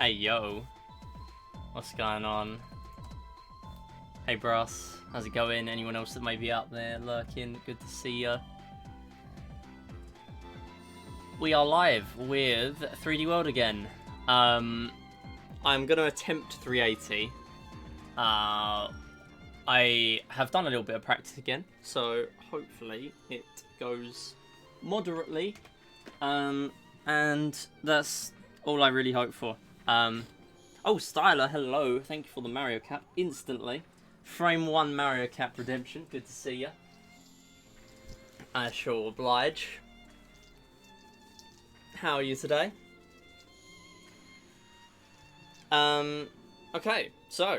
Hey yo, what's going on? Hey Brass, how's it going? Anyone else that may be out there lurking? Good to see ya. We are live with 3D World again. I'm gonna attempt 380. I have done a little bit of practice again, so hopefully it goes moderately. And that's all I really hope for. Oh, Styler, hello. Thank you for the Mario Cap instantly. Frame 1 Mario Cap redemption. Good to see ya. I sure oblige. How are you today? Okay, so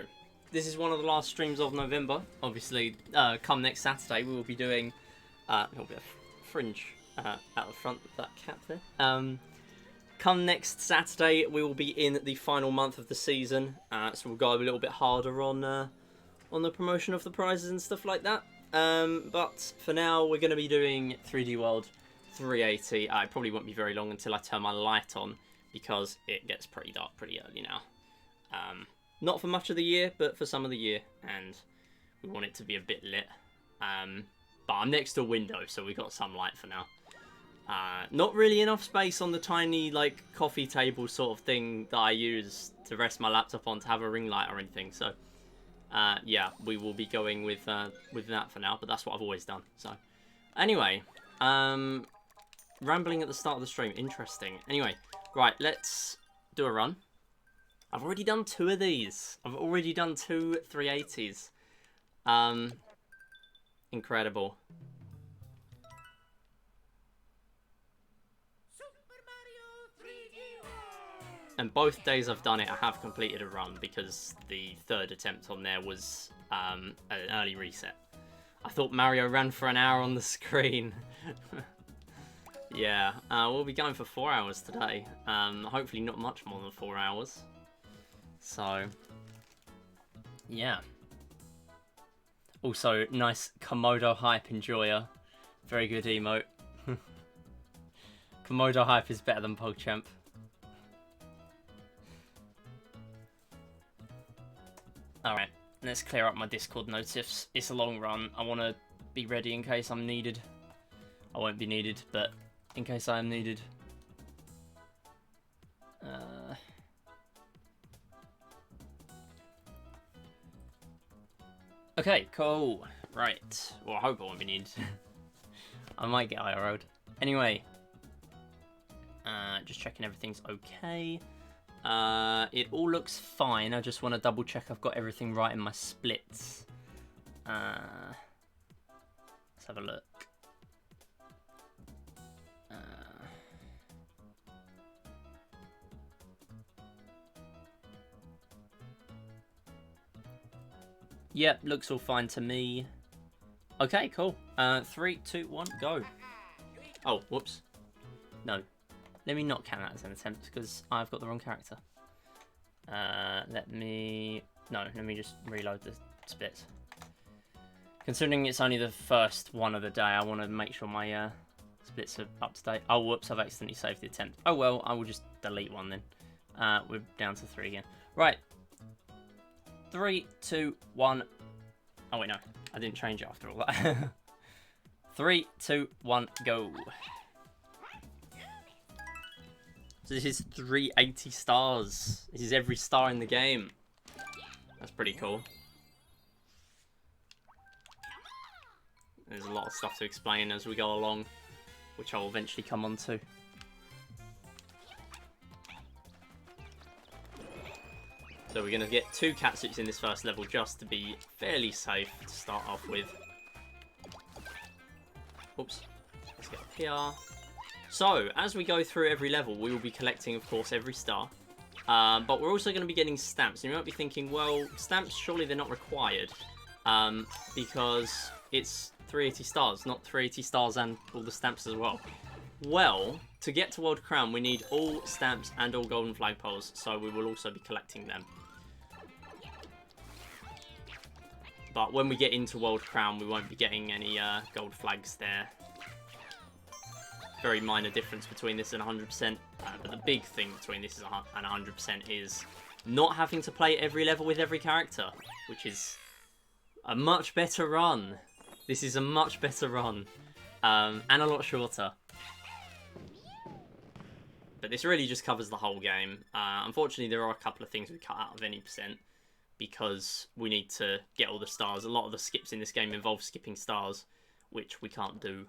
this is one of the last streams of November. Obviously, come next Saturday, we will be doing a little bit of fringe out the front of that cap there. Come next Saturday, we will be in the final month of the season, so we'll go a little bit harder on the promotion of the prizes and stuff like that. But for now, we're going to be doing 3D World 380. I probably won't be very long until I turn my light on, because it gets pretty dark pretty early now. Not for much of the year, but for some of the year, and we want it to be a bit lit. But I'm next to a window, so we've got some light for now. Not really enough space on the tiny, like, coffee table sort of thing that I use to rest my laptop on to have a ring light or anything. So, yeah, we will be going with that for now. But that's what I've always done. So, anyway, rambling at the start of the stream. Interesting. Anyway, right, let's do a run. I've already done 2 of these. I've already done 2 380s. Incredible. And both days I've done it, I have completed a run, because the 3rd attempt on there was an early reset. I thought Mario ran for an hour on the screen. Yeah, we'll be going for 4 hours today. Hopefully not much more than 4 hours. So, yeah. Also, nice Komodo Hype enjoyer. Very good emote. Komodo Hype is better than PogChamp. Alright, let's clear up my Discord notifs. It's a long run. I want to be ready in case I'm needed. I won't be needed, but in case I am needed. Okay, cool. Right. Well, I hope I won't be needed. I might get IRO'd. Anyway. Just checking everything's okay. It all looks fine. I just want to double check I've got everything right in my splits. Let's have a look. Yep, looks all fine to me. Okay, cool. 3, 2, 1, go. Oh, whoops. No. Let me not count that as an attempt, because I've got the wrong character. Let me just reload the splits. Considering it's only the first one of the day, I want to make sure my splits are up to date. Oh, whoops, I've accidentally saved the attempt. Oh well, I will just delete one then. We're down to 3 again. Right. 3, 2, 1. Oh wait, no. I didn't change it after all that. 3, 2, 1, go. So this is 380 stars. This is every star in the game. That's pretty cool. There's a lot of stuff to explain as we go along, which I'll eventually come on to. So we're going to get 2 catsuits in this first level just to be fairly safe to start off with. Oops. Let's get up here. So, as we go through every level, we will be collecting, of course, every star. But we're also going to be getting stamps. And you might be thinking, well, stamps, surely they're not required. Because it's 380 stars, not 380 stars and all the stamps as well. Well, to get to World Crown, we need all stamps and all golden flagpoles. So we will also be collecting them. But when we get into World Crown, we won't be getting any gold flags there. very minor difference between this and 100%. But the big thing between this and 100% is not having to play every level with every character, which is a much better run. This is a much better run, and a lot shorter. But this really just covers the whole game. Unfortunately, there are a couple of things we cut out of any percent because we need to get all the stars. A lot of the skips in this game involve skipping stars, which we can't do.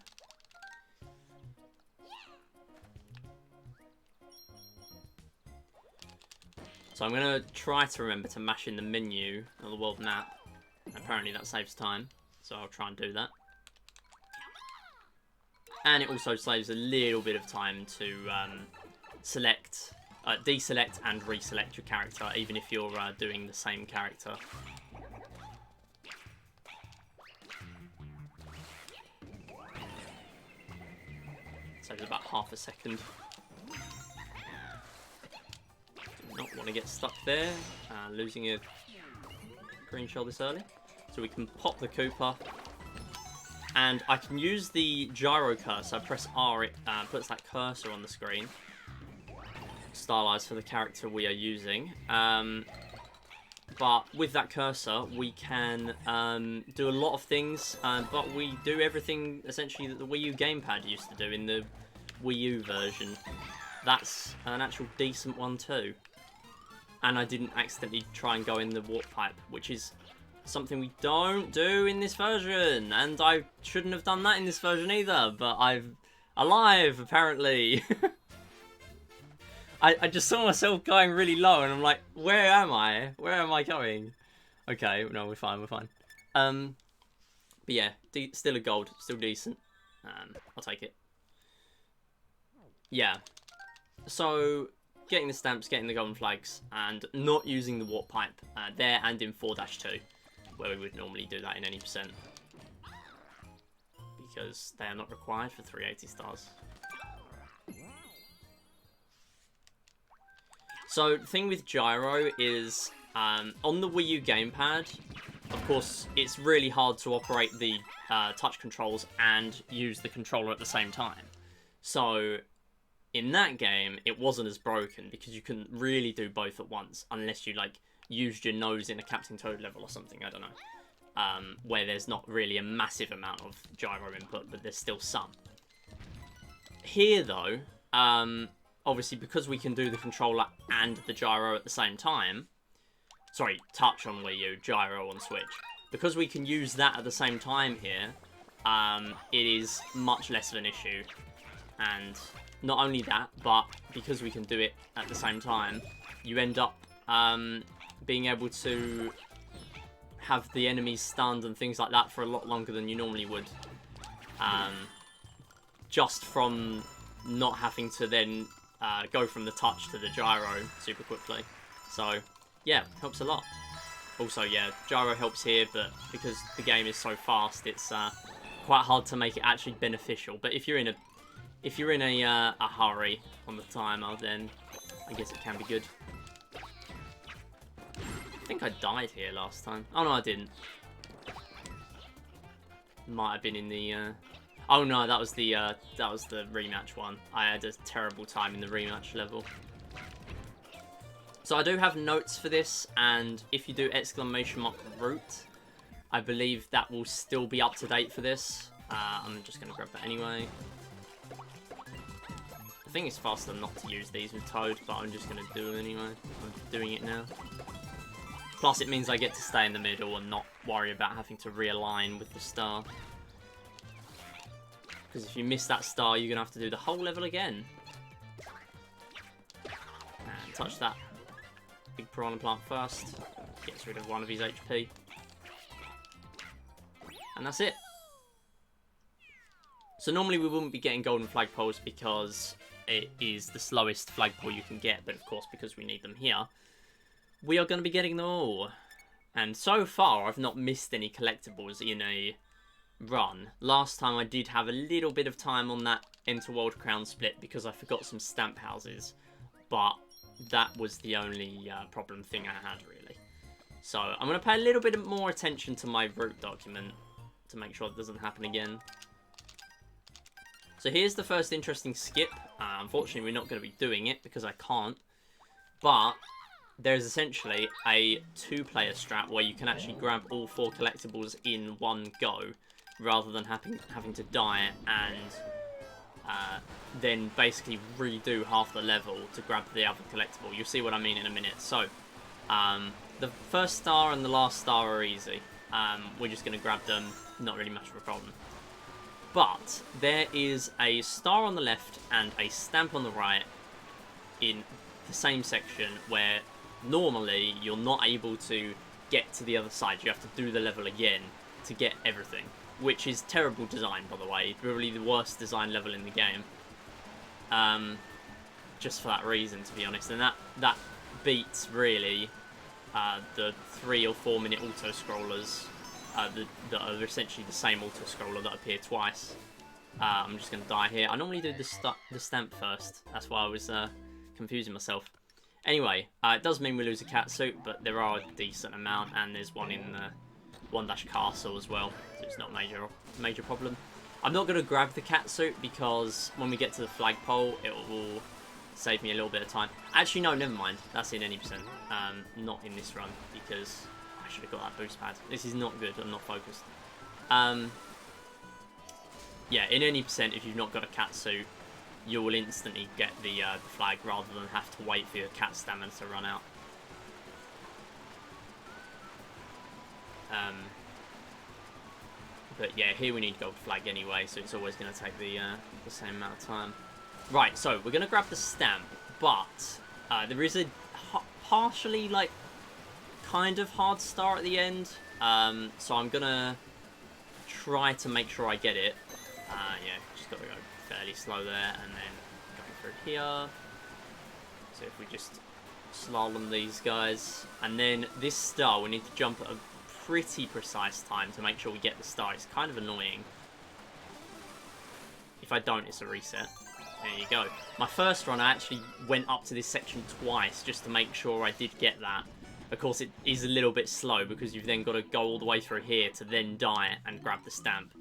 So I'm going to try to remember to mash in the menu of the world map. Apparently that saves time, so I'll try and do that. And it also saves a little bit of time to deselect and reselect your character, even if you're doing the same character. Saves about half a second. Do not want to get stuck there, losing a green shell this early. So we can pop the Koopa. And I can use the gyro cursor. I press R, it puts that cursor on the screen. Stylized for the character we are using. But with that cursor, we can do a lot of things. But we do everything, essentially, that the Wii U gamepad used to do in the Wii U version. That's an actual decent one too. And I didn't accidentally try and go in the warp pipe, which is something we don't do in this version, and I shouldn't have done that in this version either, but I'm alive, apparently. I just saw myself going really low, and I'm like, where am I? Where am I going? Okay, no, we're fine, we're fine. But yeah, still a gold, still decent. I'll take it. Yeah. So, getting the stamps, getting the golden flags, and not using the warp pipe there and in 4-2, where we would normally do that in any percent. Because they are not required for 380 stars. So, the thing with gyro is, on the Wii U gamepad, of course, it's really hard to operate the touch controls and use the controller at the same time. So, in that game, it wasn't as broken because you couldn't really do both at once unless you, like, used your nose in a Captain Toad level or something, I don't know. Where there's not really a massive amount of gyro input, but there's still some. Here, though, obviously, because we can do the controller and the gyro at the same time... Sorry, touch on Wii U, gyro on Switch. Because we can use that at the same time here, it is much less of an issue. And not only that, but because we can do it at the same time, you end up being able to have the enemies stunned and things like that for a lot longer than you normally would. Just from not having to then go from the touch to the gyro super quickly. So, yeah, helps a lot. Also, yeah, gyro helps here, but because the game is so fast, it's quite hard to make it actually beneficial. But if you're in a hurry on the timer, then I guess it can be good. I think I died here last time. Oh no, I didn't. Might have been in the. Oh no, that was the rematch one. I had a terrible time in the rematch level. So I do have notes for this, and if you do !root, I believe that will still be up to date for this. I'm just gonna grab that anyway. I think it's faster not to use these with Toad, but I'm just gonna do it anyway. I'm doing it now. Plus, it means I get to stay in the middle and not worry about having to realign with the star. Because if you miss that star, you're going to have to do the whole level again. And touch that big piranha plant first. Gets rid of one of his HP. And that's it. So normally we wouldn't be getting golden flagpoles because it is the slowest flagpole you can get. But of course, because we need them here, we are going to be getting them all. And so far, I've not missed any collectibles in a run. Last time I did have a little bit of time on that Enter World Crown split because I forgot some stamp houses. But that was the only problem thing I had, really. So I'm going to pay a little bit more attention to my route document to make sure it doesn't happen again. So here's the first interesting skip. Unfortunately, we're not going to be doing it because I can't. But there's essentially a 2-player strat where you can actually grab all 4 collectibles in one go, rather than having to die and then basically redo half the level to grab the other collectible. You'll see what I mean in a minute. So, the first star and the last star are easy. We're just going to grab them, not really much of a problem. But there is a star on the left and a stamp on the right in the same section where normally you're not able to get to the other side. You have to do the level again to get everything, which is terrible design, by the way. Probably the worst design level in the game. Just for that reason, to be honest. And that beats, really, the 3 or 4 minute auto-scrollers that are essentially the same auto-scroller that appear twice. I'm just going to die here. I normally do the stamp first. That's why I was confusing myself. Anyway, it does mean we lose a cat suit, but there are a decent amount, and there's one in the 1-castle as well, so it's not a major problem. I'm not going to grab the cat suit because when we get to the flagpole, it will save me a little bit of time. Actually, no, never mind. That's in any percent. Not in this run because I should have got that boost pad. This is not good. I'm not focused. Yeah, in any percent, if you've not got a cat suit, you will instantly get the flag rather than have to wait for your cat stamina to run out. But yeah, here we need gold flag anyway, so it's always going to take the same amount of time. Right, so we're going to grab the stamp, but there is a partially, like, kind of hard star at the end. So I'm going to try to make sure I get it. Yeah, just got to go fairly slow there, and then go through here. So if we just slalom these guys, and then this star, we need to jump at a pretty precise time to make sure we get the star. It's kind of annoying. If I don't, it's a reset. There you go. My first run, I actually went up to this section twice just to make sure I did get that. Of course, it is a little bit slow because you've then got to go all the way through here to then die and grab the stamp.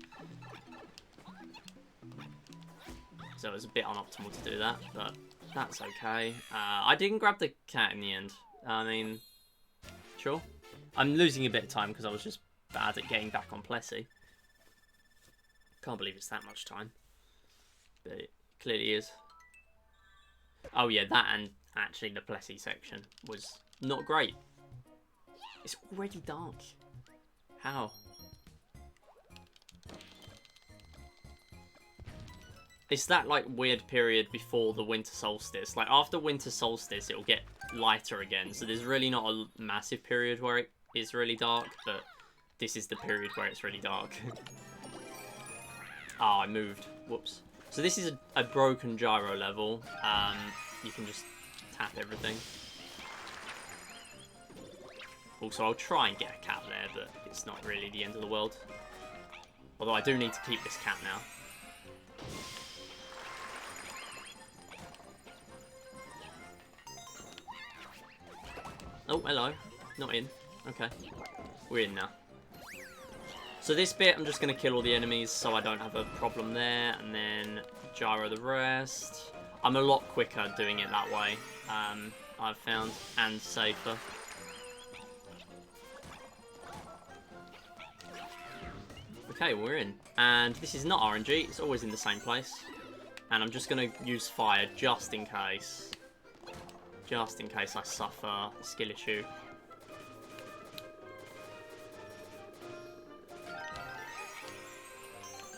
So it was a bit unoptimal to do that, but that's okay. I didn't grab the cat in the end. I mean, sure. I'm losing a bit of time because I was just bad at getting back on Plessy. Can't believe it's that much time. But it clearly is. Oh yeah, that and actually the Plessy section was not great. It's already dark. How? It's that, like, weird period before the winter solstice. Like, after winter solstice, it'll get lighter again. So there's really not a massive period where it is really dark, but this is the period where it's really dark. Oh, I moved. Whoops. So this is a broken gyro level. You can just tap everything. Also, I'll try and get a cat there, but it's not really the end of the world. Although I do need to keep this cat now. Oh, hello. Not in. Okay. We're in now. So this bit, I'm just going to kill all the enemies so I don't have a problem there. And then gyro the rest. I'm a lot quicker doing it that way, I've found. And safer. Okay, we're in. And this is not RNG. It's always in the same place. And I'm just going to use fire just in case. Just in case I suffer a skill issue.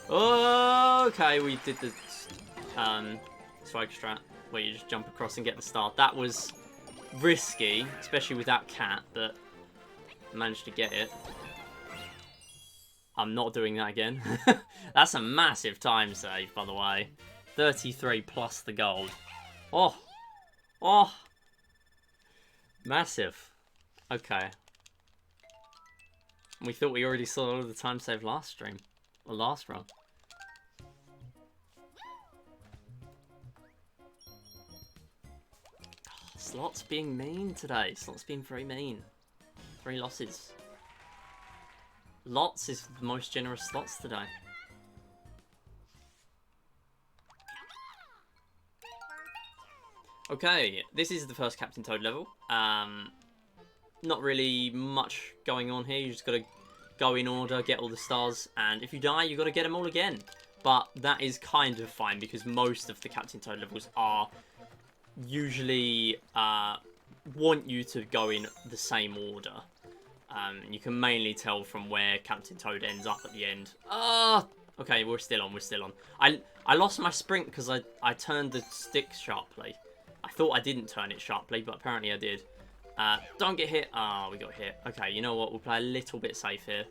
Okay, we did the swag strat where you just jump across and get the star. That was risky, especially with that cat, but I managed to get it. I'm not doing that again. That's a massive time save, by the way. 33 plus the gold. Oh! Oh! Massive. Okay. We thought we already saw all of the time save last stream. Or last run. Slots being mean today. Slots being very mean. 3 losses. Lots is the most generous slots today. Okay, this is the first Captain Toad level. Not really much going on here. You just got to go in order, get all the stars, and if you die, you got to get them all again. But that is kind of fine because most of the Captain Toad levels are usually want you to go in the same order. You can mainly tell from where Captain Toad ends up at the end. Okay, we're still on, we're still on. I lost my sprint because I turned the stick sharply. I thought I didn't turn it sharply, but apparently I did. Don't get hit. Ah, we got hit. Okay, you know what? We'll play a little bit safe here.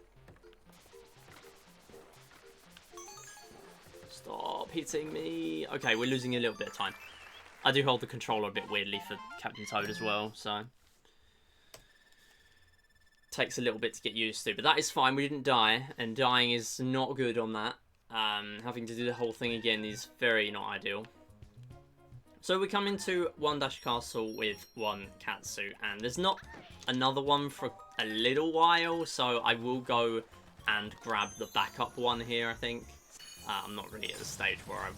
Stop hitting me. Okay, we're losing a little bit of time. I do hold the controller a bit weirdly for Captain Toad as well, so... Takes a little bit to get used to, but that is fine. We didn't die, and dying is not good on that. Having to do the whole thing again is very not ideal. So we come into one Dash Castle with one cat suit, and there's not another one for a little while, so I will go and grab the backup one here, I think. I'm not really at the stage where I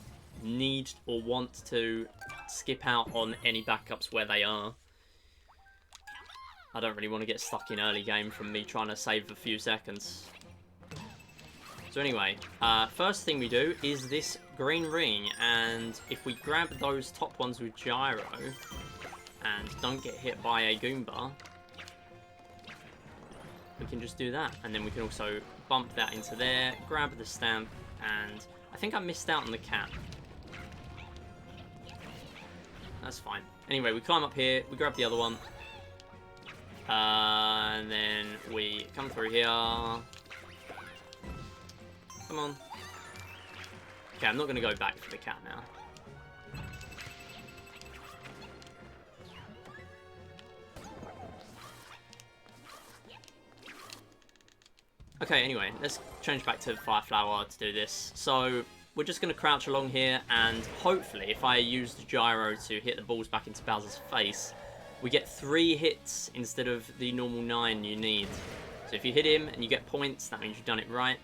need or want to skip out on any backups where they are. I don't really want to get stuck in early game from me trying to save a few seconds. So anyway, first thing we do is this green ring, and if we grab those top ones with gyro and don't get hit by a Goomba, we can just do that. And then we can also bump that into there, grab the stamp, and I think I missed out on the cat. That's fine. Anyway, we climb up here, we grab the other one, and then we come through here. Come on. Okay, I'm not going to go back for the cat now. Okay, anyway, let's change back to Fire Flower to do this. So, we're just going to crouch along here, and hopefully, if I use the gyro to hit the balls back into Bowser's face, we get 3 hits instead of the normal 9 you need. So if you hit him and you get points, that means you've done it right.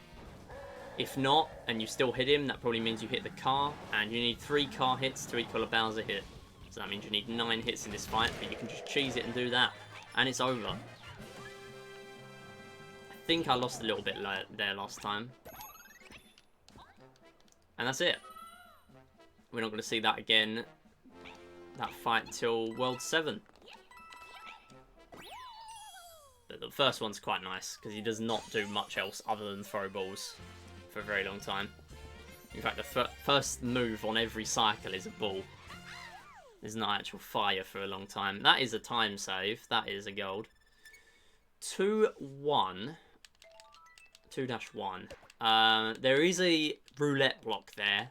If not, and you still hit him, that probably means you hit the car, and you need 3 car hits to equal a Bowser hit. So that means you need 9 hits in this fight, but you can just cheese it and do that, and it's over. I think I lost a little bit there last time. And that's it. We're not going to see that again, that fight, till World 7. But the first one's quite nice, because he does not do much else other than throw balls for a very long time. In fact, the first move on every cycle is a ball. There's no actual fire for a long time. That is a time save. That is a gold. 2-1. 2-1. There is a roulette block there.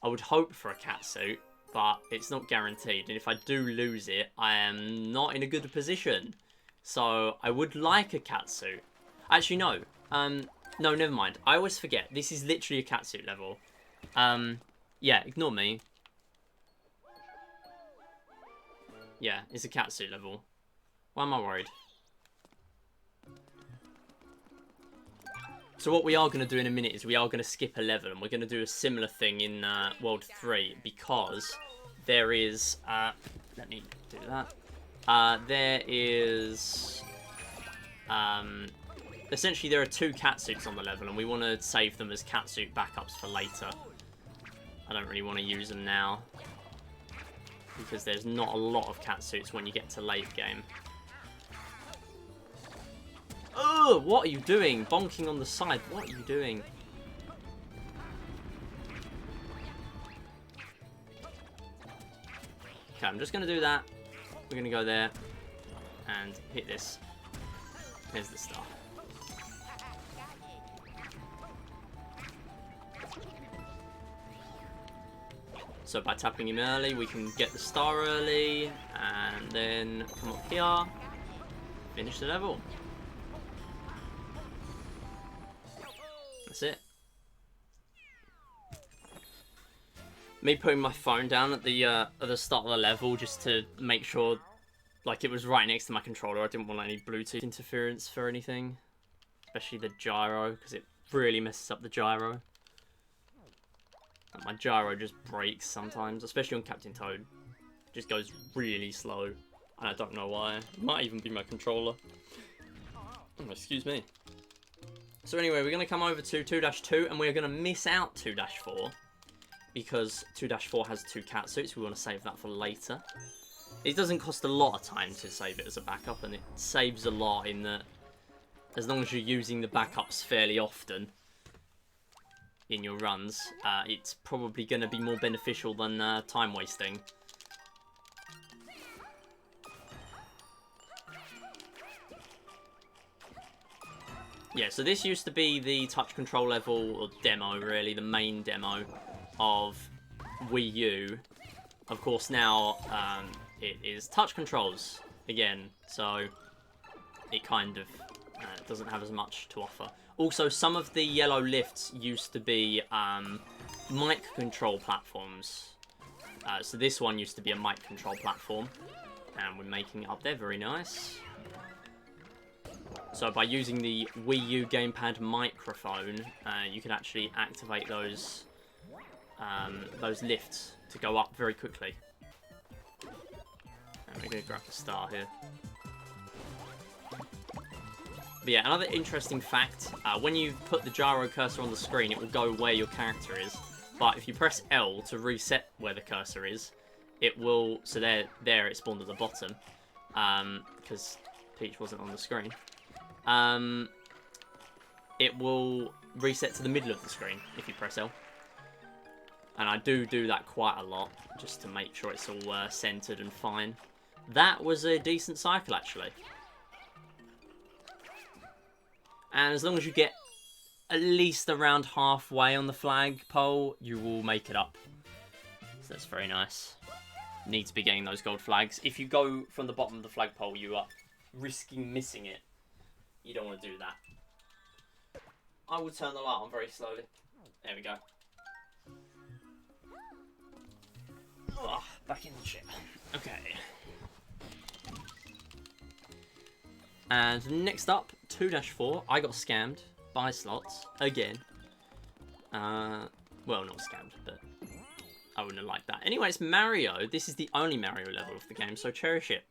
I would hope for a cat suit, but it's not guaranteed. And if I do lose it, I am not in a good position. So I would like a cat suit. Actually, no. No, never mind. I always forget. This is literally a catsuit level. Yeah, ignore me. Yeah, it's a catsuit level. Why am I worried? So what we are going to do in a minute is we are going to skip a level, and we're going to do a similar thing in World 3, because there is... let me do that. There is... essentially, there are 2 catsuits on the level, and we want to save them as catsuit backups for later. I don't really want to use them now, because there's not a lot of catsuits when you get to late game. Oh, what are you doing? Bonking on the side. What are you doing? Okay, I'm just going to do that. We're going to go there and hit this. Here's the star. So by tapping him early, we can get the star early, and then come up here, finish the level. That's it. Me putting my phone down at the start of the level just to make sure, like, it was right next to my controller. I didn't want any Bluetooth interference for anything, especially the gyro, because it really messes up the gyro. My gyro just breaks sometimes, especially on Captain Toad. just goes really slow. And I don't know why. It might even be my controller. Oh, excuse me. So anyway, we're going to come over to 2-2, and we're going to miss out 2-4. Because 2-4 has 2 cat suits. We want to save that for later. It doesn't cost a lot of time to save it as a backup, and it saves a lot in that as long as you're using the backups fairly often in your runs, it's probably going to be more beneficial than time wasting. Yeah, so this used to be the touch control level, or demo really, the main demo of Wii U. Of course now it is touch controls again, so it kind of doesn't have as much to offer. Also, some of the yellow lifts used to be mic control platforms. So this one used to be a mic control platform, and we're making it up there, very nice. So by using the Wii U gamepad microphone, you can actually activate those lifts to go up very quickly. And we're going to grab the star here. But yeah, another interesting fact, when you put the gyro cursor on the screen, it will go where your character is. But if you press L to reset where the cursor is, it will... So there it spawned at the bottom, because Peach wasn't on the screen. It will reset to the middle of the screen if you press L. And I do that quite a lot, just to make sure it's all centered and fine. That was a decent cycle, actually. And as long as you get at least around halfway on the flagpole, you will make it up. So that's very nice. Need to be getting those gold flags. If you go from the bottom of the flagpole, you are risking missing it. You don't want to do that. I will turn the light on very slowly. There we go. Oh, back in the chair. Okay. And next up, 2-4. I got scammed by slots again. Well, not scammed, but I wouldn't have liked that. Anyway, it's Mario. This is the only Mario level of the game, so cherish it.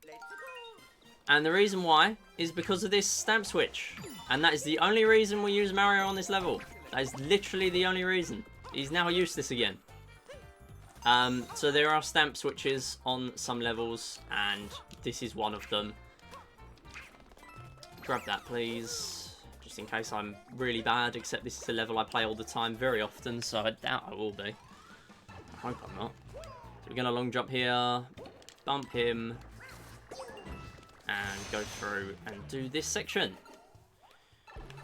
And the reason why is because of this stamp switch. And that is the only reason we use Mario on this level. That is literally the only reason. He's now useless again. So there are stamp switches on some levels, and this is one of them. Grab that, please. Just in case I'm really bad, except this is a level I play all the time very often, so I doubt I will be. I hope I'm not. So we're going to long jump here, bump him, and go through and do this section.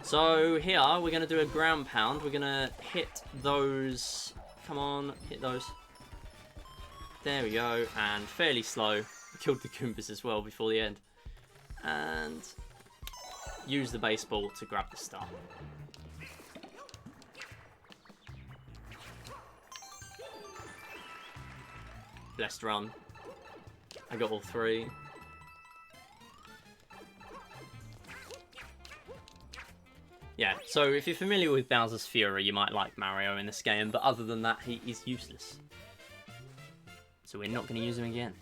So here, we're going to do a ground pound. We're going to hit those. Come on, hit those. There we go, and fairly slow. We killed the Goombas as well before the end. And use the baseball to grab the star. Blessed run. I got all 3. Yeah, so if you're familiar with Bowser's Fury, you might like Mario in this game, but other than that, he is useless. So we're not going to use him again.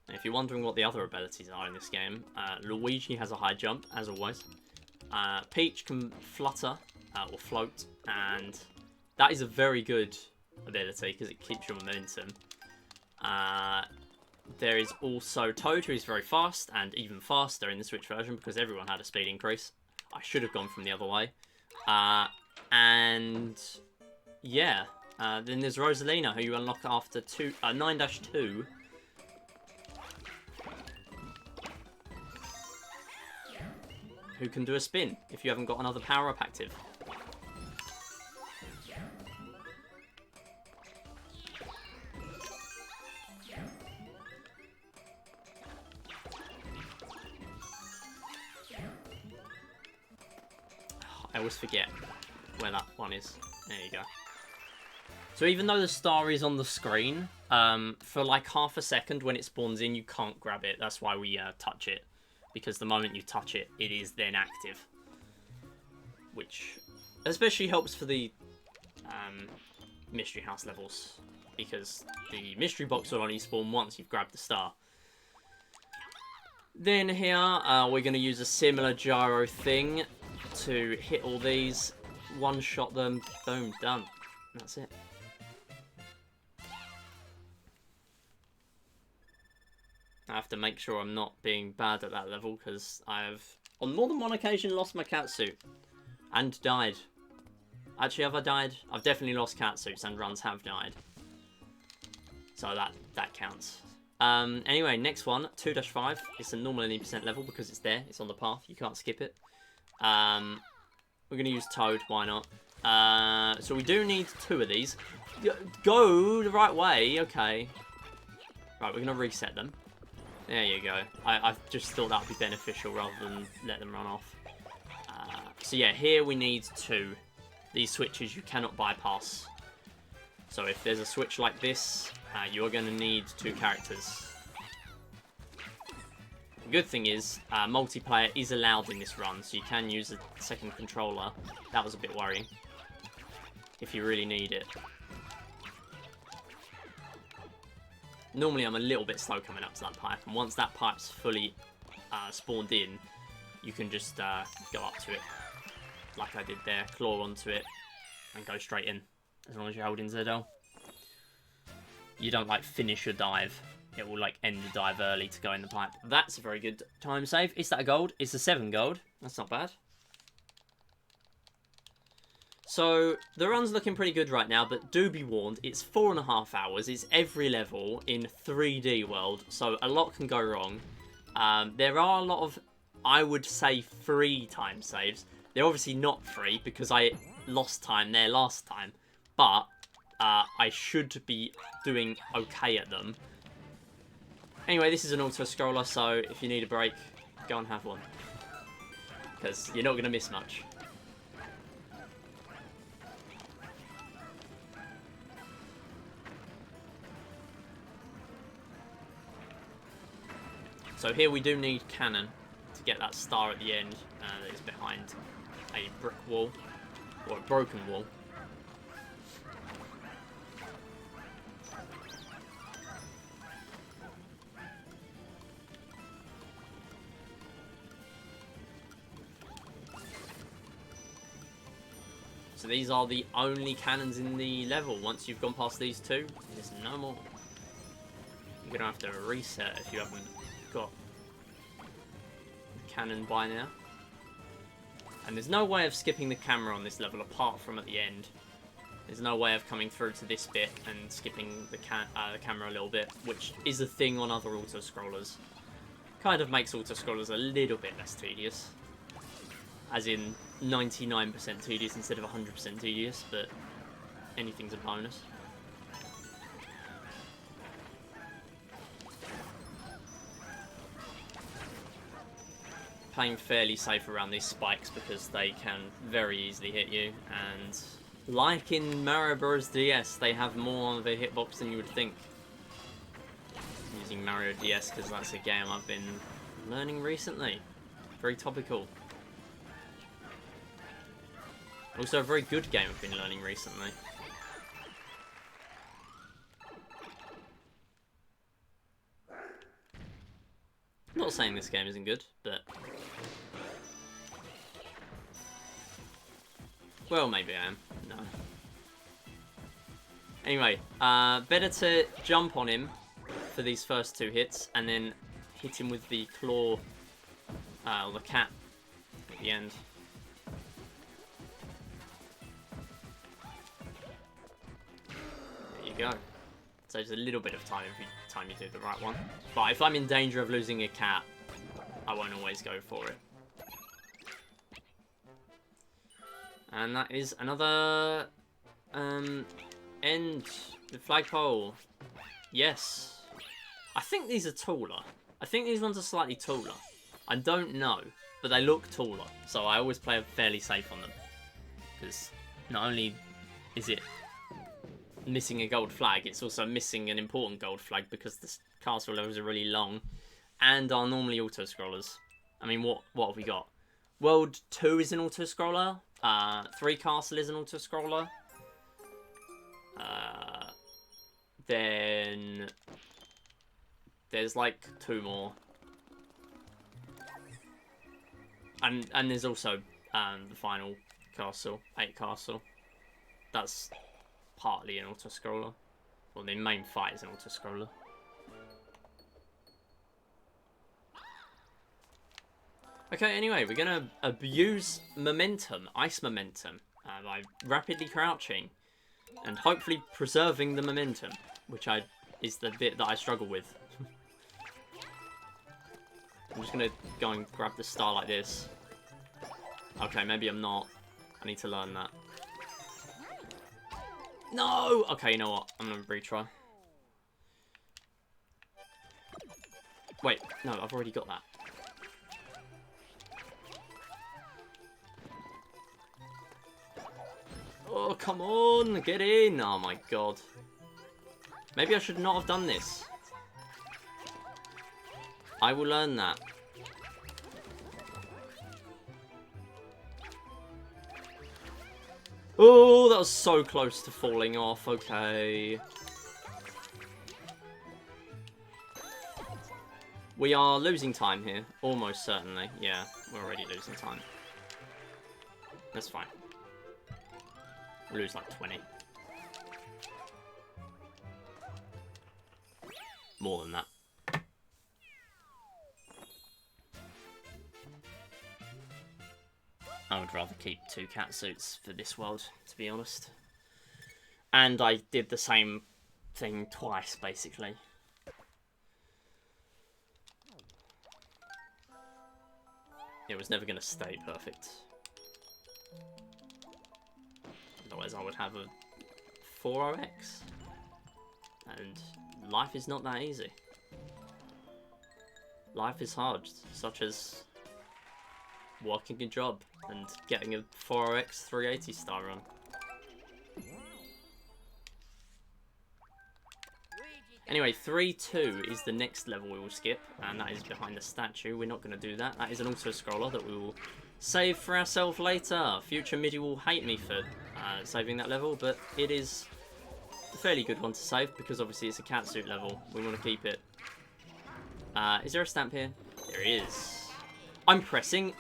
If you're wondering what the other abilities are in this game, Luigi has a high jump, as always. Peach can flutter, or float, and that is a very good ability, because it keeps your momentum. There is also Toad, who is very fast, and even faster in the Switch version, because everyone had a speed increase. I should have gone from the other way. And yeah, then there's Rosalina, who you unlock after 9-2. Who can do a spin if you haven't got another power-up active. I always forget where that one is. There you go. So even though the star is on the screen, for like half a second when it spawns in, you can't grab it. That's why we touch it. because the moment you touch it, it is then active. Which especially helps for the Mystery House levels, because the Mystery Box will only spawn once you've grabbed the star. Then here, we're going to use a similar gyro thing to hit all these, one-shot them, boom, done. That's it. I have to make sure I'm not being bad at that level, because I have, on more than one occasion, lost my catsuit. And died. Actually, have I died? I've definitely lost catsuits, and runs have died. So that counts. Anyway, next one, 2-5. It's a normal 80% level because it's there. It's on the path. You can't skip it. We're going to use Toad. Why not? So we do need 2 of these. Go the right way. Okay. Right, we're going to reset them. There you go. I just thought that would be beneficial rather than let them run off. So yeah, here we need 2. These switches you cannot bypass. So if there's a switch like this, you're going to need 2 characters. The good thing is, multiplayer is allowed in this run, so you can use a second controller. That was a bit worrying, if you really need it. Normally I'm a little bit slow coming up to that pipe, and once that pipe's fully spawned in, you can just go up to it, like I did there, claw onto it, and go straight in, as long as you're holding ZL. You don't, like, finish your dive. It will, like, end the dive early to go in the pipe. That's a very good time save. Is that a gold? It's a 7 gold. That's not bad. So, the run's looking pretty good right now, but do be warned, it's 4.5 hours. It's every level in 3D world, so a lot can go wrong. There are a lot of, I would say, free time saves. They're obviously not free, because I lost time there last time, but I should be doing okay at them. Anyway, this is an auto-scroller, so if you need a break, go and have one, because you're not going to miss much. So here we do need cannon to get that star at the end that is behind a brick wall, or a broken wall. So these are the only cannons in the level. Once you've gone past these 2, there's no more. You're going to have to reset if you haven't got the cannon by now. And there's no way of skipping the camera on this level apart from at the end. There's no way of coming through to this bit and skipping the camera a little bit, which is a thing on other auto-scrollers. Kind of makes auto-scrollers a little bit less tedious. As in 99% tedious instead of 100% tedious, but anything's a bonus. Playing fairly safe around these spikes because they can very easily hit you, and like in Mario Bros. DS, they have more of a hitbox than you would think. I'm using Mario DS because that's a game I've been learning recently. Very topical. Also a very good game I've been learning recently. I'm not saying this game isn't good, but... well, maybe I am. No. Anyway, better to jump on him for these first 2 hits, and then hit him with the claw, or the cat, at the end. There you go. Saves a little bit of time every time you do the right one. But if I'm in danger of losing a cat, I won't always go for it. And that is another end the flagpole. Yes. I think these are taller. I think these ones are slightly taller. I don't know, but they look taller. So I always play fairly safe on them. Because not only is it missing a gold flag, it's also missing an important gold flag because the castle levels are really long and are normally auto-scrollers. I mean, what have we got? World 2 is an auto-scroller. 3 Castle is an auto-scroller. Then there's like 2 more. And there's also the final castle, 8 Castle. That's partly an auto-scroller. Well, the main fight is an auto-scroller. Okay, anyway, we're going to abuse momentum, ice momentum, by rapidly crouching and hopefully preserving the momentum, which is the bit that I struggle with. I'm just going to go and grab the star like this. Okay, maybe I'm not. I need to learn that. No! Okay, you know what? I'm going to retry. Wait, no, I've already got that. Oh, come on, get in. Oh my god. Maybe I should not have done this. I will learn that. Oh, that was so close to falling off. Okay. We are losing time here. Almost certainly. Yeah, we're already losing time. That's fine. We'll lose like 20. More than that. I would rather keep 2 cat suits for this world, to be honest. And I did the same thing twice, basically. It was never going to stay perfect. Otherwise I would have a 4OX. And life is not that easy. Life is hard, such as working a job and getting a 4OX 380 star run. Anyway, 3-2 is the next level we will skip, and that is behind the statue. We're not going to do that. That is an auto-scroller that we will save for ourselves later. Future Midi will hate me for saving that level, but it is a fairly good one to save, because obviously it's a catsuit level. We want to keep it. Is there a stamp here? There is. I'm pressing.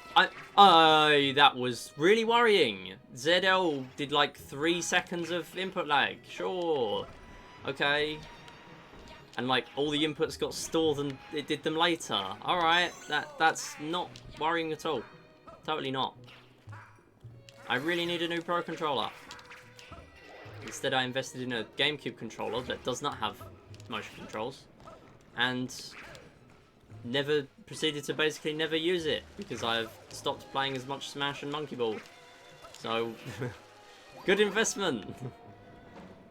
That was really worrying. ZL did like 3 seconds of input lag. Sure. Okay. And like all the inputs got stored and it did them later. Alright, that's not worrying at all. Totally not. I really need a new Pro Controller. Instead I invested in a GameCube controller that does not have motion controls. And never proceeded to basically never use it. Because I've stopped playing as much Smash and Monkey Ball. So, good investment.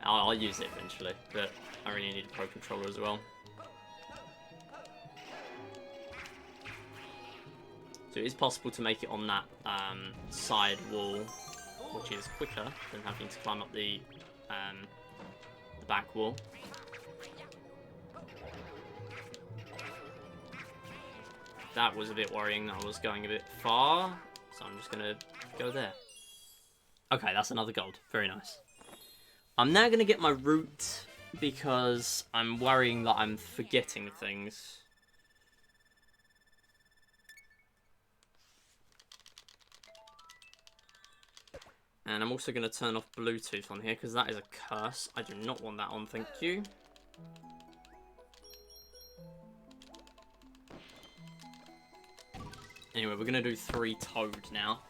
I'll use it eventually, but I really need a Pro Controller as well. So it is possible to make it on that side wall, which is quicker than having to climb up the back wall. That was a bit worrying that I was going a bit far, so I'm just going to go there. Okay, that's another gold. Very nice. I'm now going to get my route because I'm worrying that I'm forgetting things. And I'm also going to turn off Bluetooth on here because that is a curse. I do not want that on, thank you. Anyway, we're going to do 3 Toad now.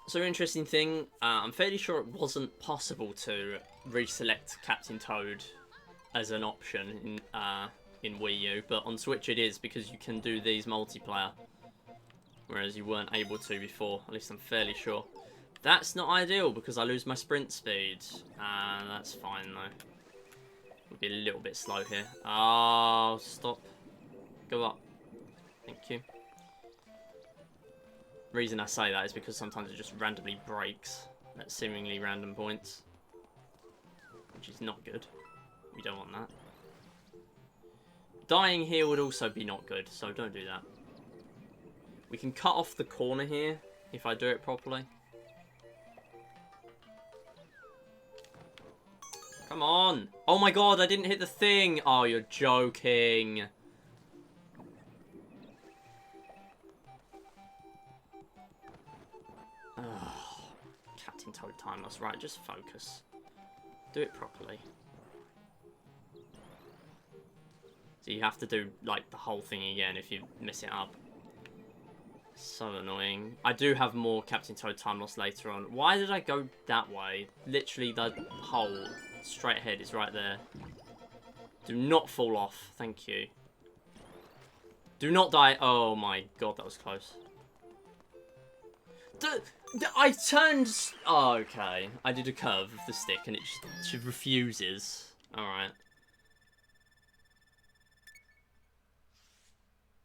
So interesting thing, I'm fairly sure it wasn't possible to reselect Captain Toad as an option in Wii U, but on Switch it is because you can do these multiplayer, whereas you weren't able to before, at least I'm fairly sure. That's not ideal because I lose my sprint speed. That's fine though. We'll be a little bit slow here. Oh, stop. Go up. Thank you. Reason I say that is because sometimes it just randomly breaks at seemingly random points, which is not good. We don't want that. Dying here would also be not good, so don't do that. We can cut off the corner here if I do it properly. Come on! Oh my god, I didn't hit the thing! Oh, you're joking. Oh, Captain Toad Timeless. Right, just focus. Do it properly. So you have to do, like, the whole thing again if you mess it up. So annoying. I do have more Captain Toad Time Lost later on. Why did I go that way? Literally, the hole straight ahead is right there. Do not fall off. Thank you. Do not die. Oh my god, that was close. I turned... Oh, okay. I did a curve of the stick and it just refuses. Alright.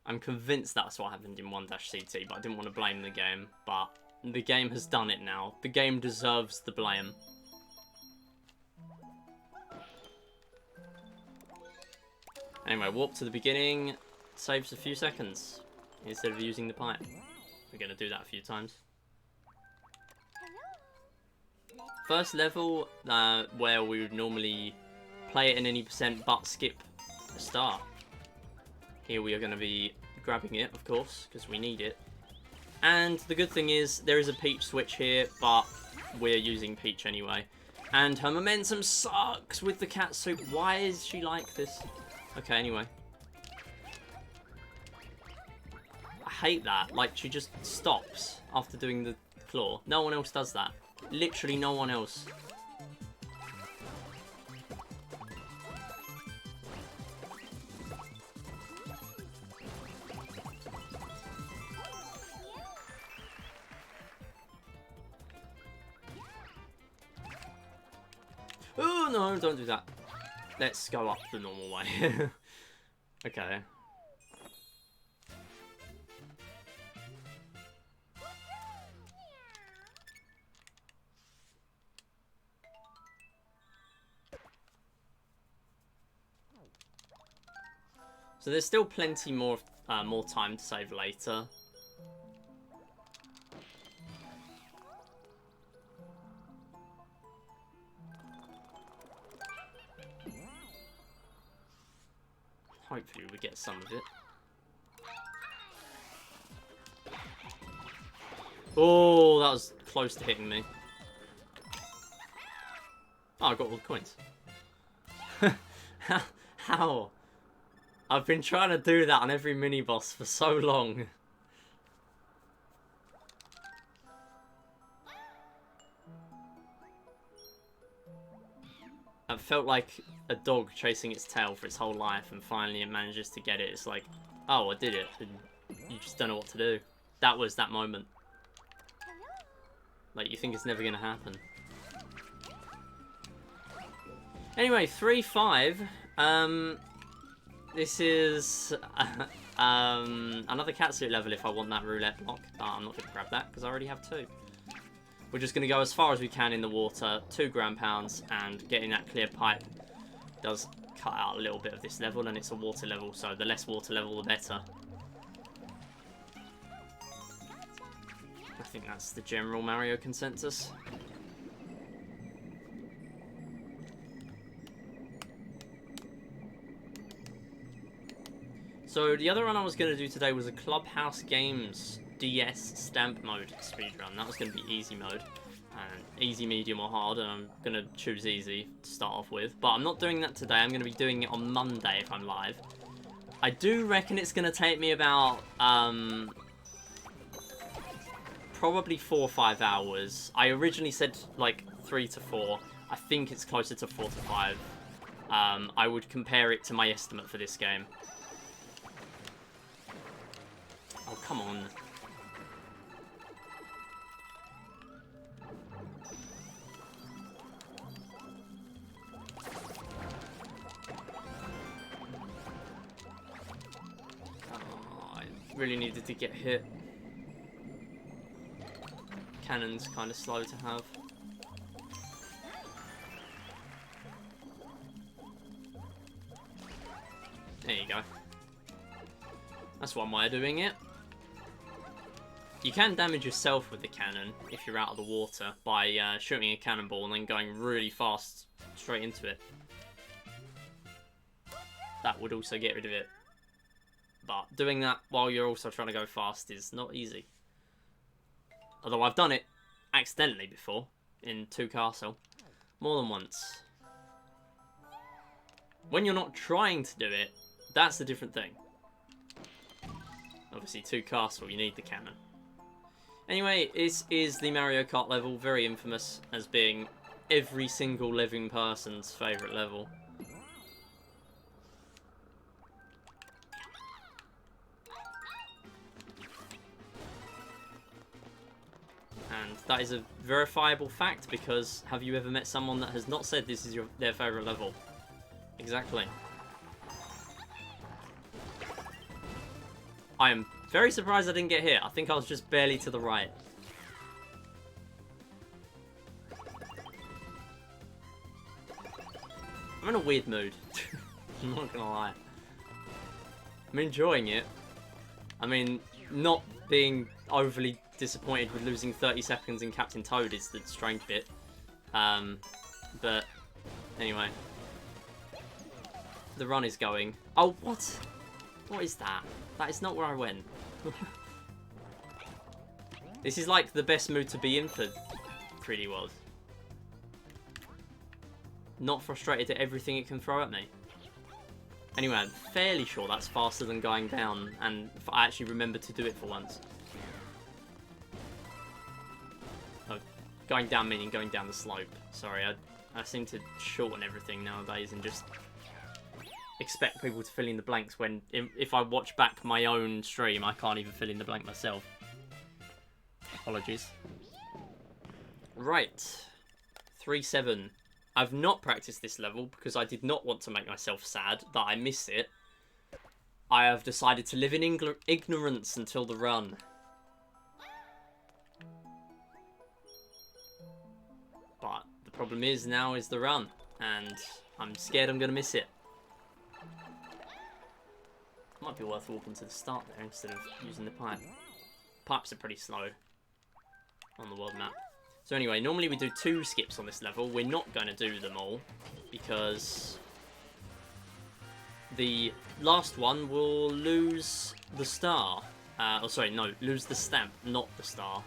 I'm convinced that's what happened in 1-CT, but I didn't want to blame the game. But the game has done it now. The game deserves the blame. Anyway, warp to the beginning. Saves a few seconds instead of using the pipe. We're going to do that a few times. First level, where we would normally play it in any percent but skip a star. Here we are going to be grabbing it, of course, because we need it. And the good thing is, there is a Peach switch here, but we're using Peach anyway. And her momentum sucks with the cat soup. Why is she like this? Okay, anyway. I hate that. Like, she just stops after doing the claw. No one else does that. Literally no one else. Oh, no, don't do that. Let's go up the normal way. Okay. So there's still plenty more time to save later. Hopefully we get some of it. Oh, that was close to hitting me. Oh, I got all the coins. How? I've been trying to do that on every mini-boss for so long. It felt like a dog chasing its tail for its whole life, and finally it manages to get it. It's like, oh, I did it, and you just don't know what to do. That was that moment. Like, you think it's never going to happen. Anyway, 3-5. This is another catsuit level if I want that roulette block. I'm not going to grab that because I already have 2. We're just going to go as far as we can in the water, 2 ground pounds, and getting that clear pipe does cut out a little bit of this level, and it's a water level, so the less water level, the better. I think that's the general Mario consensus. So the other one I was going to do today was a Clubhouse Games DS stamp mode speedrun. That was going to be easy mode. Easy, medium or hard, and I'm going to choose easy to start off with. But I'm not doing that today. I'm going to be doing it on Monday if I'm live. I do reckon it's going to take me about probably 4 or 5 hours. I originally said like 3 to 4. I think it's closer to 4 to 5. I would compare it to my estimate for this game. Oh, come on. Oh, Really needed to get hit. Cannon's kind of slow to have. There you go. That's one way of doing it. You can damage yourself with the cannon if you're out of the water by shooting a cannonball and then going really fast straight into it. That would also get rid of it. But doing that while you're also trying to go fast is not easy. Although I've done it accidentally before in 2 Castle. More than once. When you're not trying to do it, that's a different thing. Obviously 2 Castle, you need the cannon. Anyway, this is the Mario Kart level, very infamous as being every single living person's favourite level. And that is a verifiable fact, because have you ever met someone that has not said this is their favourite level? Exactly. I am very surprised I didn't get hit. I think I was just barely to the right. I'm in a weird mood. I'm not gonna lie. I'm enjoying it. I mean, not being overly disappointed with losing 30 seconds in Captain Toad is the strange bit. But anyway. The run is going. Oh, what? What is that? That is not where I went. This is like the best mood to be in for 3D World. Not frustrated at everything it can throw at me. Anyway, I'm fairly sure that's faster than going down, and I actually remember to do it for once. Oh, going down meaning going down the slope. Sorry, I seem to shorten everything nowadays and just expect people to fill in the blanks when, if I watch back my own stream, I can't even fill in the blank myself. Apologies. Right. 3-7. I've not practiced this level because I did not want to make myself sad that I miss it. I have decided to live in ignorance until the run. But the problem is now is the run, and I'm scared I'm going to miss it. Might be worth walking to the start there instead of using the pipe. Pipes are pretty slow on the world map. So anyway, normally we do 2 skips on this level. We're not going to do them all because the last one will lose the star. Oh, sorry, no, lose the stamp, not the star.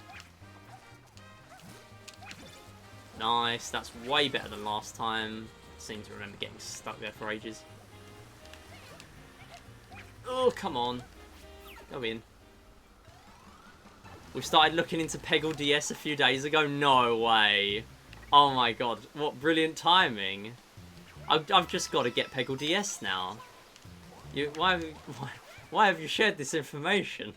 Nice, that's way better than last time. Seem to remember getting stuck there for ages. Oh, come on. Go in. We started looking into Peggle DS a few days ago. No way. Oh my god. What brilliant timing. I've just got to get Peggle DS now. Why have you shared this information?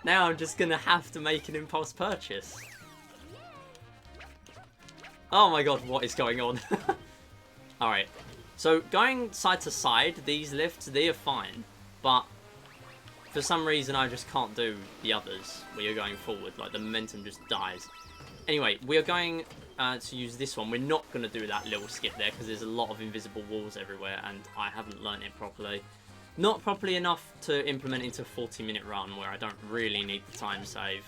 Now I'm just going to have to make an impulse purchase. Oh my god, what is going on? Alright. So, going side to side, these lifts, they are fine. But for some reason, I just can't do the others where you're going forward. Like, the momentum just dies. Anyway, we are going to use this one. We're not going to do that little skip there because there's a lot of invisible walls everywhere and I haven't learnt it properly. Not properly enough to implement into a 40-minute run where I don't really need the time save.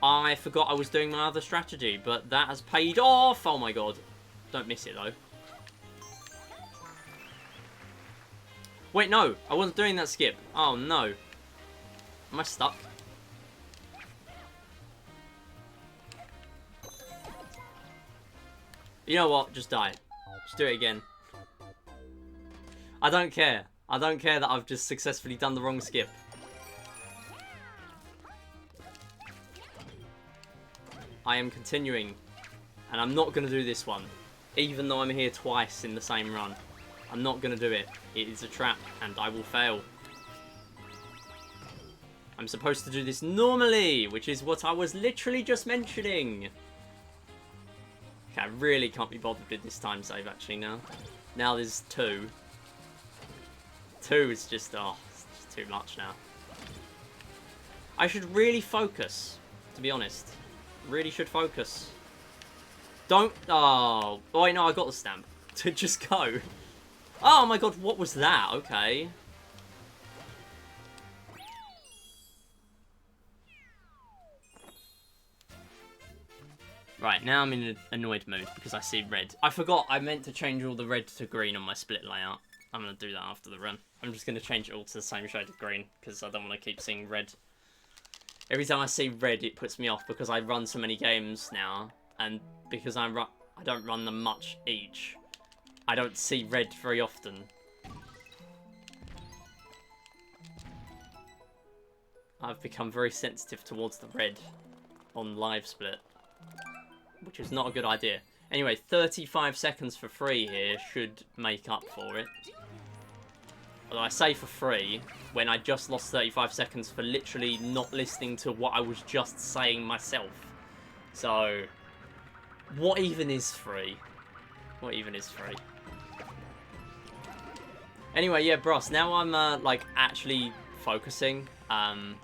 I forgot I was doing my other strategy, but that has paid off! Oh my god. Don't miss it, though. Wait, no! I wasn't doing that skip. Oh, no. Am I stuck? You know what? Just die. Just do it again. I don't care. I don't care that I've just successfully done the wrong skip. I am continuing. And I'm not going to do this one. Even though I'm here twice in the same run. I'm not going to do it. It is a trap and I will fail. I'm supposed to do this normally, which is what I was literally just mentioning. Okay, I really can't be bothered with this time save actually now. Now there's 2. 2 is just, oh, it's just too much now. I should really focus, to be honest. Really should focus. Don't... Oh, wait, no, I got the stamp. To just go. Oh my god, what was that? Okay. Right, now I'm in an annoyed mood because I see red. I forgot I meant to change all the red to green on my split layout. I'm going to do that after the run. I'm just going to change it all to the same shade of green because I don't want to keep seeing red. Every time I see red, it puts me off because I run so many games now. And because I don't run them much each, I don't see red very often. I've become very sensitive towards the red on live split, which is not a good idea. Anyway, 35 seconds for free here should make up for it. Although I say for free, when I just lost 35 seconds for literally not listening to what I was just saying myself. So, what even is free? What even is free? Anyway, yeah, bros, now I'm, like, actually focusing, and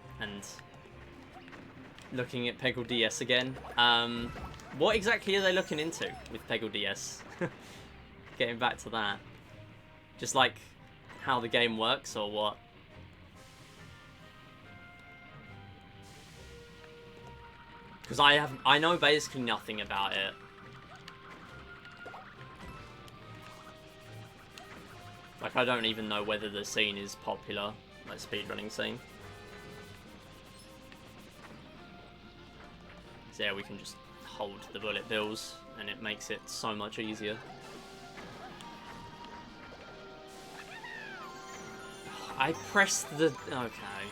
looking at Peggle DS again. What exactly are they looking into with Peggle DS? Getting back to that. Just, like, how the game works, or what? Because I know basically nothing about it. Like, I don't even know whether the scene is popular, like speedrunning scene. So yeah, we can just hold the bullet bills, and it makes it so much easier. I pressed the... Okay.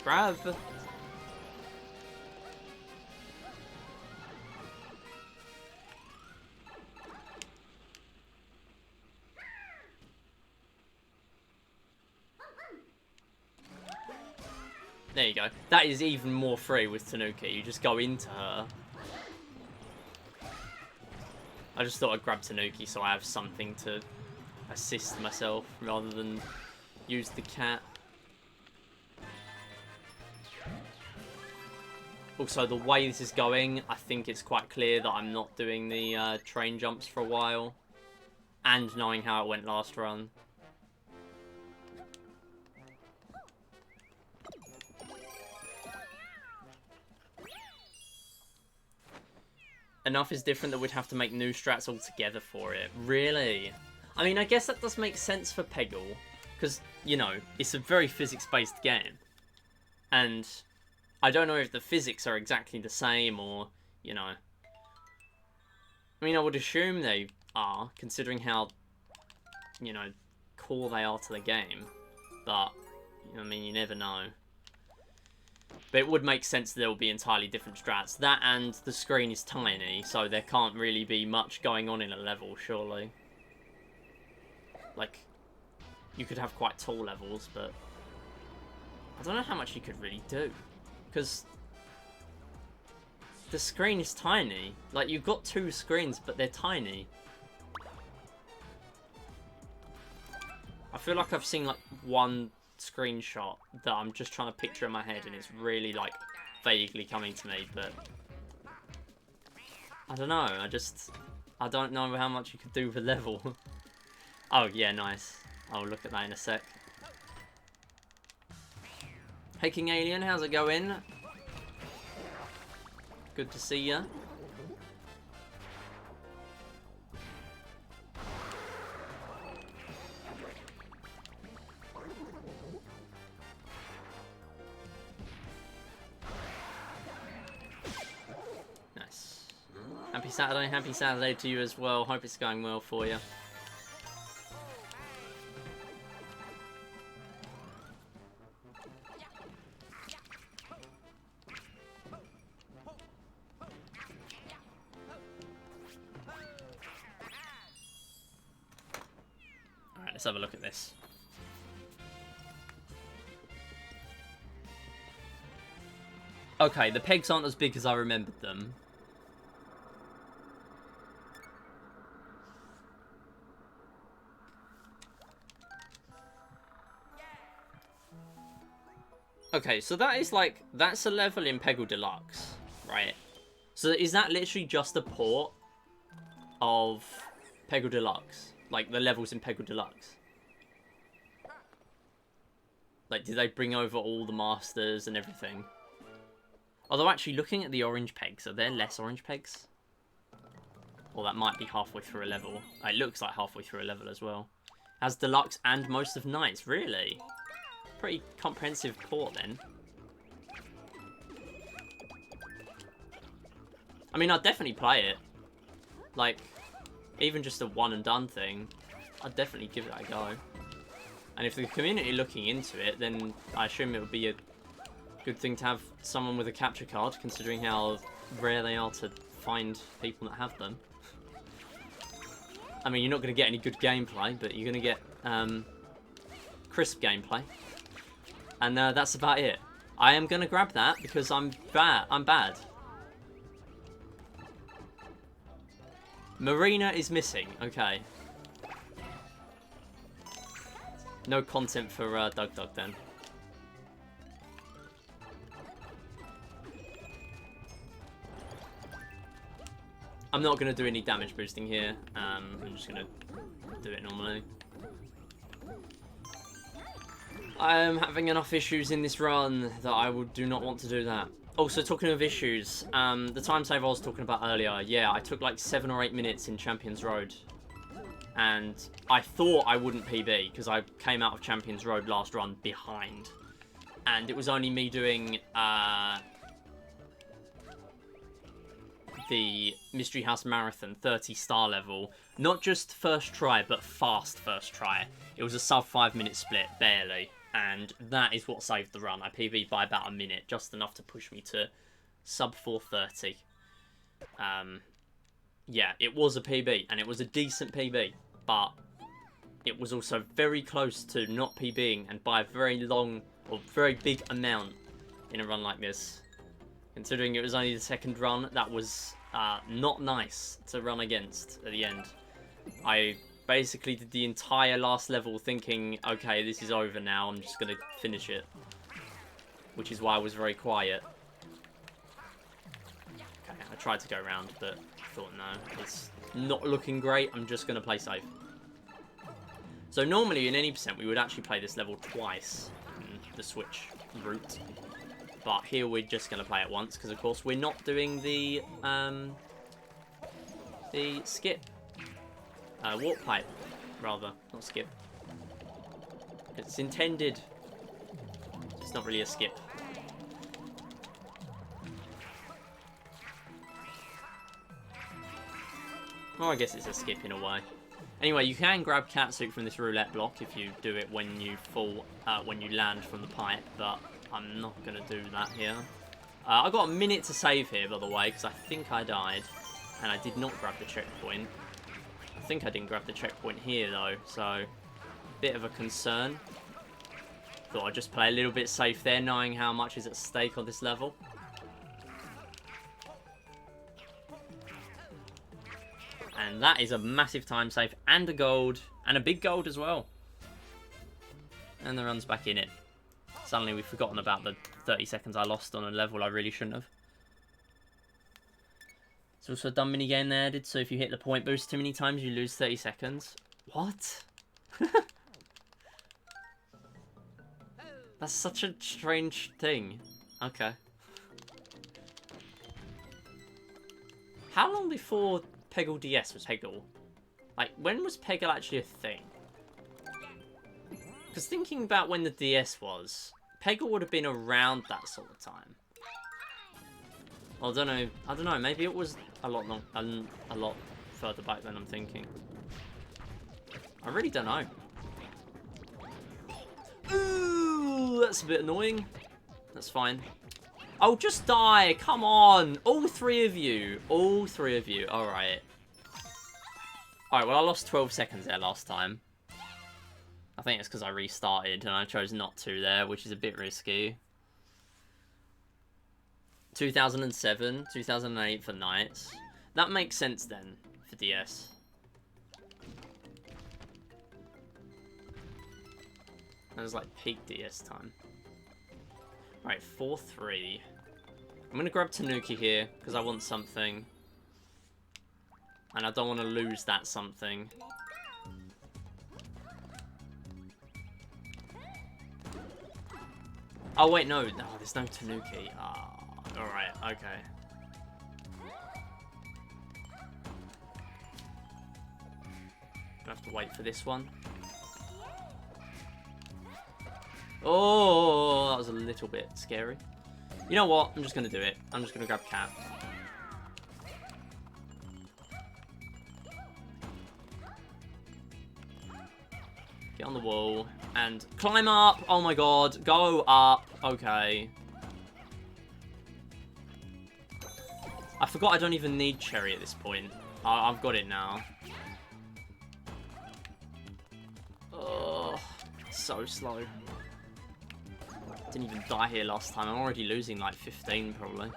Grab. There you go. That is even more free with Tanuki. You just go into her. I just thought I'd grab Tanuki so I have something to assist myself rather than use the cat. Also, the way this is going, I think it's quite clear that I'm not doing the train jumps for a while. And knowing how it went last run. Enough is different that we'd have to make new strats altogether for it. Really? I mean, I guess that does make sense for Peggle. Because, you know, it's a very physics-based game. And I don't know if the physics are exactly the same or, you know. I mean, I would assume they are, considering how, you know, core they are to the game. But, I mean, you never know. But it would make sense that there will be entirely different strats. That and the screen is tiny, so there can't really be much going on in a level, surely. Like, you could have quite tall levels, but I don't know how much you could really do. Because the screen is tiny. Like, you've got two screens, but they're tiny. I feel like I've seen, like, one screenshot that I'm just trying to picture in my head, and it's really, like, vaguely coming to me, but I don't know. I don't know how much you could do with level. Oh, yeah, nice. I'll look at that in a sec. Hey, King Alien, how's it going? Good to see ya. Nice. Happy Saturday to you as well. Hope it's going well for you. Let's have a look at this. Okay, the pegs aren't as big as I remembered them. Okay, so that is like, that's a level in Peggle Deluxe, right? So is that literally just a port of Peggle Deluxe? Like, the levels in Peggle Deluxe? Like, did they bring over all the masters and everything? Although, actually, looking at the orange pegs, are there less orange pegs? Or that might be halfway through a level. It looks like halfway through a level as well. Has Deluxe and most of Knights, really? Pretty comprehensive port, then. I mean, I'd definitely play it. Like, even just a one and done thing, I'd definitely give it a go. And if the community are looking into it, then I assume it would be a good thing to have someone with a capture card, considering how rare they are to find people that have them. I mean, you're not going to get any good gameplay, but you're going to get crisp gameplay. And that's about it. I am going to grab that because I'm bad. Marina is missing. Okay. No content for Dug Dug then. I'm not going to do any damage boosting here. I'm just going to do it normally. I am having enough issues in this run that I do not want to do that. Also, talking of issues, the time save I was talking about earlier, yeah, I took like 7 or 8 minutes in Champions Road. And I thought I wouldn't PB, because I came out of Champions Road last run behind. And it was only me doing the Mystery House Marathon 30-star level. Not just first try, but fast first try. It was a sub 5 minute split, barely. And that is what saved the run. I PB'd by about a minute, just enough to push me to sub 4:30. Yeah, it was a PB, and it was a decent PB, but it was also very close to not PBing, and by a very long or very big amount in a run like this. Considering it was only the second run, that was not nice to run against at the end. I basically did the entire last level thinking, okay, this is over now, I'm just going to finish it. Which is why I was very quiet. Okay, I tried to go around, but I thought, no, it's not looking great, I'm just going to play safe. So normally in any percent we would actually play this level twice in the Switch route. But here we're just going to play it once, because of course we're not doing the skip. Warp pipe, rather, not skip. It's intended. It's not really a skip. Well, I guess it's a skip in a way. Anyway, you can grab Catsuit from this roulette block if you do it when you fall, when you land from the pipe, but I'm not going to do that here. I've got a minute to save here, by the way, because I think I died, and I did not grab the checkpoint. I think I didn't grab the checkpoint here, though, so bit of a concern. Thought I'd just play a little bit safe there, knowing how much is at stake on this level. And that is a massive time save, and a gold, and a big gold as well. And the run's back in it. Suddenly we've forgotten about the 30 seconds I lost on a level I really shouldn't have. There's also a dumb minigame there added, so if you hit the point boost too many times, you lose 30 seconds. What? That's such a strange thing. Okay. How long before Peggle DS was Peggle? Like, when was Peggle actually a thing? Because thinking about when the DS was, Peggle would have been around that sort of time. Well, I don't know. Maybe it was a lot further back than I'm thinking. I really don't know. Ooh, that's a bit annoying. That's fine. Oh, just die. Come on. All three of you. All three of you. Alright. Alright, well, I lost 12 seconds there last time. I think it's because I restarted and I chose not to there, which is a bit risky. 2007, 2008 for Knights. That makes sense then for DS. That was like peak DS time. Right, 4-3. I'm going to grab Tanuki here, because I want something. And I don't want to lose that something. Oh, wait, no. No, there's no Tanuki. Ah, alright, okay. I have to wait for this one. Oh, that was a little bit scary. You know what? I'm just going to do it. I'm just going to grab Cat. Get on the wall and climb up. Oh my god. Go up. Okay. I forgot I don't even need Cherry at this point. I've got it now. Oh, so slow. Didn't even die here last time. I'm already losing like 15 probably.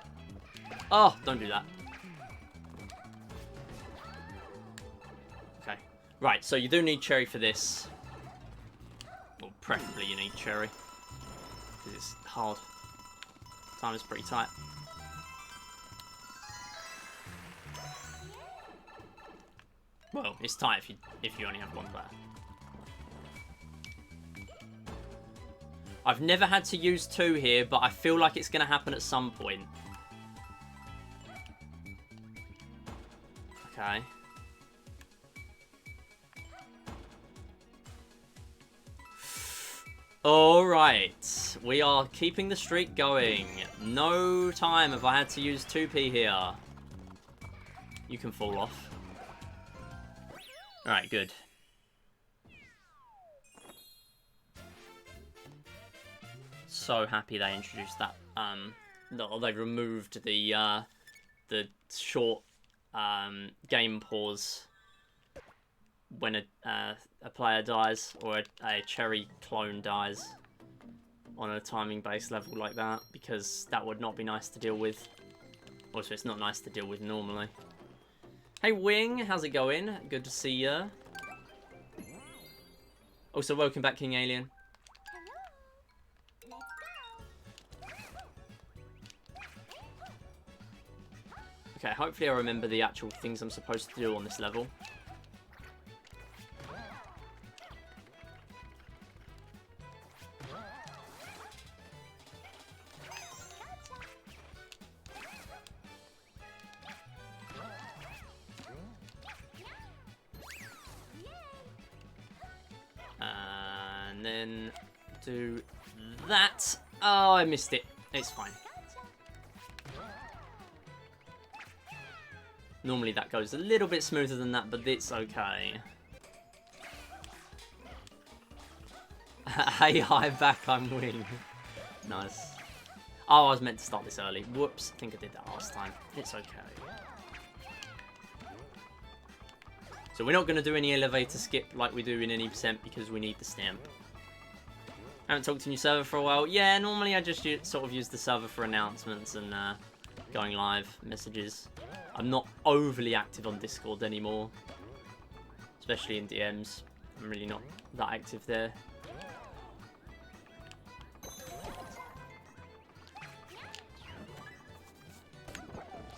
Oh, don't do that. Okay. Right, so you do need Cherry for this. Well, preferably you need Cherry. Because it's hard. Time is pretty tight. Well, it's tight if you only have one player. I've never had to use 2 here, but I feel like it's going to happen at some point. Okay. Alright. We are keeping the streak going. No time have I had to use 2p here. You can fall off. Alright, good. So happy they introduced that. No, they removed the short game pause when a player dies or a Cherry clone dies on a timing-based level like that, because that would not be nice to deal with. Also, it's not nice to deal with normally. Hey Wing, how's it going? Good to see ya. Also, welcome back, King Alien. Okay, hopefully I remember the actual things I'm supposed to do on this level. And then do that. Oh, I missed it. It's fine. Normally that goes a little bit smoother than that, but it's okay. Hey, hi, back, I'm Wing. Nice. Oh, I was meant to start this early. Whoops, I think I did that last time. It's okay. So we're not going to do any elevator skip like we do in any percent because we need the stamp. I haven't talked to new server for a while. Yeah, normally I just sort of use the server for announcements and going live messages. I'm not overly active on Discord anymore, especially in DMs. I'm really not that active there.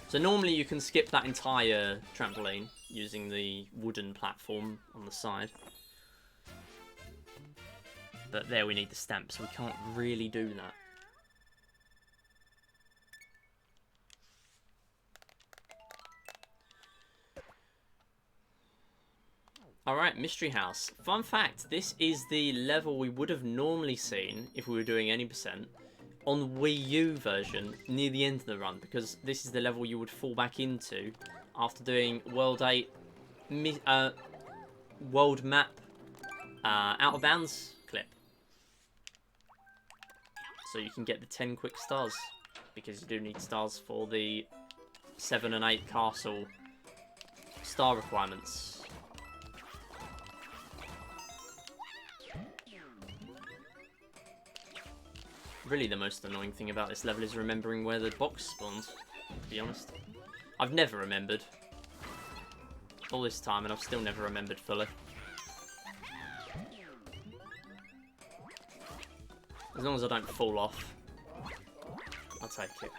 So normally you can skip that entire trampoline using the wooden platform on the side. But there we need the stamp, so we can't really do that. Alright, Mystery House. Fun fact, this is the level we would have normally seen if we were doing any percent on Wii U version near the end of the run, because this is the level you would fall back into after doing World 8 World Map Out of Bounds clip. So you can get the 10 quick stars, because you do need stars for the 7 and 8 castle star requirements. Really, the most annoying thing about this level is remembering where the box spawns, to be honest. I've never remembered. All this time, and I've still never remembered fully. As long as I don't fall off. take it.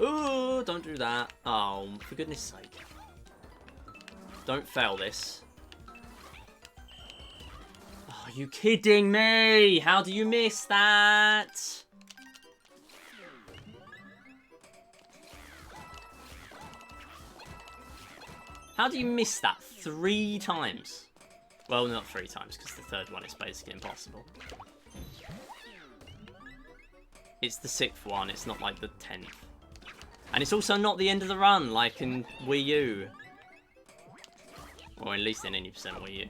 Ooh, don't do that. Oh, for goodness sake. Don't fail this. Oh, are you kidding me? How do you miss that? How do you miss that 3 times? Well, not 3 times, because the third one is basically impossible. It's the 6th one, it's not like the 10th. And it's also not the end of the run, like in Wii U. Or at least in any % Wii U.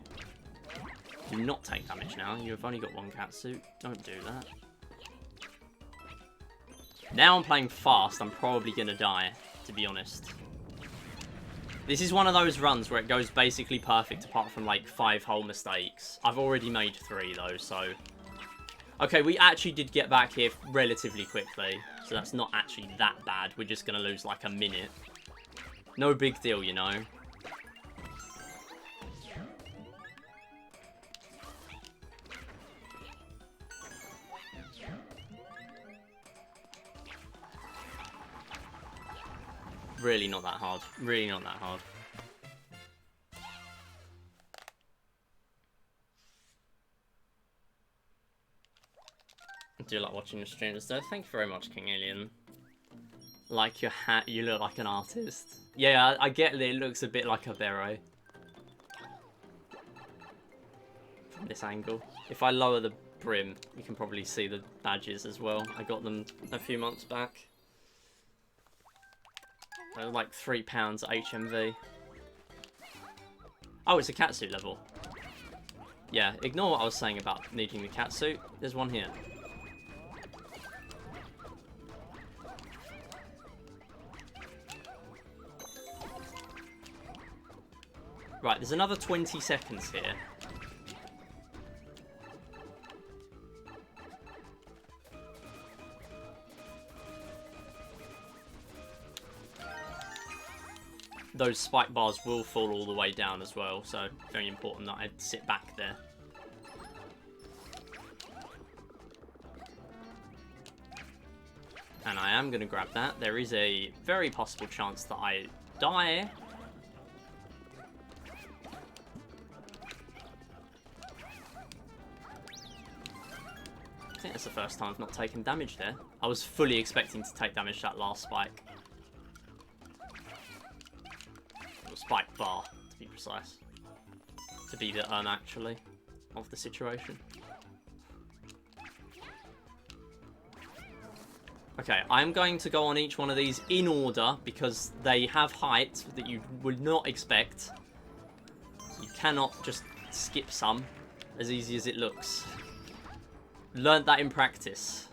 Do not take damage now, you have only got 1 catsuit. Don't do that. Now I'm playing fast, I'm probably going to die, to be honest. This is one of those runs where it goes basically perfect apart from like 5 whole mistakes. I've already made 3 though, so... Okay, we actually did get back here relatively quickly, so that's not actually that bad. We're just going to lose like a minute. No big deal, you know. Really not that hard. Really not that hard. I do like watching your streams though. Thank you very much, King Alien. Like your hat, you look like an artist. Yeah, I get that it looks a bit like a beret. From this angle. If I lower the brim, you can probably see the badges as well. I got them a few months back. They were like £3 at HMV. Oh, it's a catsuit level. Yeah, ignore what I was saying about needing the catsuit. There's one here. Right, there's another 20 seconds here. Those spike bars will fall all the way down as well, so very important that I sit back there. And I am going to grab that. There is a very possible chance that I die. I think that's the first time I've not taken damage there. I was fully expecting to take damage that last spike. Or spike bar, to be precise. To be the actually, of the situation. Okay, I'm going to go on each one of these in order because they have height that you would not expect. You cannot just skip some as easy as it looks. Learned that in practice.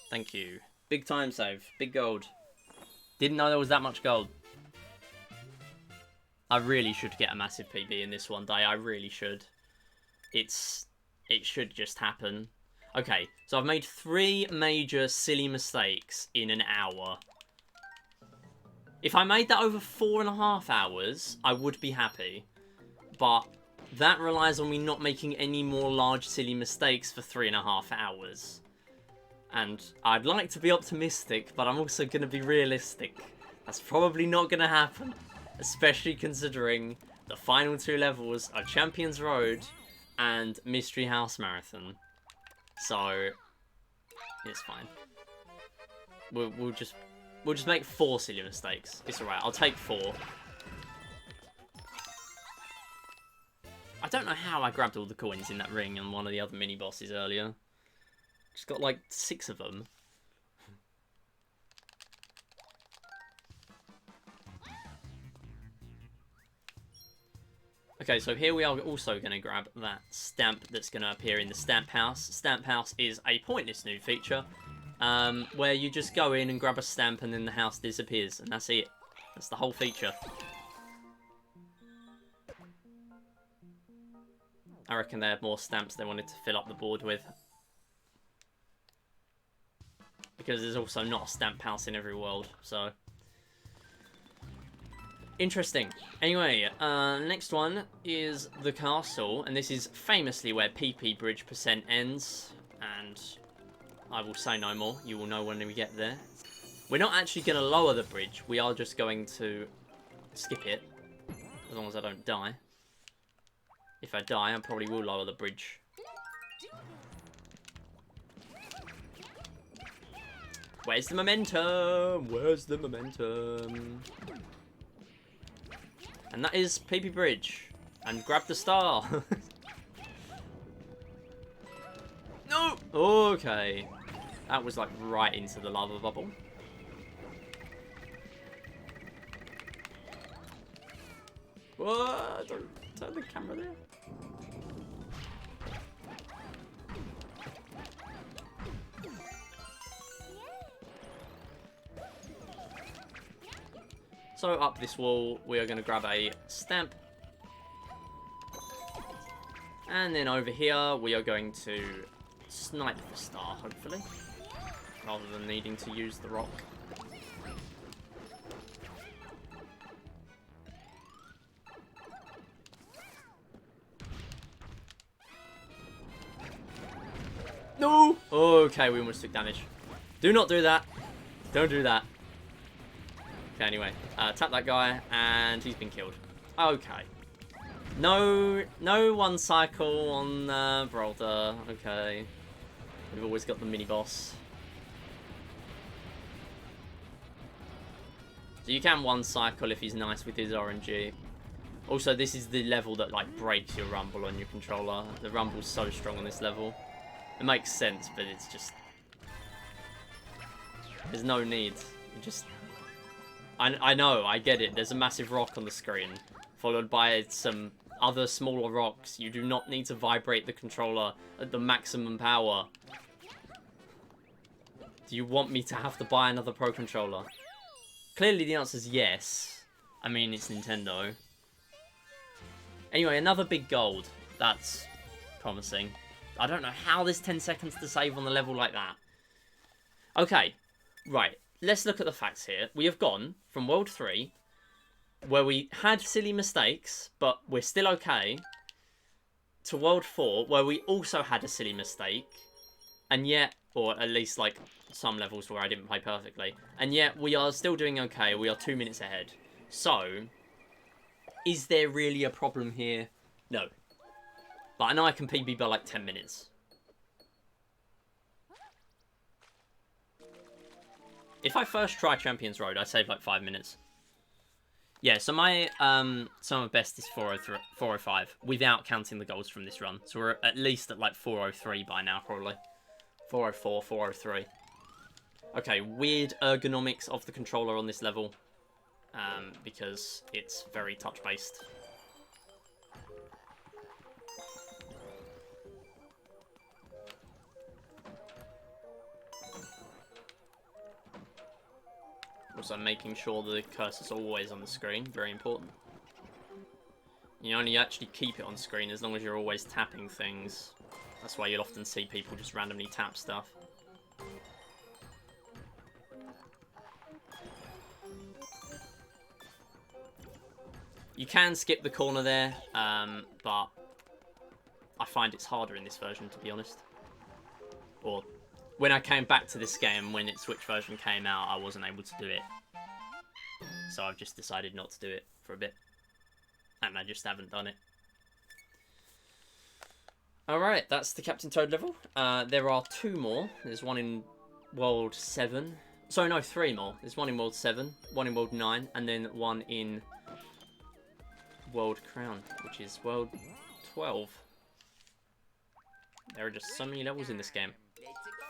Thank you. Big time save. Big gold. Didn't know there was that much gold. I really should get a massive PB in this one day. I really should. It should just happen. Okay, so I've made 3 major silly mistakes in an hour. If I made that over 4.5 hours, I would be happy. But that relies on me not making any more large silly mistakes for 3.5 hours. And I'd like to be optimistic, but I'm also going to be realistic. That's probably not going to happen. Especially considering the final 2 levels are Champions Road and Mystery House Marathon. So it's fine. We'll just make 4 silly mistakes. It's alright. I'll take 4. I don't know how I grabbed all the coins in that ring and one of the other mini bosses earlier. Just got like 6 of them. Okay, so here we are also going to grab that stamp that's going to appear in the Stamp House. Stamp House is a pointless new feature where you just go in and grab a stamp and then the house disappears, and that's it. That's the whole feature. I reckon they had more stamps they wanted to fill up the board with. Because there's also not a stamp house in every world, so... Interesting. Anyway, next one is the castle, and this is famously where PP Bridge % ends, and I will say no more. You will know when we get there. We're not actually going to lower the bridge, we are just going to skip it, as long as I don't die. If I die, I probably will lower the bridge. Where's the momentum? Where's the momentum? And that is PP Bridge. And grab the star. No! Okay. That was like right into the lava bubble. What? Don't turn the camera there. So up this wall, we are going to grab a stamp. And then over here, we are going to snipe the star, hopefully. Rather than needing to use the rock. No! Okay, we almost took damage. Do not do that. Don't do that. Okay, anyway. Tap that guy, and he's been killed. Okay. No one cycle on Brolder. Okay. We've always got the mini-boss. So you can one cycle if he's nice with his RNG. Also, this is the level that like breaks your rumble on your controller. The rumble's so strong on this level. It makes sense, but it's just... There's no need. You just... I know, I get it. There's a massive rock on the screen, followed by some other smaller rocks. You do not need to vibrate the controller at the maximum power. Do you want me to have to buy another Pro Controller? Clearly the answer is yes. I mean, it's Nintendo. Anyway, another big gold. That's promising. I don't know how there's 10 seconds to save on the level like that. Okay, right. Let's look at the facts here. We have gone from World 3, where we had silly mistakes, but we're still okay, to World 4, where we also had a silly mistake, and yet, or at least like some levels where I didn't play perfectly, and yet we are still doing okay. We are 2 minutes ahead. So, is there really a problem here? No. But I know I can PB by like 10 minutes. If I first try Champions Road, I save like 5 minutes. Yeah, so my sum of best is 405, without counting the goals from this run. So we're at least at like 403 by now, probably. 404, 403. Okay, weird ergonomics of the controller on this level. Because it's very touch-based. Also making sure the cursor's always on the screen, very important. You only actually keep it on screen as long as you're always tapping things. That's why you'll often see people just randomly tap stuff. You can skip the corner there, but I find it's harder in this version, to be honest. Or when I came back to this game, when its Switch version came out, I wasn't able to do it. So I've just decided not to do it for a bit. And I just haven't done it. Alright, that's the Captain Toad level. There are 2 more. There's one in World 7. Sorry, no, 3 more. There's one in World 7, one in World 9, and then one in World Crown, which is World 12. There are just so many levels in this game.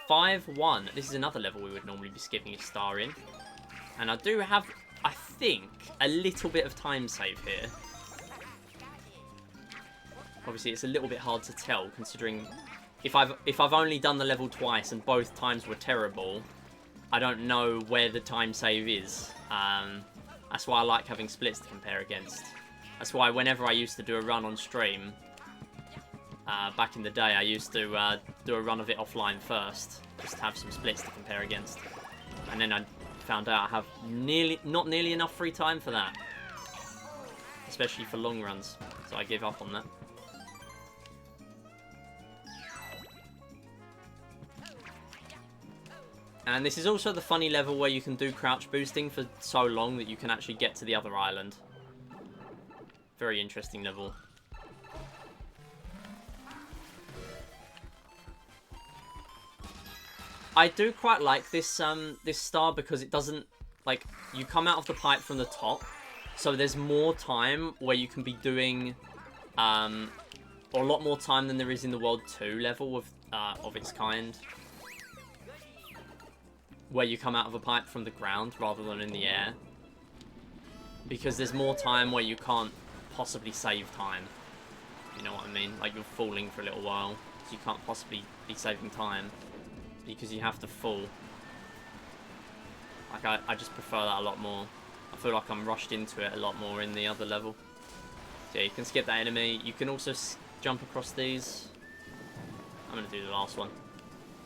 5-1. This is another level we would normally be skipping a star in. And I do have, I think, a little bit of time save here. Obviously, it's a little bit hard to tell, considering if I've only done the level twice and both times were terrible, I don't know where the time save is. That's why I like having splits to compare against. That's why whenever I used to do a run on stream, back in the day, I used to do a run of it offline first, just to have some splits to compare against. And then I found out I have not nearly enough free time for that, especially for long runs. So I gave up on that. And this is also the funny level where you can do crouch boosting for so long that you can actually get to the other island. Very interesting level. I do quite like this this star because it doesn't, like, you come out of the pipe from the top, so there's more time where you can be doing or a lot more time than there is in the World 2 level of its kind, where you come out of a pipe from the ground rather than in the air, because there's more time where you can't possibly save time. You know what I mean? Like, you're falling for a little while, so you can't possibly be saving time because you have to fall. Like, I just prefer that a lot more. I feel like I'm rushed into it a lot more in the other level. So yeah, you can skip that enemy. You can also jump across these. I'm going to do the last one.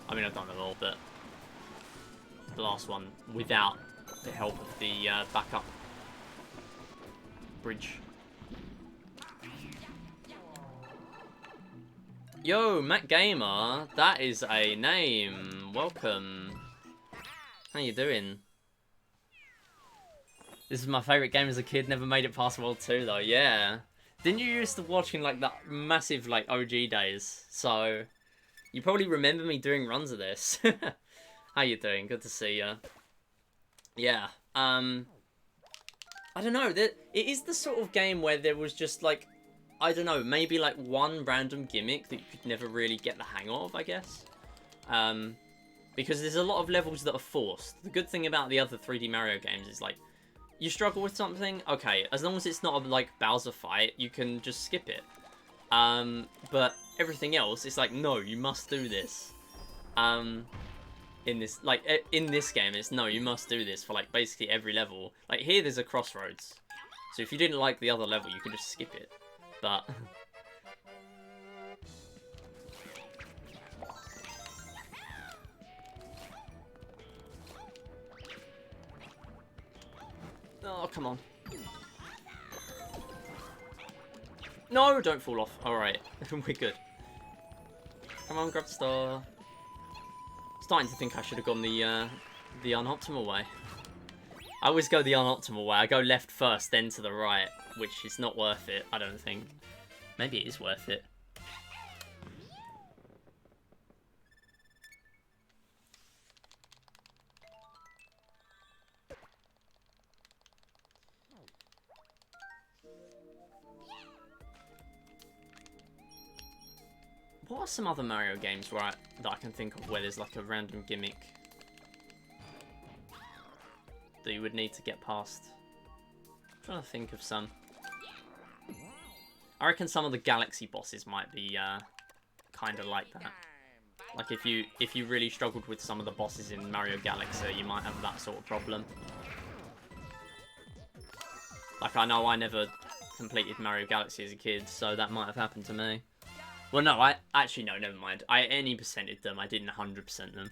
I mean, I've done them all, but the last one without the help of the backup bridge. Yo, Matt Gamer, that is a name. Welcome. How you doing? This is my favourite game as a kid. Never made it past World 2 though. Yeah. Didn't you used to watching like that massive like OG days? So you probably remember me doing runs of this. How you doing? Good to see you. Yeah. I don't know. It is the sort of game where there was just like, I don't know, maybe like one random gimmick that you could never really get the hang of, I guess. Because there's a lot of levels that are forced. The good thing about the other 3D Mario games is like, you struggle with something, okay, as long as it's not a like Bowser fight, you can just skip it. But everything else, it's like, no, you must do this. In this, like, in this game, it's no, you must do this for like basically every level. Like here, there's a crossroads. So if you didn't like the other level, you can just skip it. But oh, come on. No, don't fall off. Alright, we're good. Come on, grab the star. Starting to think I should have gone the unoptimal way. I always go the unoptimal way. I go left first, then to the right, which is not worth it, I don't think. Maybe it is worth it. What are some other Mario games that I can think of where there's like a random gimmick that you would need to get past? I'm trying to think of some. I reckon some of the Galaxy bosses might be kind of like that. Like if you really struggled with some of the bosses in Mario Galaxy, you might have that sort of problem. Like I know I never completed Mario Galaxy as a kid, so that might have happened to me. Well, no, no, never mind. I any percented them. I didn't 100% them.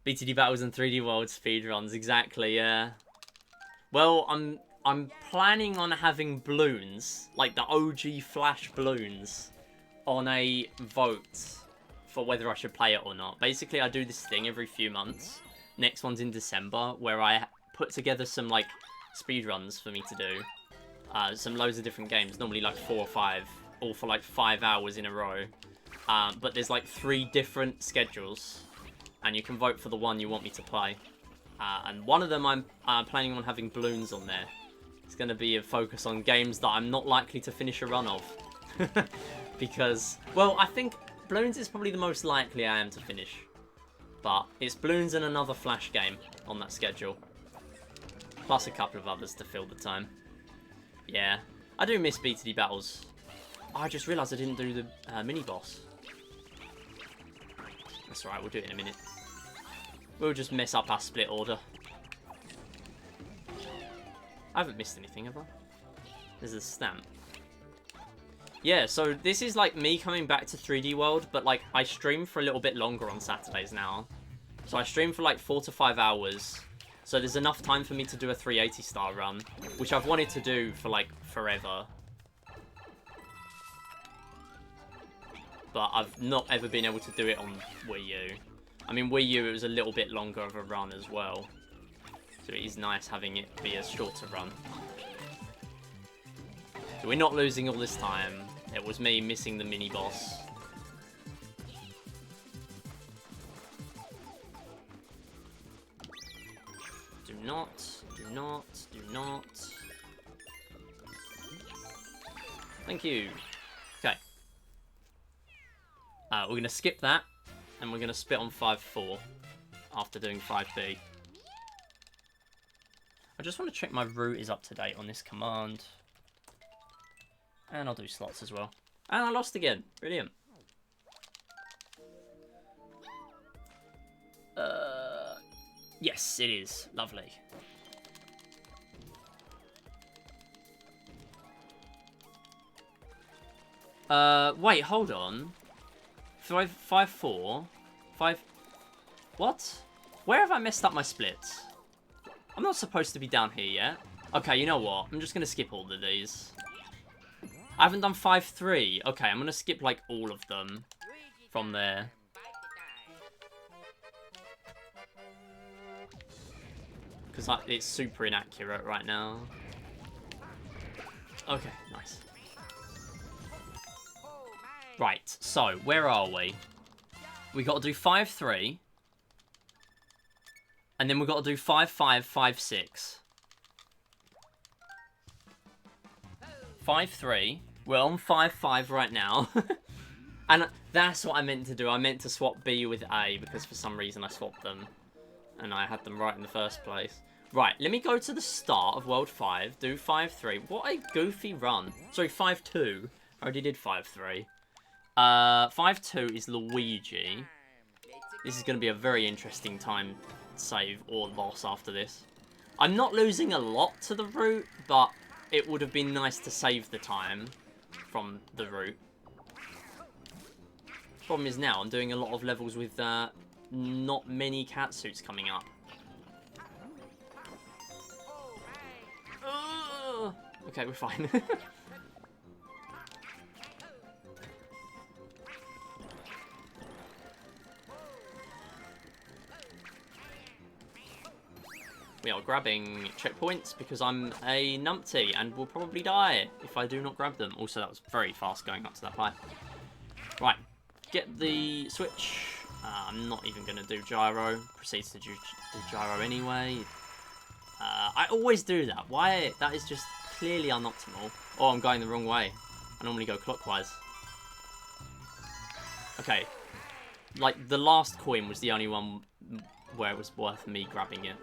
BTD battles and 3D World speedruns, exactly. Yeah. Well, I'm planning on having balloons, like the OG Flash balloons, on a vote for whether I should play it or not. Basically, I do this thing every few months. Next one's in December, where I put together some like speedruns for me to do. Some loads of different games, normally like 4 or 5. All for like 5 hours in a row. But there's like 3 different schedules. And you can vote for the one you want me to play. And one of them I'm planning on having balloons on there. It's going to be a focus on games that I'm not likely to finish a run of. Because, well, I think balloons is probably the most likely I am to finish. But it's balloons and another Flash game on that schedule. Plus a couple of others to fill the time. Yeah, I do miss BTD battles. Oh, I just realised I didn't do the mini-boss. That's alright, we'll do it in a minute. We'll just mess up our split order. I haven't missed anything, have I? There's a stamp. Yeah, so this is like me coming back to 3D World, but like I stream for a little bit longer on Saturdays now. So I stream for like 4 to 5 hours. So there's enough time for me to do a 380 star run, which I've wanted to do for like forever. But I've not ever been able to do it on Wii U. I mean, Wii U, it was a little bit longer of a run as well. So it is nice having it be a shorter run. So we're not losing all this time. It was me missing the mini-boss. Do not. Thank you. Okay. We're going to skip that, and we're going to split on 5-4 after doing 5B. I just want to check my route is up to date on this command. And I'll do slots as well. And I lost again. Brilliant. Yes, it is. Lovely. Wait, hold on. 5-4. 5... What? Where have I messed up my splits? I'm not supposed to be down here yet. Okay, you know what? I'm just going to skip all of these. I haven't done 5-3. Okay, I'm going to skip, like, all of them from there. Because it's super inaccurate right now. Okay, nice. Right, so, where are we? We got to do 5-3. And then we've got to do 5-5, 5-6. 5-3. We're on 5-5 right now. And that's what I meant to do. I meant to swap B with A because for some reason I swapped them. And I had them right in the first place. Right, let me go to the start of World 5. Do 5-3. What a goofy run. Sorry, 5-2. I already did 5-3. 5-2 is Luigi. This is going to be a very interesting time save or loss after this. I'm not losing a lot to the route, but it would have been nice to save the time from the route. Problem is now I'm doing a lot of levels with not many cat suits coming up. Okay, we're fine. We are grabbing checkpoints because I'm a numpty and will probably die if I do not grab them. Also, that was very fast going up to that pipe. Right, get the switch. I'm not even going to do gyro. Proceeds to do gyro anyway. I always do that. Why? That is just clearly unoptimal. Oh, I'm going the wrong way. I normally go clockwise. Okay. Like, the last coin was the only one where it was worth me grabbing it.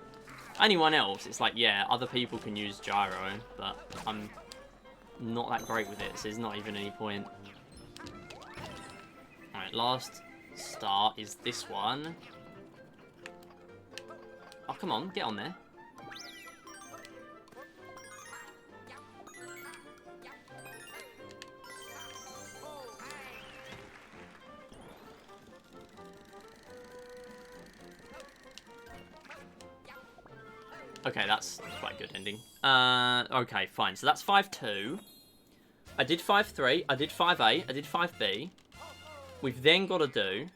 Anyone else, it's like, yeah, other people can use gyro, but I'm not that great with it, so there's not even any point. Alright, last start is this one. Oh, come on, get on there. Okay, that's quite a good ending. Okay, fine. So that's 5-2. I did 5-3. I did 5-8. I did 5-B. We've then got to do...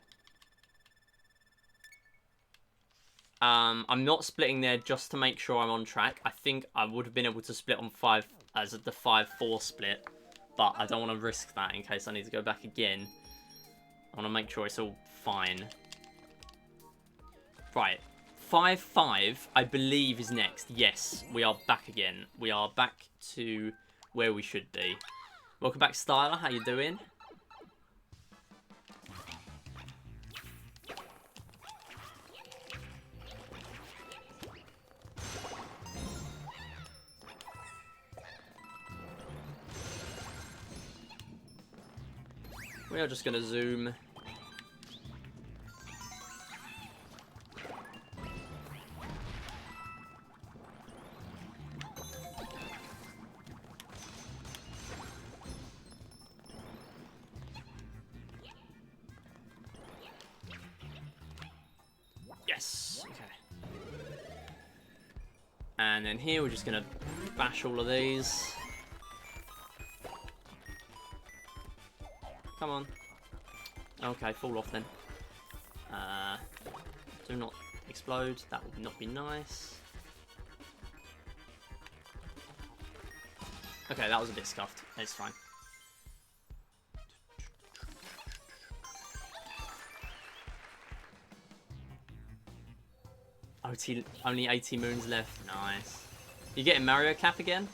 I'm not splitting there just to make sure I'm on track. I think I would have been able to split on 5 as the 5-4 split. But I don't want to risk that in case I need to go back again. I want to make sure it's all fine. Right. 5-5, I believe, is next. Yes, we are back again. We are back to where we should be. Welcome back, Styler. How you doing? We are just going to zoom. Yes. Okay. And then here we're just gonna bash all of these. Come on. Okay, fall off then. Do not explode. That would not be nice. Okay, that was a bit scuffed. It's fine. Only 80 moons left. Nice. You getting Mario Cap again?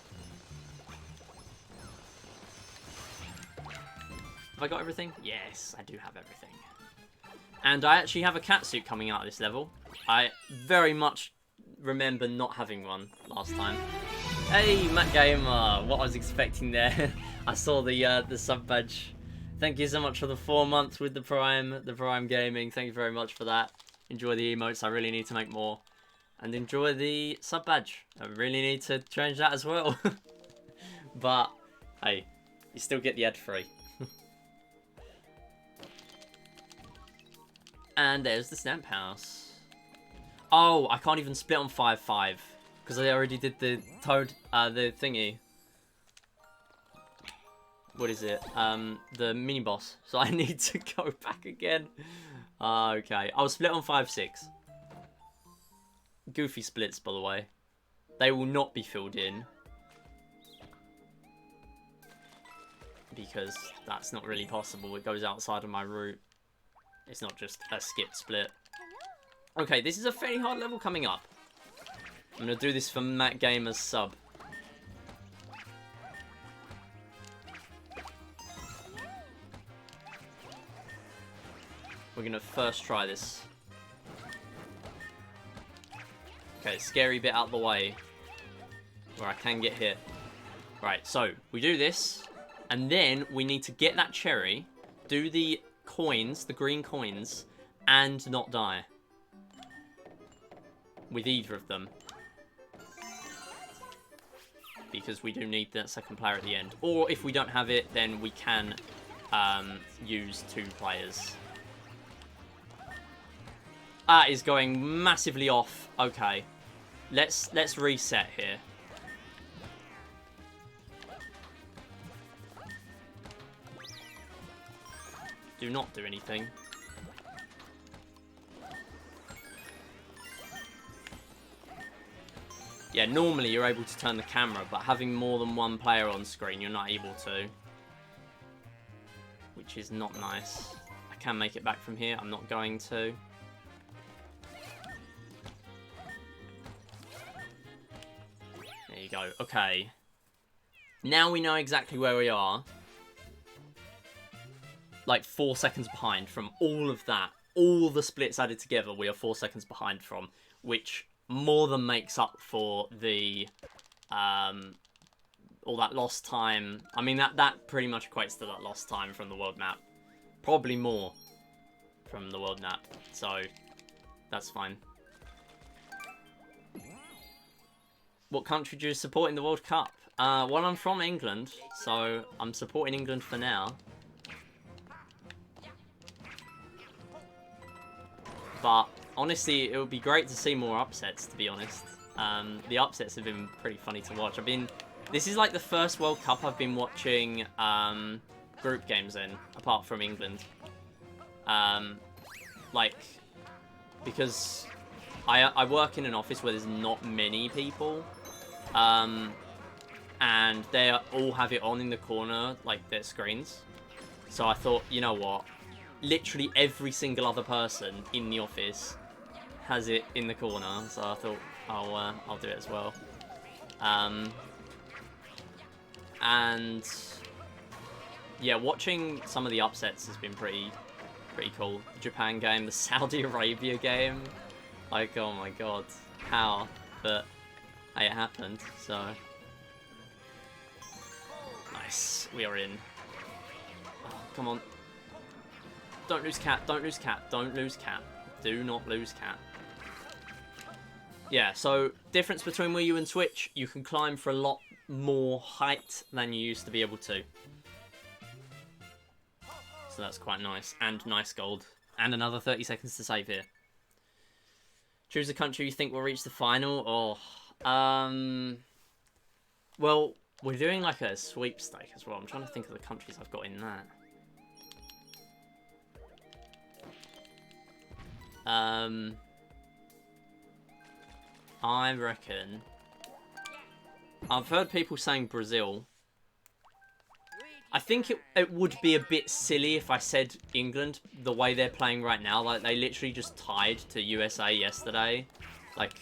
Have I got everything? Yes, I do have everything. And I actually have a cat suit coming out of this level. I very much remember not having one last time. Hey, Matt Gamer! What I was expecting there. I saw the sub badge. Thank you so much for the 4 months with the Prime Gaming. Thank you very much for that. Enjoy the emotes. I really need to make more. And enjoy the sub badge. I really need to change that as well. But, hey, you still get the ad free. And there's the stamp house. Oh, I can't even split on 5-5. Because I already did the Toad, the thingy. What is it? The mini boss. So I need to go back again. Okay. I'll split on 5-6. Goofy splits, by the way. They will not be filled in. Because that's not really possible. It goes outside of my route. It's not just a skip split. Okay, this is a fairly hard level coming up. I'm going to do this for Matt Gamer's sub. We're going to first try this. Okay, scary bit out of the way. Where I can get hit. Right, so we do this. And then we need to get that cherry. Do the coins, the green coins. And not die. With either of them. Because we do need that second player at the end. Or if we don't have it, then we can use 2 players. That is going massively off. Okay. Let's reset here. Do not do anything. Yeah, normally you're able to turn the camera, but having more than one player on screen, you're not able to. Which is not nice. I can make it back from here. I'm not going to. There you go. Okay. Now we know exactly where we are. Like 4 seconds behind from all of that. All the splits added together, we are 4 seconds behind from. Which more than makes up for the all that lost time. I mean, that pretty much equates to that lost time from the world map. Probably more from the world map. So that's fine. What country do you support in the World Cup? Well, I'm from England, so I'm supporting England for now. But honestly, it would be great to see more upsets, to be honest. The upsets have been pretty funny to watch. This is like the first World Cup I've been watching group games in, apart from England. Because I work in an office where there's not many people. And they all have it on in the corner, like their screens. So I thought, you know what? Literally every single other person in the office has it in the corner, so I thought I'll do it as well. And yeah, watching some of the upsets has been pretty cool. The Japan game, the Saudi Arabia game, like, oh my god, how? But hey, it happened. So nice, we are in. Oh, come on. Don't lose cat, don't lose cat, don't lose cat. Do not lose cat. Yeah, so difference between Wii U and Switch, you can climb for a lot more height than you used to be able to. So that's quite nice. And nice gold. And another 30 seconds to save here. Choose a country you think will reach the final. Well, we're doing like a sweepstake as well. I'm trying to think of the countries I've got in that. I reckon... I've heard people saying Brazil. I think it would be a bit silly if I said England, the way they're playing right now. Like, they literally just tied to USA yesterday. Like,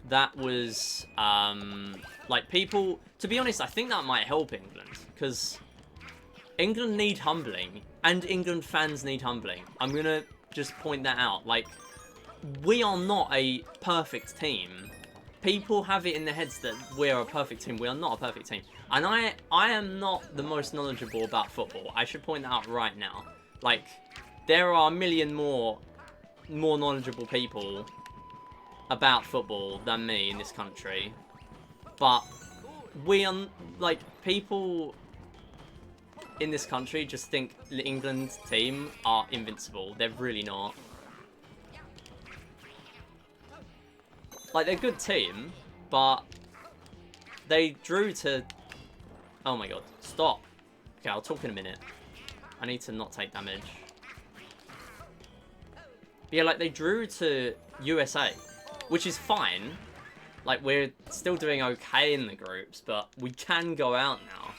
that was, like, people... To be honest, I think that might help England, because England need humbling, and England fans need humbling. I'm going to just point that out. Like, we are not a perfect team. People have it in their heads that we're a perfect team. We are not a perfect team. And I am not the most knowledgeable about football. I should point that out right now. Like, there are a million more knowledgeable people about football than me in this country. But we are, like, people in this country just think the England team are invincible. They're really not. Like, they're a good team, but they drew to... Oh my god, stop. Okay, I'll talk in a minute. I need to not take damage. But yeah, like, they drew to USA, which is fine. Like, we're still doing okay in the groups, but we can go out now.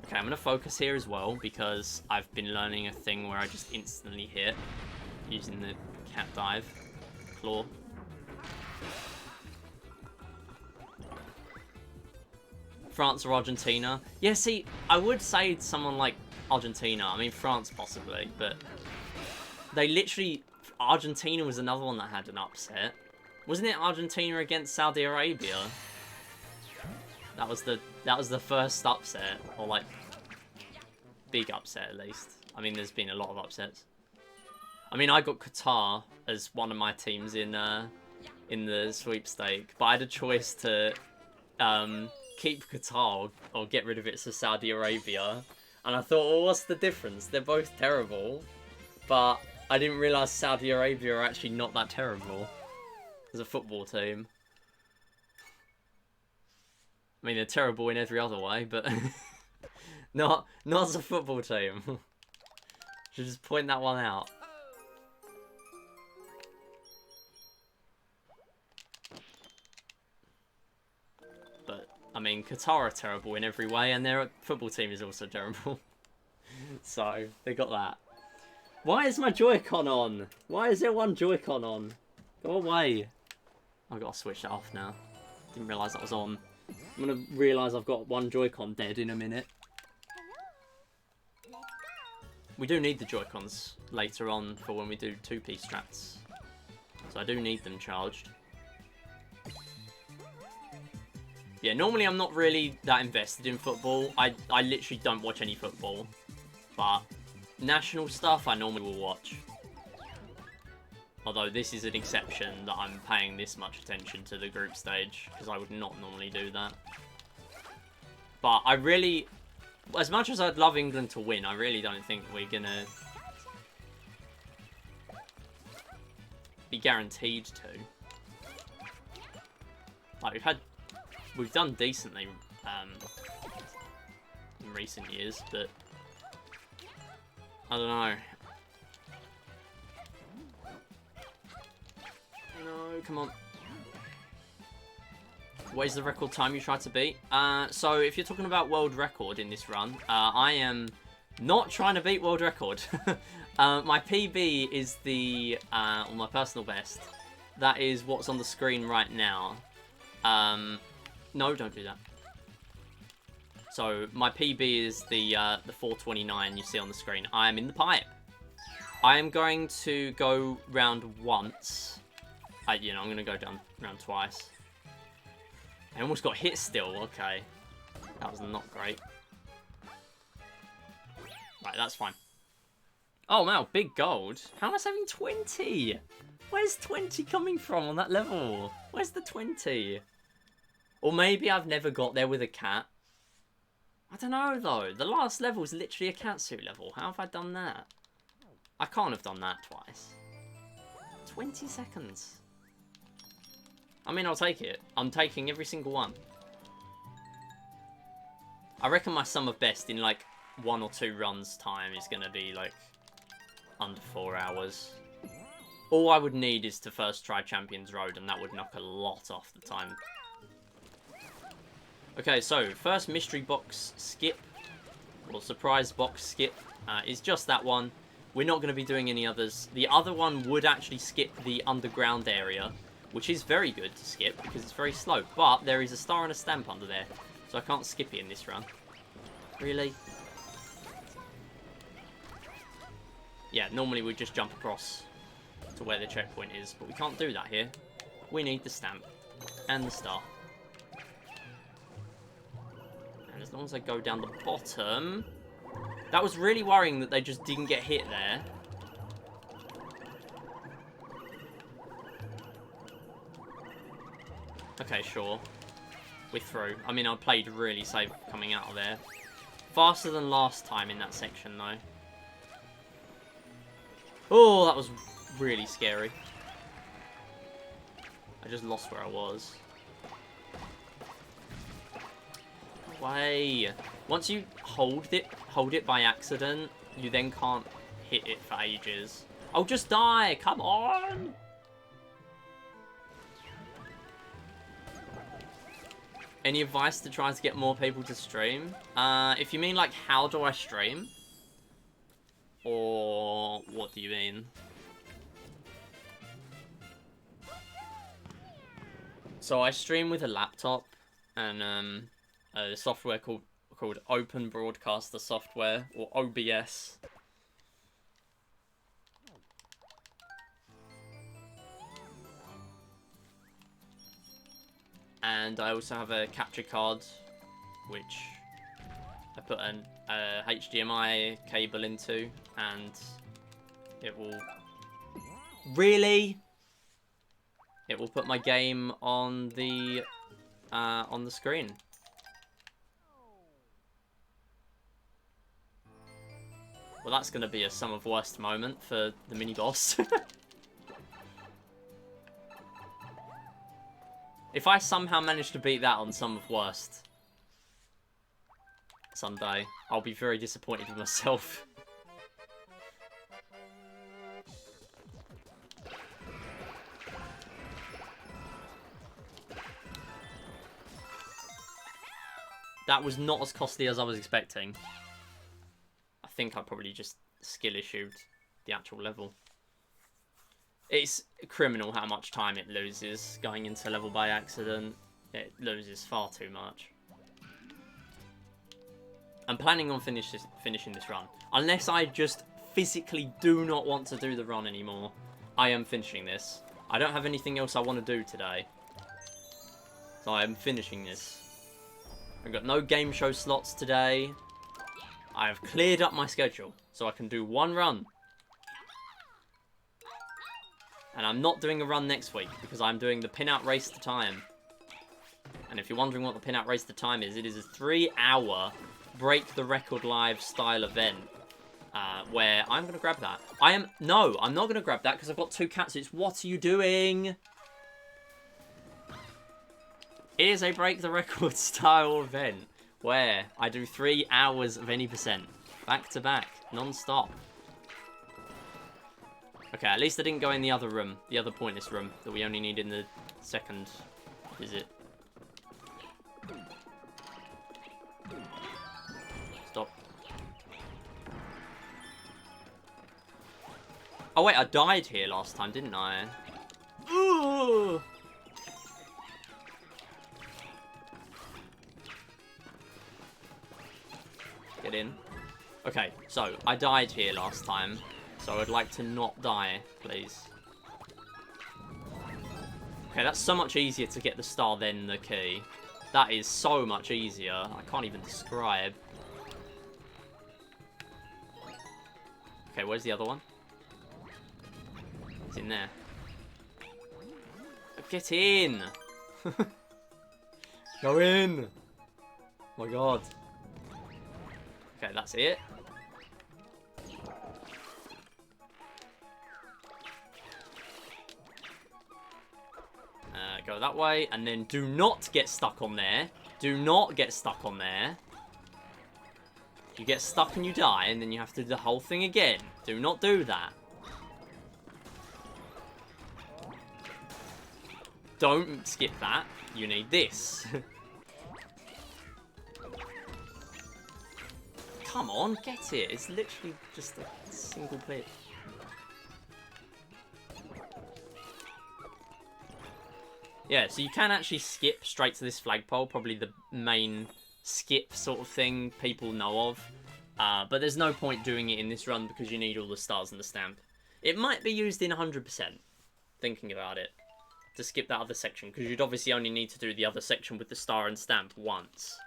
Okay, I'm going to focus here as well, because I've been learning a thing where I just instantly hit using the cat dive claw. France or Argentina? Yeah, see, I would say someone like Argentina. I mean, France possibly, but they literally... Argentina was another one that had an upset. Wasn't it Argentina against Saudi Arabia? That was the first upset, or like big upset at least. I mean, there's been a lot of upsets. I mean, I got Qatar as one of my teams in the sweepstake, but I had a choice to keep Qatar or get rid of it to Saudi Arabia, and I thought, well, what's the difference? They're both terrible, but I didn't realise Saudi Arabia are actually not that terrible as a football team. I mean, they're terrible in every other way, but not as a football team. Should just point that one out. But, I mean, Qatar are terrible in every way, and their football team is also terrible. So, they got that. Why is my Joy-Con on? Why is there one Joy-Con on? Go away. I've got to switch that off now. Didn't realise that was on. I'm going to realise I've got one Joy-Con dead in a minute. We do need the Joy-Cons later on for when we do two-piece strats. So I do need them charged. Yeah, normally I'm not really that invested in football. I literally don't watch any football. But national stuff I normally will watch. Although this is an exception that I'm paying this much attention to the group stage, because I would not normally do that. But I really, as much as I'd love England to win, I really don't think we're gonna be guaranteed to. Like, we've done decently in recent years, but I don't know. No, come on. What is the record time you try to beat? So if you're talking about world record in this run, I am not trying to beat world record. My PB is the, or my personal best. That is what's on the screen right now. No, don't do that. So my PB is the 429 you see on the screen. I am in the pipe. I am going to go round once. I'm going to go down round twice. I almost got hit still. Okay. That was not great. Right, that's fine. Oh, wow. Big gold. How am I saving 20? Where's 20 coming from on that level? Where's the 20? Or maybe I've never got there with a cat. I don't know, though. The last level is literally a catsuit level. How have I done that? I can't have done that twice. 20 seconds. I mean, I'll take it. I'm taking every single one. I reckon my sum of best in like 1 or 2 runs time is going to be like under 4 hours. All I would need is to first try Champions Road, and that would knock a lot off the time. Okay, so first mystery box skip, or surprise box skip, is just that one. We're not going to be doing any others. The other one would actually skip the underground area, which is very good to skip because it's very slow. But there is a star and a stamp under there, so I can't skip it in this run. Really? Yeah, normally we'd just jump across to where the checkpoint is, but we can't do that here. We need the stamp and the star. And as long as I go down the bottom... That was really worrying that they just didn't get hit there. Okay, sure. We're through. I mean, I played really safe coming out of there. Faster than last time in that section, though. Oh, that was really scary. I just lost where I was. Way. Once you hold it by accident, you then can't hit it for ages. Oh, just die! Come on! Any advice to try to get more people to stream? If you mean like, how do I stream? Or what do you mean? So I stream with a laptop and a software called Open Broadcaster Software, or OBS. And I also have a capture card, which I put an HDMI cable into, and it will... Really? It will put my game on the screen. Well, that's going to be a sum of worst moment for the mini-boss. If I somehow manage to beat that on sum of worst someday, I'll be very disappointed with myself. That was not as costly as I was expecting. I think I probably just skill issued the actual level. It's criminal how much time it loses going into level by accident. It loses far too much. I'm planning on finishing this run. Unless I just physically do not want to do the run anymore, I am finishing this. I don't have anything else I want to do today. So I am finishing this. I've got no game show slots today. I have cleared up my schedule so I can do one run. And I'm not doing a run next week because I'm doing the Pin Out Race to Time. And if you're wondering what the Pin Out Race to Time is, it is a 3-hour break the record live style event where I'm going to grab that. No, I'm not going to grab that because I've got 2 catsuits. What are you doing? It is a break the record style event where I do 3 hours of any percent. Back to back. Non-stop. Okay, at least I didn't go in the other room. The other pointless room that we only need in the second visit. Stop. Oh wait, I died here last time, didn't I? Ooh! Get in. Okay, so I died here last time, so I'd like to not die, please. Okay, that's so much easier to get the star than the key. That is so much easier. I can't even describe. Okay, where's the other one? It's in there. Get in! Go in! Oh my god. Okay, that's it. go that way. And then do not get stuck on there. Do not get stuck on there. You get stuck and you die, and then you have to do the whole thing again. Do not do that. Don't skip that. You need this. Come on, get it. It's literally just a single clip. Yeah, so you can actually skip straight to this flagpole. Probably the main skip sort of thing people know of. But there's no point doing it in this run because you need all the stars and the stamp. It might be used in 100%, thinking about it, to skip that other section, because you'd obviously only need to do the other section with the star and stamp once.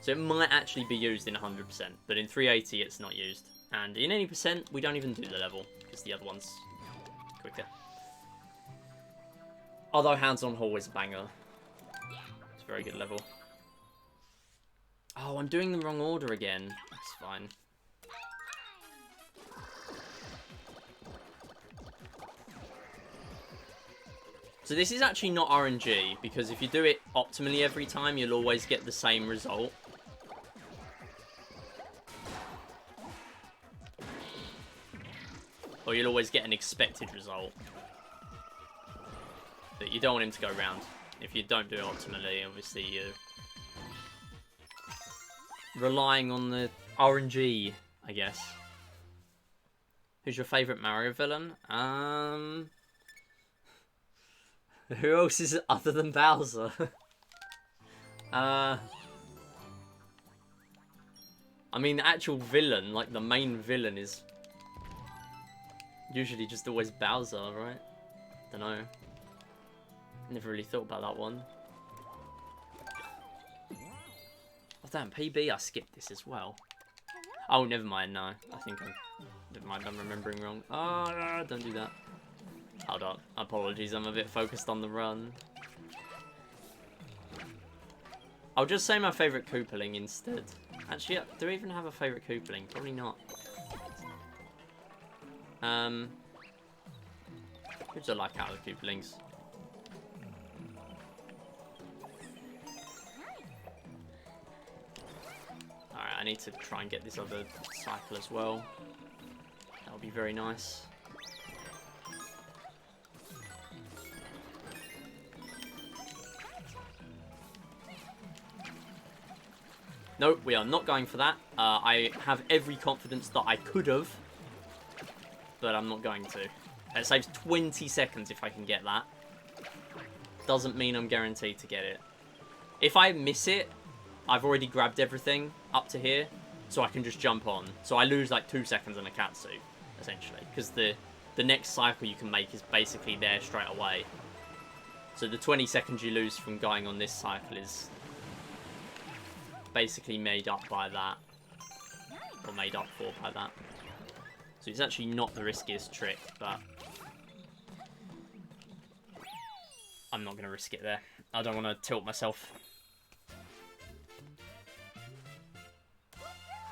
So it might actually be used in 100%, but in 380 it's not used. And in any percent, we don't even do the level, because the other one's quicker. Although Hands on Hall is a banger. It's a very good level. Oh, I'm doing the wrong order again. That's fine. So this is actually not RNG, because if you do it optimally every time, you'll always get the same result. Or you'll always get an expected result. But you don't want him to go round. If you don't do it optimally, obviously you're relying on the RNG, I guess. Who's your favourite Mario villain? Who else is it other than Bowser? I mean, the actual villain, like the main villain, is usually just always Bowser, right? Dunno. Never really thought about that one. Oh damn, PB, I skipped this as well. Oh, never mind, no. I think never mind, I'm remembering wrong. Oh, no, don't do that. Hold up. Apologies, I'm a bit focused on the run. I'll just say my favourite Koopaling instead. Actually, do I even have a favourite Koopaling? Probably not. Who do I like out of the Koopalings? Alright, I need to try and get this other cycle as well. That'll be very nice. Nope, we are not going for that. I have every confidence that I could have, but I'm not going to. It saves 20 seconds if I can get that. Doesn't mean I'm guaranteed to get it. If I miss it, I've already grabbed everything up to here, so I can just jump on. So I lose like 2 seconds on a Katsu, essentially, because the next cycle you can make is basically there straight away. So the 20 seconds you lose from going on this cycle is basically made up by that, or made up for by that. So it's actually not the riskiest trick, but I'm not going to risk it there. I don't want to tilt myself.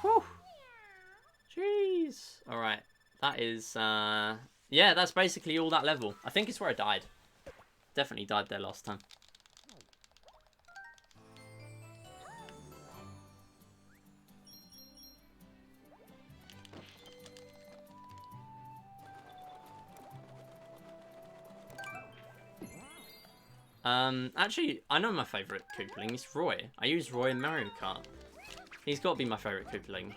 Whew. Jeez. Alright, that is, yeah, that's basically all that level. I think it's where I died. Definitely died there last time. Actually, I know my favourite Koopaling. It's Roy. I use Roy in Mario Kart. He's got to be my favourite Koopaling.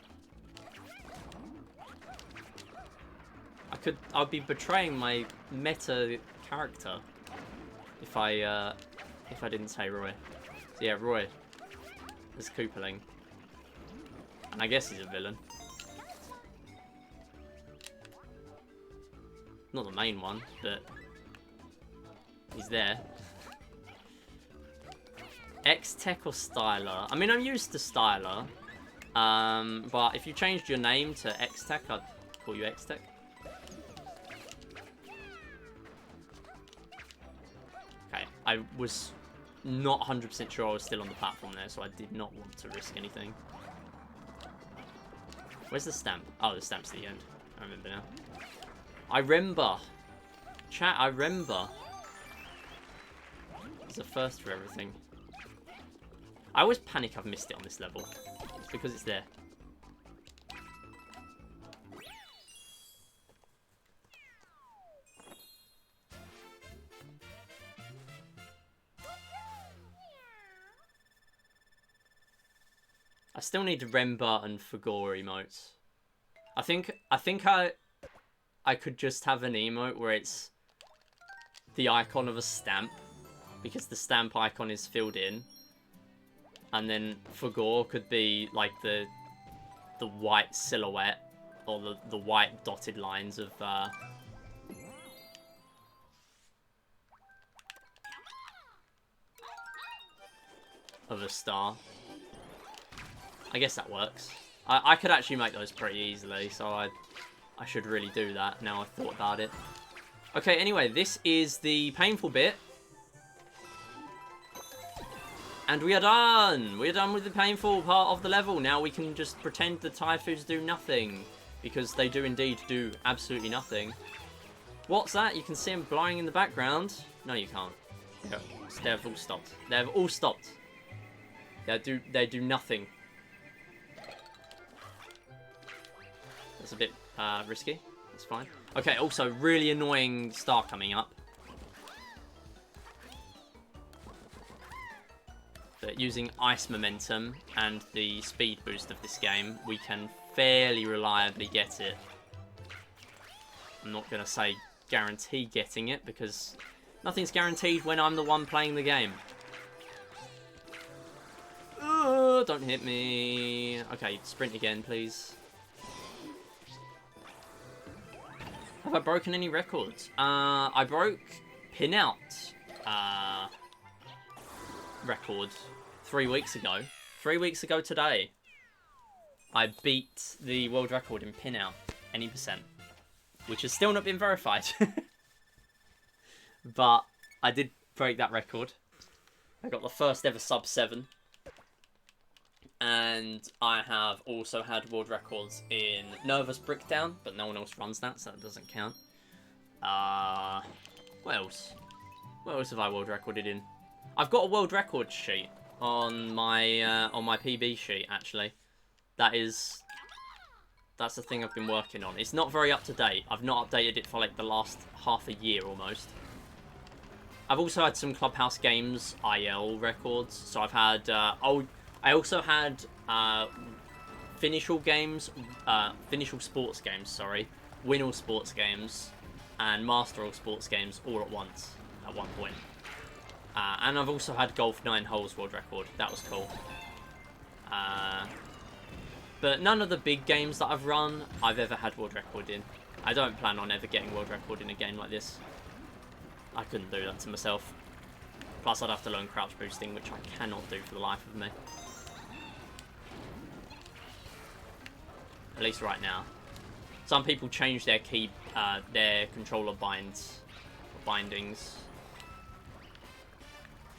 I'd be betraying my meta character if I didn't say Roy. So yeah, Roy is Koopaling. And I guess he's a villain. Not the main one, but he's there. X-Tech or Styler? I mean, I'm used to Styler. But if you changed your name to X-Tech, I'd call you X-Tech. Okay, I was not 100% sure I was still on the platform there, so I did not want to risk anything. Where's the stamp? Oh, the stamp's at the end. I remember now. I remember. Chat, I remember. There's a first for everything. I always panic I've missed it on this level. It's because it's there. I still need Remba and Fagor emotes. I think I could just have an emote where it's the icon of a stamp, because the stamp icon is filled in, and then Fagor could be like the white silhouette or the white dotted lines of a star. I guess that works. I could actually make those pretty easily, so I should really do that now I've thought about it. Okay, anyway, this is the painful bit. And we are done! We are done with the painful part of the level. Now we can just pretend the Typhus do nothing, because they do indeed do absolutely nothing. What's that? You can see them blowing in the background. No, you can't. They've all stopped. They've all stopped. They do nothing. That's a bit risky. That's fine. Okay, also, really annoying star coming up. But using ice momentum and the speed boost of this game, we can fairly reliably get it. I'm not going to say guarantee getting it, because nothing's guaranteed when I'm the one playing the game. Don't hit me. Okay, sprint again, please. Have I broken any records? I broke pin-out record 3 weeks ago. 3 weeks ago today, I beat the world record in pin-out, any percent, which has still not been verified. But I did break that record. I got the first ever sub 7. And I have also had world records in Nervous Brickdown, but no one else runs that, so that doesn't count. What else? What else have I world recorded in? I've got a world record sheet on my PB sheet, actually. That's the thing I've been working on. It's not very up to date. I've not updated it for like the last half a year almost. I've also had some Clubhouse Games IL records, so I've had I also had Finishal Sports Games, sorry, Winall Sports Games, and Master All Sports Games all at once, at one point. And I've also had Golf 9 Holes World Record. That was cool. But none of the big games that I've run, I've ever had World Record in. I don't plan on ever getting World Record in a game like this. I couldn't do that to myself. Plus, I'd have to learn crouch boosting, which I cannot do for the life of me. At least right now. Some people change their their controller bindings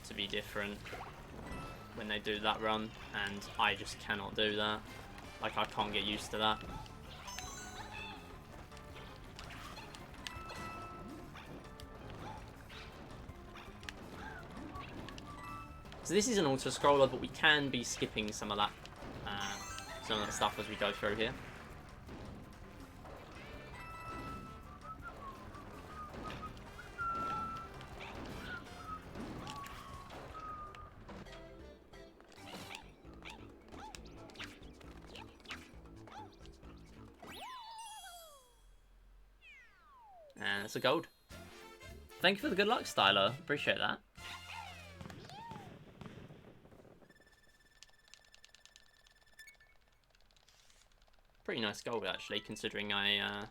to be different when they do that run, and I just cannot do that. Like, I can't get used to that. So this is an auto-scroller, but we can be skipping some of that stuff as we go through here. And it's a gold. Thank you for the good luck, Styler. Appreciate that. Pretty nice gold, actually, considering I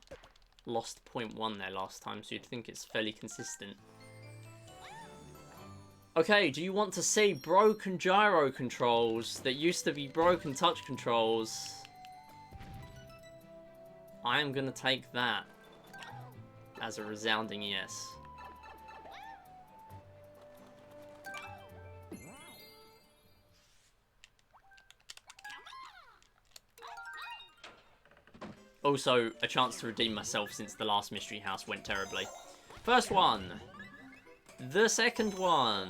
lost 0.1 there last time, so you'd think it's fairly consistent. Okay, do you want to see broken gyro controls that used to be broken touch controls? I am going to take that as a resounding yes. Also, a chance to redeem myself since the last Mystery House went terribly. First one. The second one.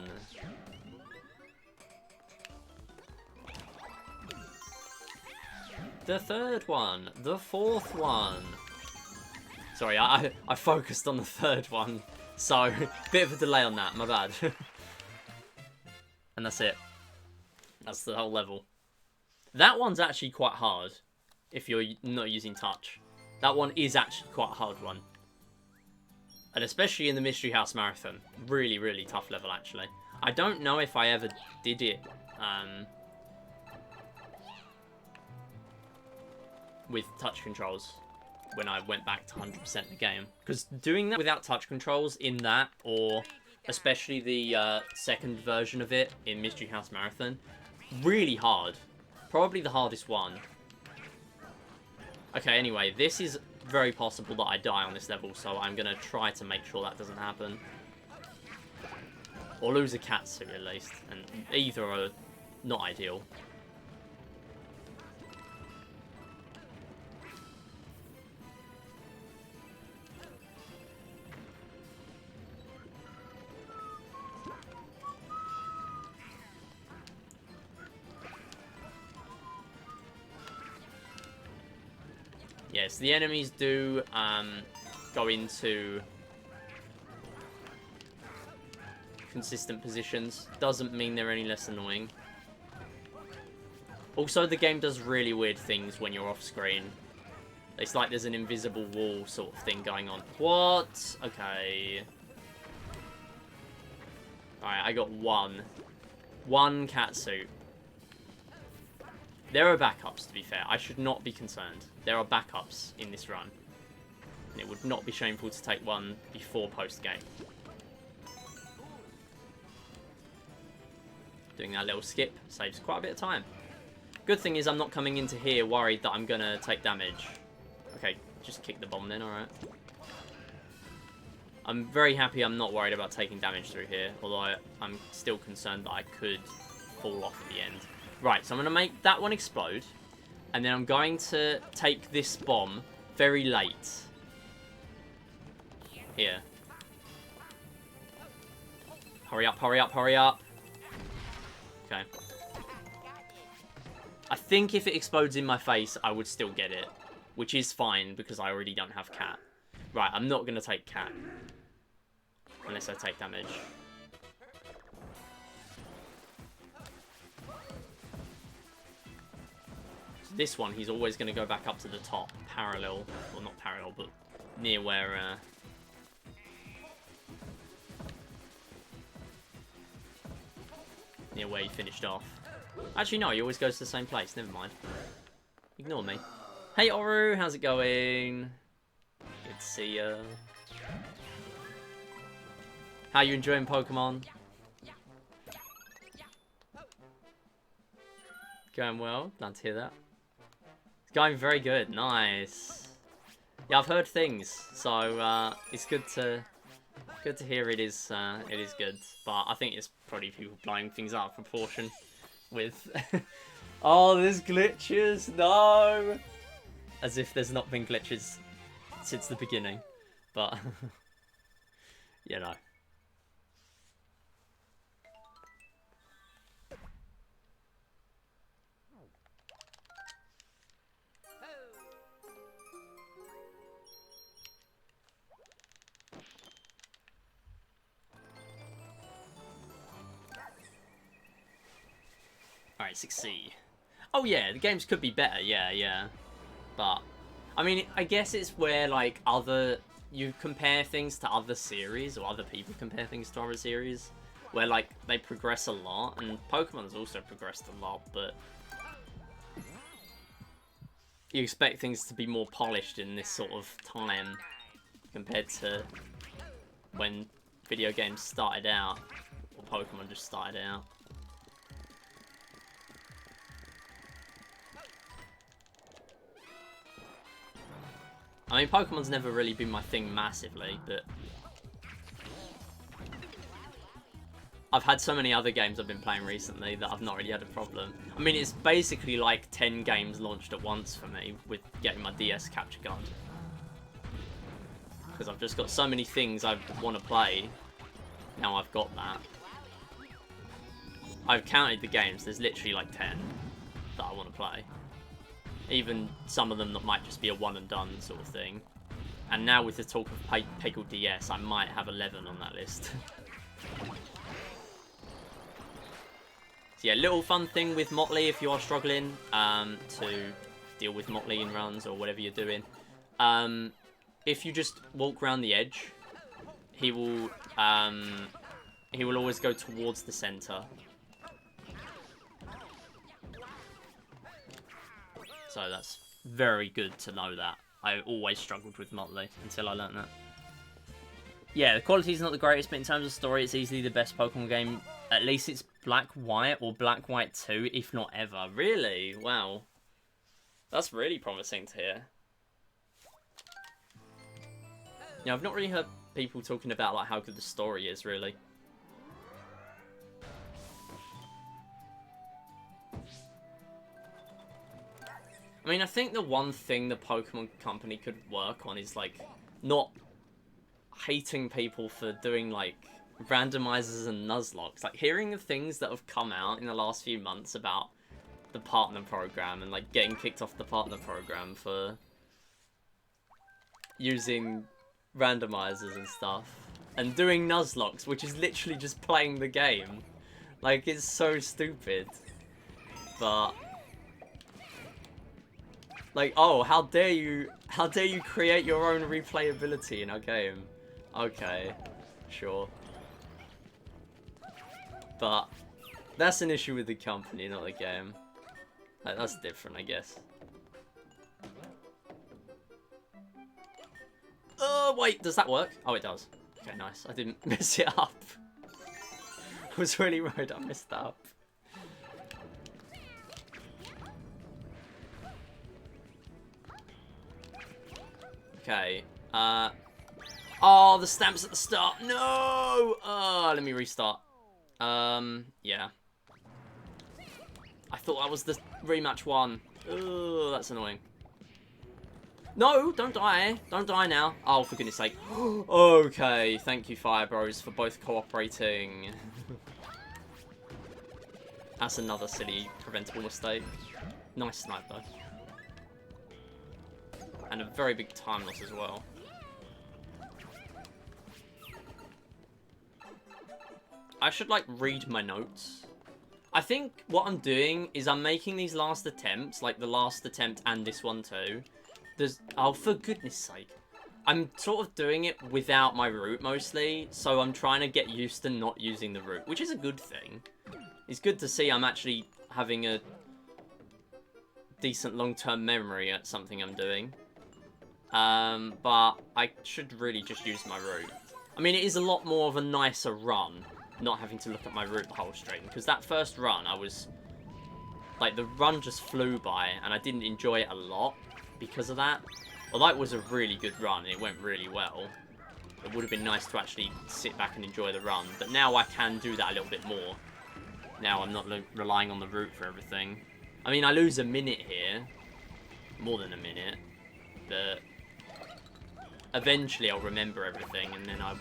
The third one. The fourth one. Sorry, I focused on the third one. So, bit of a delay on that, my bad. And that's it. That's the whole level. That one's actually quite hard, if you're not using touch. That one is actually quite a hard one. And especially in the Mystery House Marathon. Really, really tough level, actually. I don't know if I ever did it with touch controls when I went back to 100% the game. Because doing that without touch controls in that, or especially the second version of it in Mystery House Marathon, really hard. Probably the hardest one. Okay, anyway, this is very possible that I die on this level, so I'm going to try to make sure that doesn't happen. Or lose a cat suit, at least. And either are not ideal. Yes, the enemies do go into consistent positions. Doesn't mean they're any less annoying. Also, the game does really weird things when you're off screen. It's like there's an invisible wall sort of thing going on. What? Okay. Alright, I got one. One catsuit. There are backups, to be fair. I should not be concerned. There are backups in this run. And it would not be shameful to take one before post-game. Doing that little skip saves quite a bit of time. Good thing is I'm not coming into here worried that I'm going to take damage. Okay, just kick the bomb then, alright. I'm very happy I'm not worried about taking damage through here. Although I'm still concerned that I could fall off at the end. Right, so I'm going to make that one explode. And then I'm going to take this bomb very late. Here. Hurry up, hurry up, hurry up. Okay. I think if it explodes in my face, I would still get it. Which is fine, because I already don't have cat. Right, I'm not going to take cat. Unless I take damage. This one, he's always going to go back up to the top, parallel, well not parallel, but near where, near where he finished off. Actually, no, he always goes to the same place, never mind. Ignore me. Hey, Oru, how's it going? Good to see ya. How you enjoying Pokemon? Going well, glad to hear that. It's going very good, nice. Yeah, I've heard things, so it's good to hear it is good. But I think it's probably people blowing things out of proportion with oh, there's glitches, no! As if there's not been glitches since the beginning. But you know. Alright, 6C. Oh yeah, the games could be better, yeah. But, I mean, I guess it's where, like, you compare things to other series, or other people compare things to other series, where, like, they progress a lot, and Pokemon's also progressed a lot, but you expect things to be more polished in this sort of time, compared to when video games started out, or Pokemon just started out. I mean, Pokemon's never really been my thing massively, but I've had so many other games I've been playing recently that I've not really had a problem. I mean, it's basically like 10 games launched at once for me with getting my DS capture card. Because I've just got so many things I want to play Now I've got that. I've counted the games. There's literally like 10 that I want to play. Even some of them that might just be a one and done sort of thing. And now with the talk of Peggle DS, I might have 11 on that list. So yeah, little fun thing with Motley if you are struggling to deal with Motley in runs or whatever you're doing. If you just walk around the edge, he will always go towards the center. So that's very good to know that. I always struggled with Motley until I learned that. Yeah, the quality is not the greatest, but in terms of story, it's easily the best Pokemon game. At least it's Black White or Black White 2, if not ever. Really? Wow. That's really promising to hear. Yeah, I've not really heard people talking about like how good the story is, really. I mean, I think the one thing the Pokemon Company could work on is, like, not hating people for doing, like, randomizers and Nuzlocke. Like, hearing the things that have come out in the last few months about the partner program and, like, getting kicked off the partner program for using randomizers and stuff. And doing Nuzlocke, which is literally just playing the game. Like, it's so stupid. But... like, oh, how dare you create your own replayability in our game? Okay, sure. But that's an issue with the company, not the game. Like, that's different, I guess. Oh, wait, does that work? Oh, it does. Okay, nice. I didn't mess it up. I was really worried I messed that up. Okay, oh, the stamps at the start. No! Oh, let me restart. Yeah. I thought that was the rematch one. Oh, that's annoying. No, don't die. Don't die now. Oh, for goodness sake. Okay, thank you, Fire Bros, for both cooperating. That's another silly, preventable mistake. Nice snipe, though. And a very big time loss as well. I should, like, read my notes. I think what I'm doing is I'm making these last attempts, like the last attempt and this one too. Oh, for goodness sake. I'm sort of doing it without my route mostly, so I'm trying to get used to not using the route, which is a good thing. It's good to see I'm actually having a decent long-term memory at something I'm doing. But I should really just use my route. I mean, it is a lot more of a nicer run, not having to look at my route the whole stream. Because that first run, I was... like, the run just flew by, and I didn't enjoy it a lot because of that. Although it was a really good run, and it went really well. It would have been nice to actually sit back and enjoy the run. But now I can do that a little bit more. Now I'm not relying on the route for everything. I mean, I lose a minute here. More than a minute. But... eventually I'll remember everything, and then I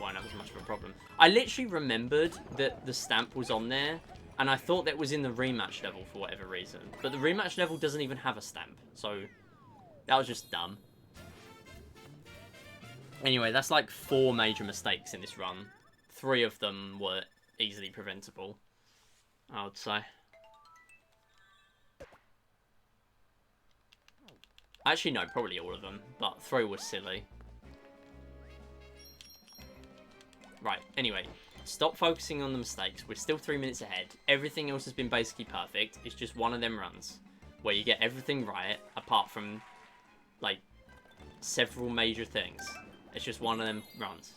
won't have as much of a problem. I literally remembered that the stamp was on there, and I thought that was in the rematch level for whatever reason. But the rematch level doesn't even have a stamp, so that was just dumb. Anyway, that's like 4 major mistakes in this run. 3 of them were easily preventable, I would say. Actually, no, probably all of them, but 3 was silly. Right, anyway, stop focusing on the mistakes. We're still 3 minutes ahead. Everything else has been basically perfect. It's just one of them runs where you get everything right, apart from, like, several major things. It's just one of them runs.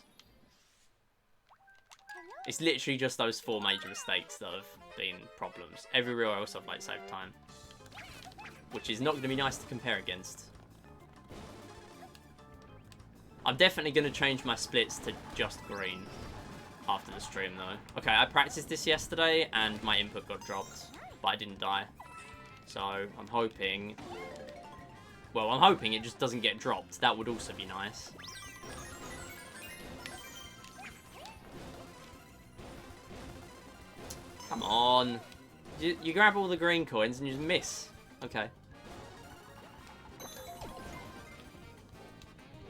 It's literally just those 4 major mistakes that have been problems. Everywhere else I've, like, saved time. Which is not going to be nice to compare against. I'm definitely going to change my splits to just green after the stream, though. Okay, I practiced this yesterday, and my input got dropped, but I didn't die. So, I'm hoping... well, I'm hoping it just doesn't get dropped. That would also be nice. Come on. You grab all the green coins and you just miss. Okay.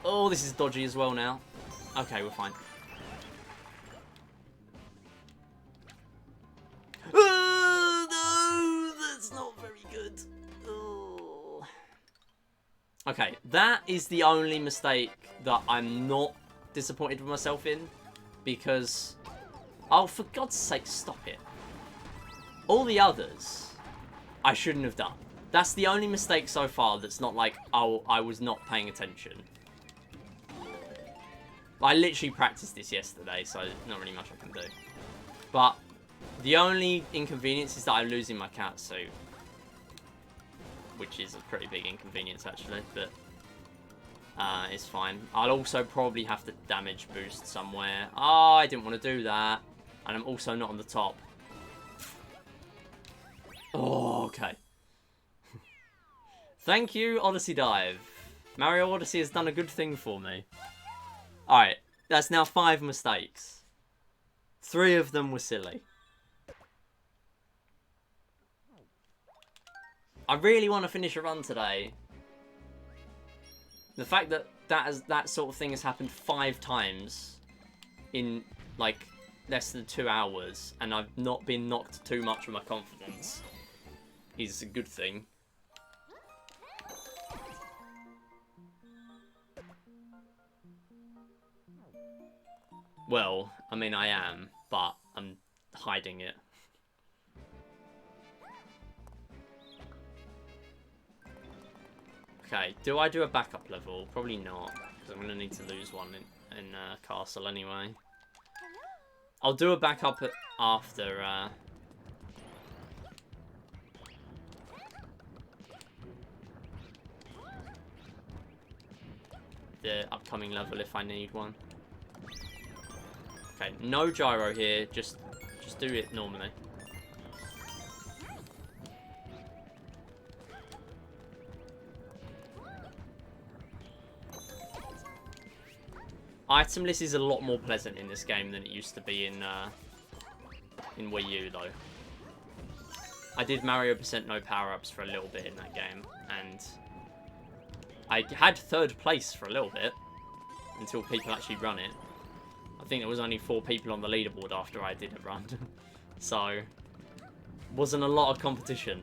Oh, this is dodgy as well now. Okay, we're fine. Oh, no, that's not very good. Oh. Okay, that is the only mistake that I'm not disappointed with myself in. Because, oh, for God's sake, stop it. All the others, I shouldn't have done. That's the only mistake so far that's not like, oh, I was not paying attention. I literally practiced this yesterday, so there's not really much I can do. But the only inconvenience is that I'm losing my cat suit. Which is a pretty big inconvenience, actually, but it's fine. I'll also probably have to damage boost somewhere. Oh, I didn't want to do that. And I'm also not on the top. Oh, okay. Thank you, Odyssey Dive. Mario Odyssey has done a good thing for me. Alright, that's now 5 mistakes. 3 of them were silly. I really want to finish a run today. The fact that that sort of thing has happened 5 times in, like, less than 2 hours, and I've not been knocked too much with my confidence, is a good thing. Well, I mean, I am, but I'm hiding it. Okay, do I do a backup level? Probably not, because I'm going to need to lose one in Castle anyway. I'll do a backup after... the upcoming level if I need one. Okay, no gyro here, just do it normally. Itemless is a lot more pleasant in this game than it used to be in Wii U, though. I did Mario % no power-ups for a little bit in that game, and I had 3rd place for a little bit, until people actually run it. I think there was only 4 people on the leaderboard after I did a run. So, wasn't a lot of competition.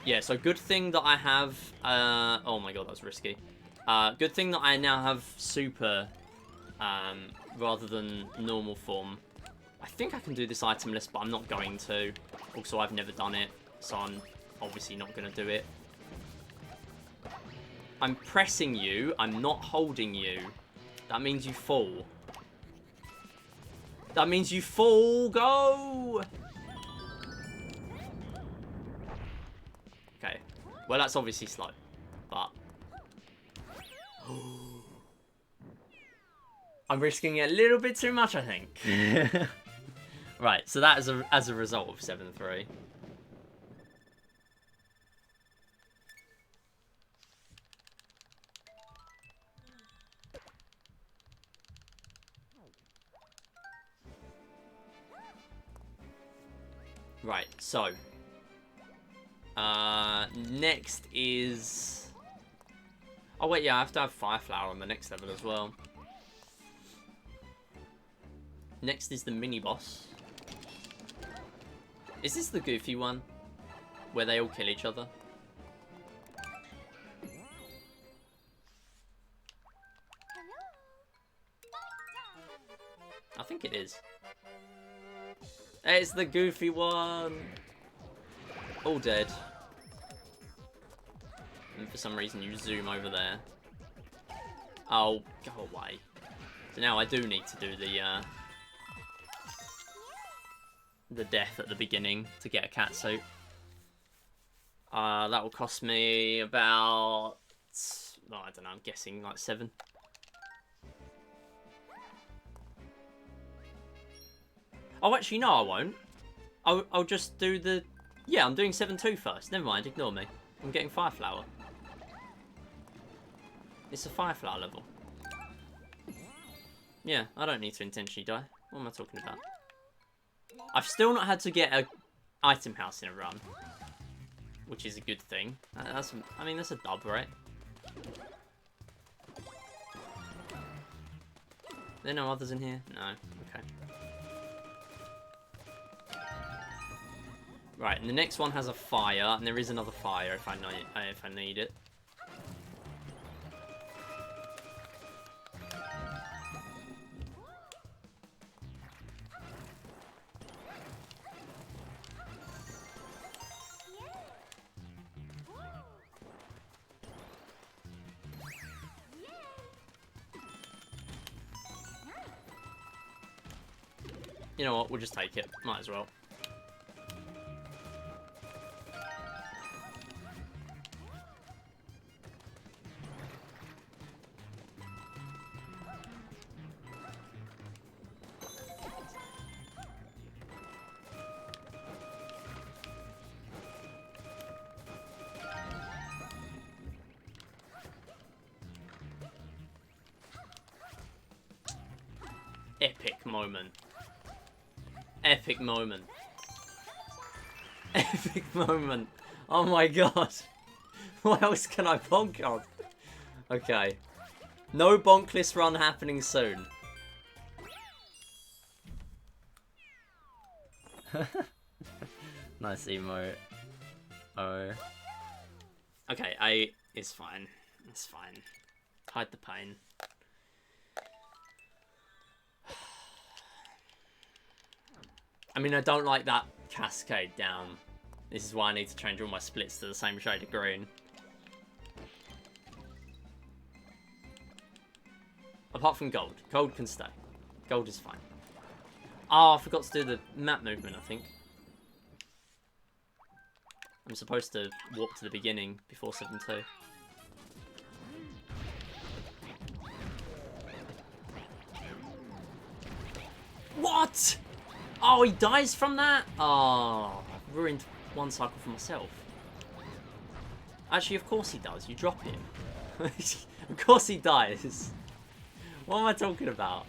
Yeah, so good thing that I have... oh my god, that was risky. Good thing that I now have super rather than normal form. I think I can do this itemless, but I'm not going to. Also, I've never done it, so I'm obviously not going to do it. I'm pressing you. I'm not holding you. That means you fall. That means you fall. Go! Okay. Well, that's obviously slow. But... I'm risking it a little bit too much, I think. Right, so that is as a result of 7-3. Right, so next is... Oh wait, yeah, I have to have Fire Flower on the next level as well. Next is the mini-boss. Is this the goofy one? Where they all kill each other? I think it is. It's the goofy one! All dead. And for some reason you zoom over there. Oh, go away. So now I do need to do the death at the beginning to get a cat suit. That will cost me about... Oh, I don't know, I'm guessing like 7. Oh, actually, no, I won't. I'll just do the... Yeah, I'm doing 7-2 first. Never mind, ignore me. I'm getting Fire Flower. It's a Fire Flower level. Yeah, I don't need to intentionally die. What am I talking about? I've still not had to get a item house in a run, which is a good thing. I mean, that's a dub, right? There are no others in here? No. Okay. Right, and the next one has a fire, and there is another fire if I need it. You know what? We'll just take it. Might as well. Epic moment. Epic moment. Epic moment. Oh my god. What else can I bonk on? Okay. No bonkless run happening soon. Nice emote. Oh. Okay, A is fine. It's fine. Hide the pain. I mean, I don't like that cascade down. This is why I need to change all my splits to the same shade of green. Apart from gold. Gold can stay. Gold is fine. Oh, I forgot to do the map movement, I think. I'm supposed to warp to the beginning before 7-2. What? Oh, he dies from that? Oh, I've ruined one cycle for myself. Actually, of course he does. You drop him. Of course he dies. What am I talking about?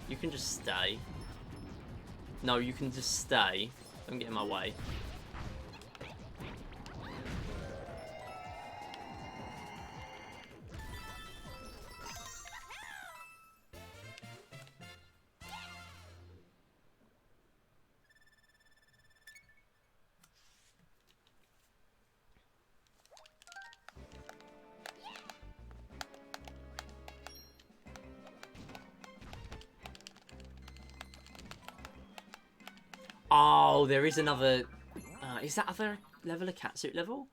You can just stay. No, you can just stay. Don't get in my way. Oh, there is another... is that other level a catsuit level?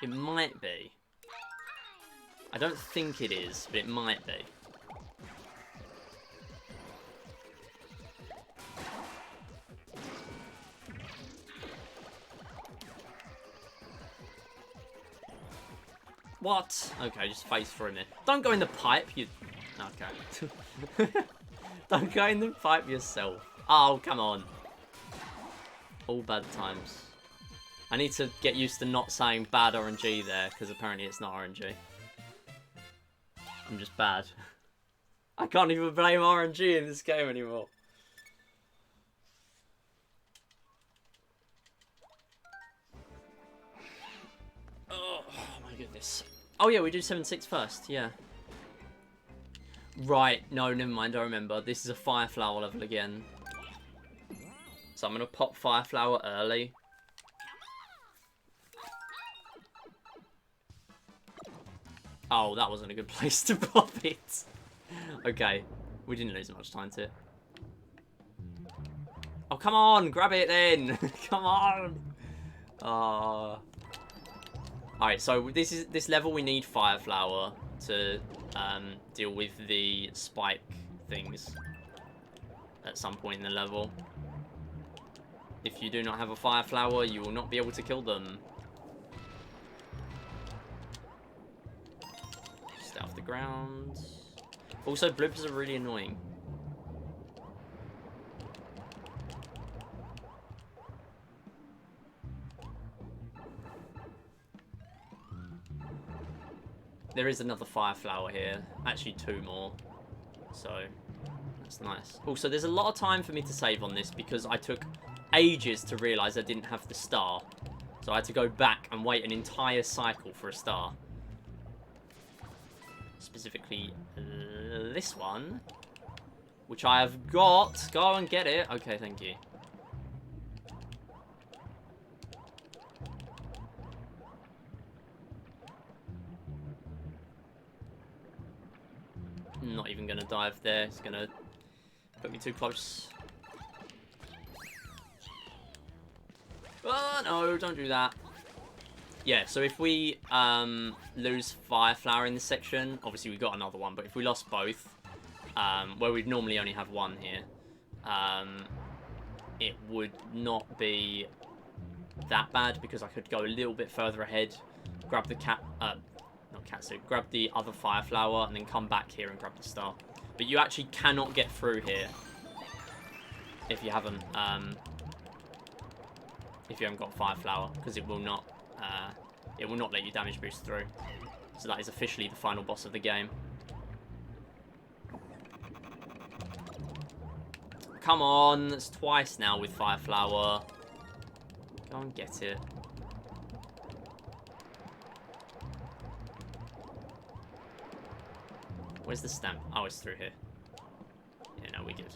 It might be. I don't think it is, but it might be. What? Okay, just face for a minute. Don't go in the pipe, you... Okay. Don't go in the pipe yourself. Oh, come on. All bad times. I need to get used to not saying bad RNG there, because apparently it's not RNG. I'm just bad. I can't even blame RNG in this game anymore. Oh my goodness. Oh yeah, we do 7-6 first, yeah. Right, no, never mind, I remember. This is a Fire Flower level again. So I'm going to pop Fire Flower early. Oh, that wasn't a good place to pop it. Okay, we didn't lose much time to it. Oh, come on, grab it then. Come on. Alright, so this level we need Fire Flower to deal with the spike things at some point in the level. If you do not have a Fire Flower, you will not be able to kill them. Just off the ground. Also, blips are really annoying. there is another fire flower here. Actually, 2 more. So, that's nice. Also, there's a lot of time for me to save on this because I took ages to realise I didn't have the star. So I had to go back and wait an entire cycle for a star. Specifically, this one. Which I have got. Go and get it. Okay, thank you. Not even going to dive there. It's going to put me too close. Oh, no, don't do that. Yeah, so if we lose Fire Flower in this section, obviously we got another one, but if we lost both, where we'd normally only have one here, it would not be that bad because I could go a little bit further ahead, grab the grab the other Fire Flower, and then come back here and grab the star. But you actually cannot get through here if you haven't got Fire Flower, because it will not let you damage boost through. So that is officially the final boss of the game. Come on, it's twice now with Fire Flower. Go and get it. Where's the stamp? Oh, it's through here. Yeah, no, we're good.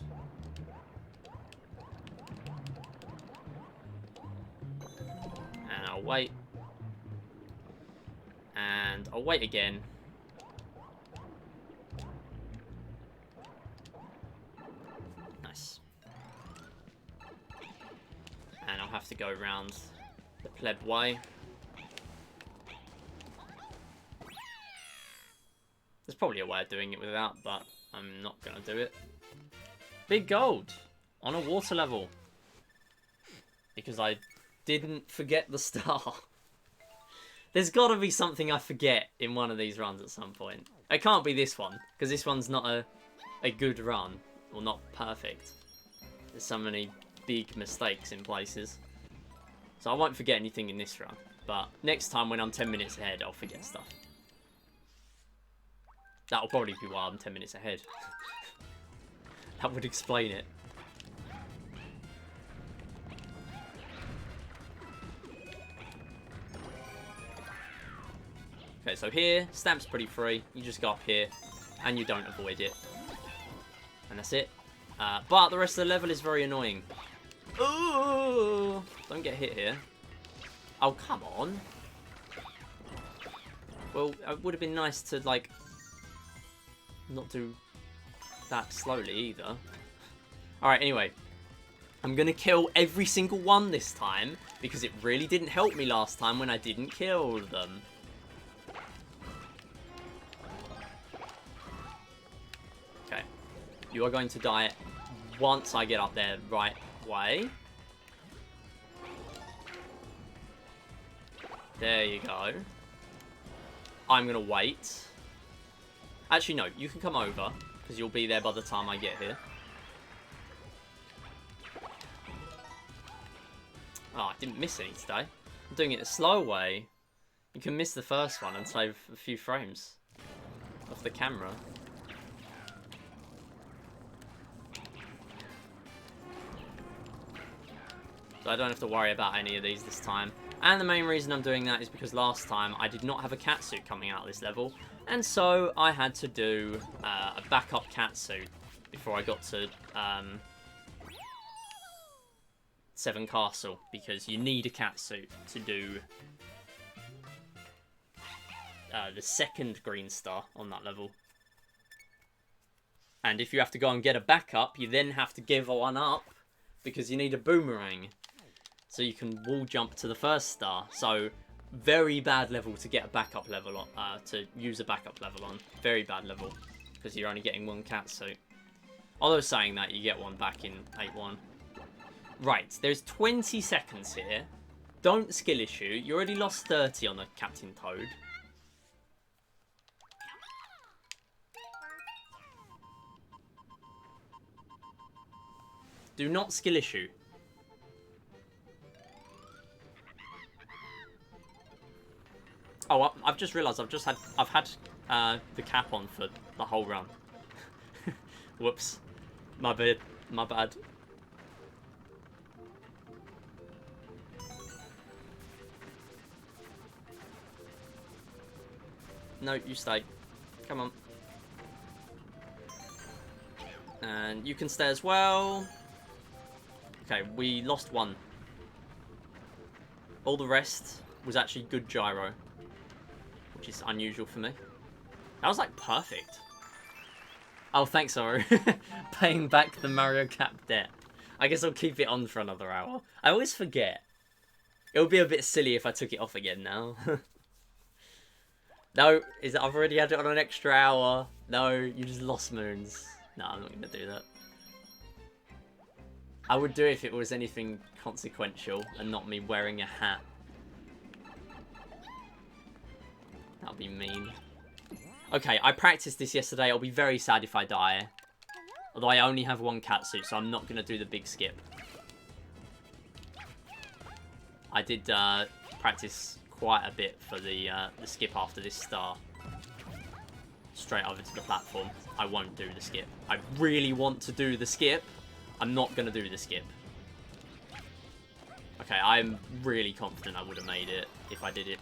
And I'll wait. And I'll wait again. Nice. And I'll have to go around the pleb way. There's probably a way of doing it without, but I'm not going to do it. Big gold on a water level. Because I didn't forget the star. There's got to be something I forget in one of these runs at some point. It can't be this one, because this one's not a good run. Well, not perfect. There's so many big mistakes in places. So I won't forget anything in this run. But next time when I'm 10 minutes ahead, I'll forget stuff. That'll probably be why I'm 10 minutes ahead. That would explain it. Okay, so here, Stamp's pretty free. You just go up here, and you don't avoid it. And that's it. But the rest of the level is very annoying. Ooh! Don't get hit here. Oh, come on. Well, it would have been nice to, like, not do that slowly either. Alright, anyway. I'm going to kill every single one this time, because it really didn't help me last time when I didn't kill them. Okay. You are going to die once I get up there right way. There you go. I'm going to wait. Actually, no. You can come over, because you'll be there by the time I get here. Oh, I didn't miss any today. I'm doing it a slow way. You can miss the first one and save a few frames off the camera. So I don't have to worry about any of these this time. And the main reason I'm doing that is because last time I did not have a catsuit coming out of this level. And so I had to do a backup catsuit before I got to 7 Castle. Because you need a catsuit to do the second green star on that level. And if you have to go and get a backup, you then have to give one up because you need a boomerang. So you can wall jump to the first star. So, very bad level to get a backup level on, to use a backup level on. Very bad level, because you're only getting 1 catsuit. Although saying that, you get one back in 8-1. Right, there's 20 seconds here. Don't skill issue. You already lost 30 on the Captain Toad. Do not skill issue. Oh, I've just realised I've had the cap on for the whole run. Whoops. My bad. My bad. No, you stay. Come on. And you can stay as well. Okay, we lost one. All the rest was actually good gyro, which is unusual for me. That was like perfect. Oh, thanks, sorry. Paying back the Mario Cap debt. I guess I'll keep it on for another hour. I always forget. It would be a bit silly if I took it off again now. No, I've already had it on an extra hour. No, you just lost moons. No, I'm not going to do that. I would do it if it was anything consequential and not me wearing a hat. That would be mean. Okay, I practiced this yesterday. I'll be very sad if I die. Although I only have one catsuit, so I'm not going to do the big skip. I did practice quite a bit for the skip after this star. Straight over to the platform. I won't do the skip. I really want to do the skip. I'm not going to do the skip. Okay, I'm really confident I would have made it if I did it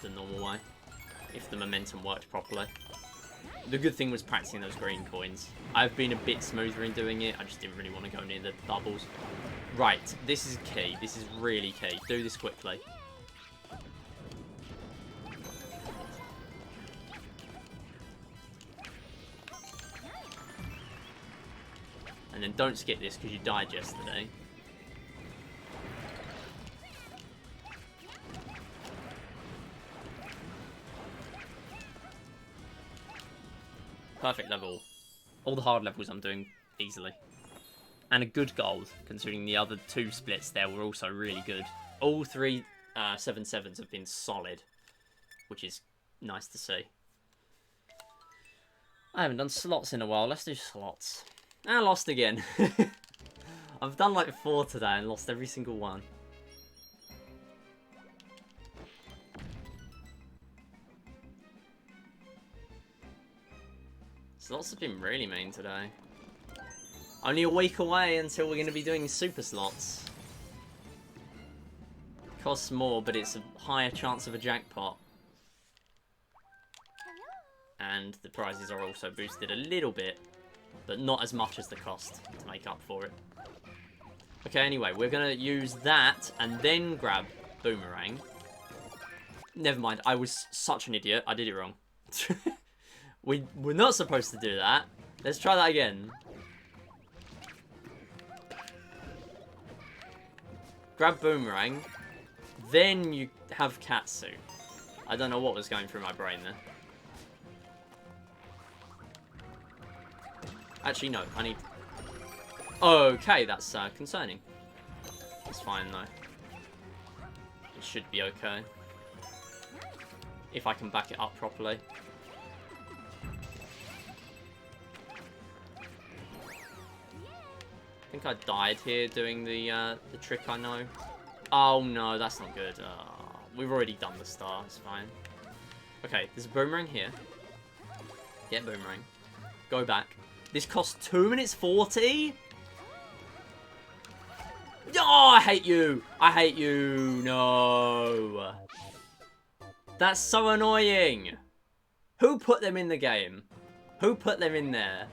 the normal way. If the momentum worked properly. The good thing was practicing those green coins. I've been a bit smoother in doing it. I just didn't really want to go near the bubbles. Right, this is key. This is really key. Do this quickly. And then don't skip this because you died yesterday. Perfect level. All the hard levels I'm doing easily. And a good gold, considering the other two splits there were also really good. All three 7-7s have been solid, which is nice to see. I haven't done slots in a while. Let's do slots. I lost again. I've done like 4 today and lost every single one. Slots have been really mean today. Only a week away until we're going to be doing super slots. Costs more, but it's a higher chance of a jackpot. And the prizes are also boosted a little bit, but not as much as the cost to make up for it. Okay, anyway, we're going to use that and then grab Boomerang. Never mind, I was such an idiot. I did it wrong. We're not supposed to do that. Let's try that again. Grab Boomerang. Then you have Katsu. I don't know what was going through my brain there. Actually, no. I need... Okay, that's concerning. It's fine, though. It should be okay. If I can back it up properly. I think I died here doing the trick I know. Oh no, that's not good. We've already done the star, it's fine. Okay, there's a Boomerang here. Get Boomerang. Go back. This costs 2 minutes 40? Oh, I hate you! I hate you! No! That's so annoying! Who put them in the game? Who put them in there?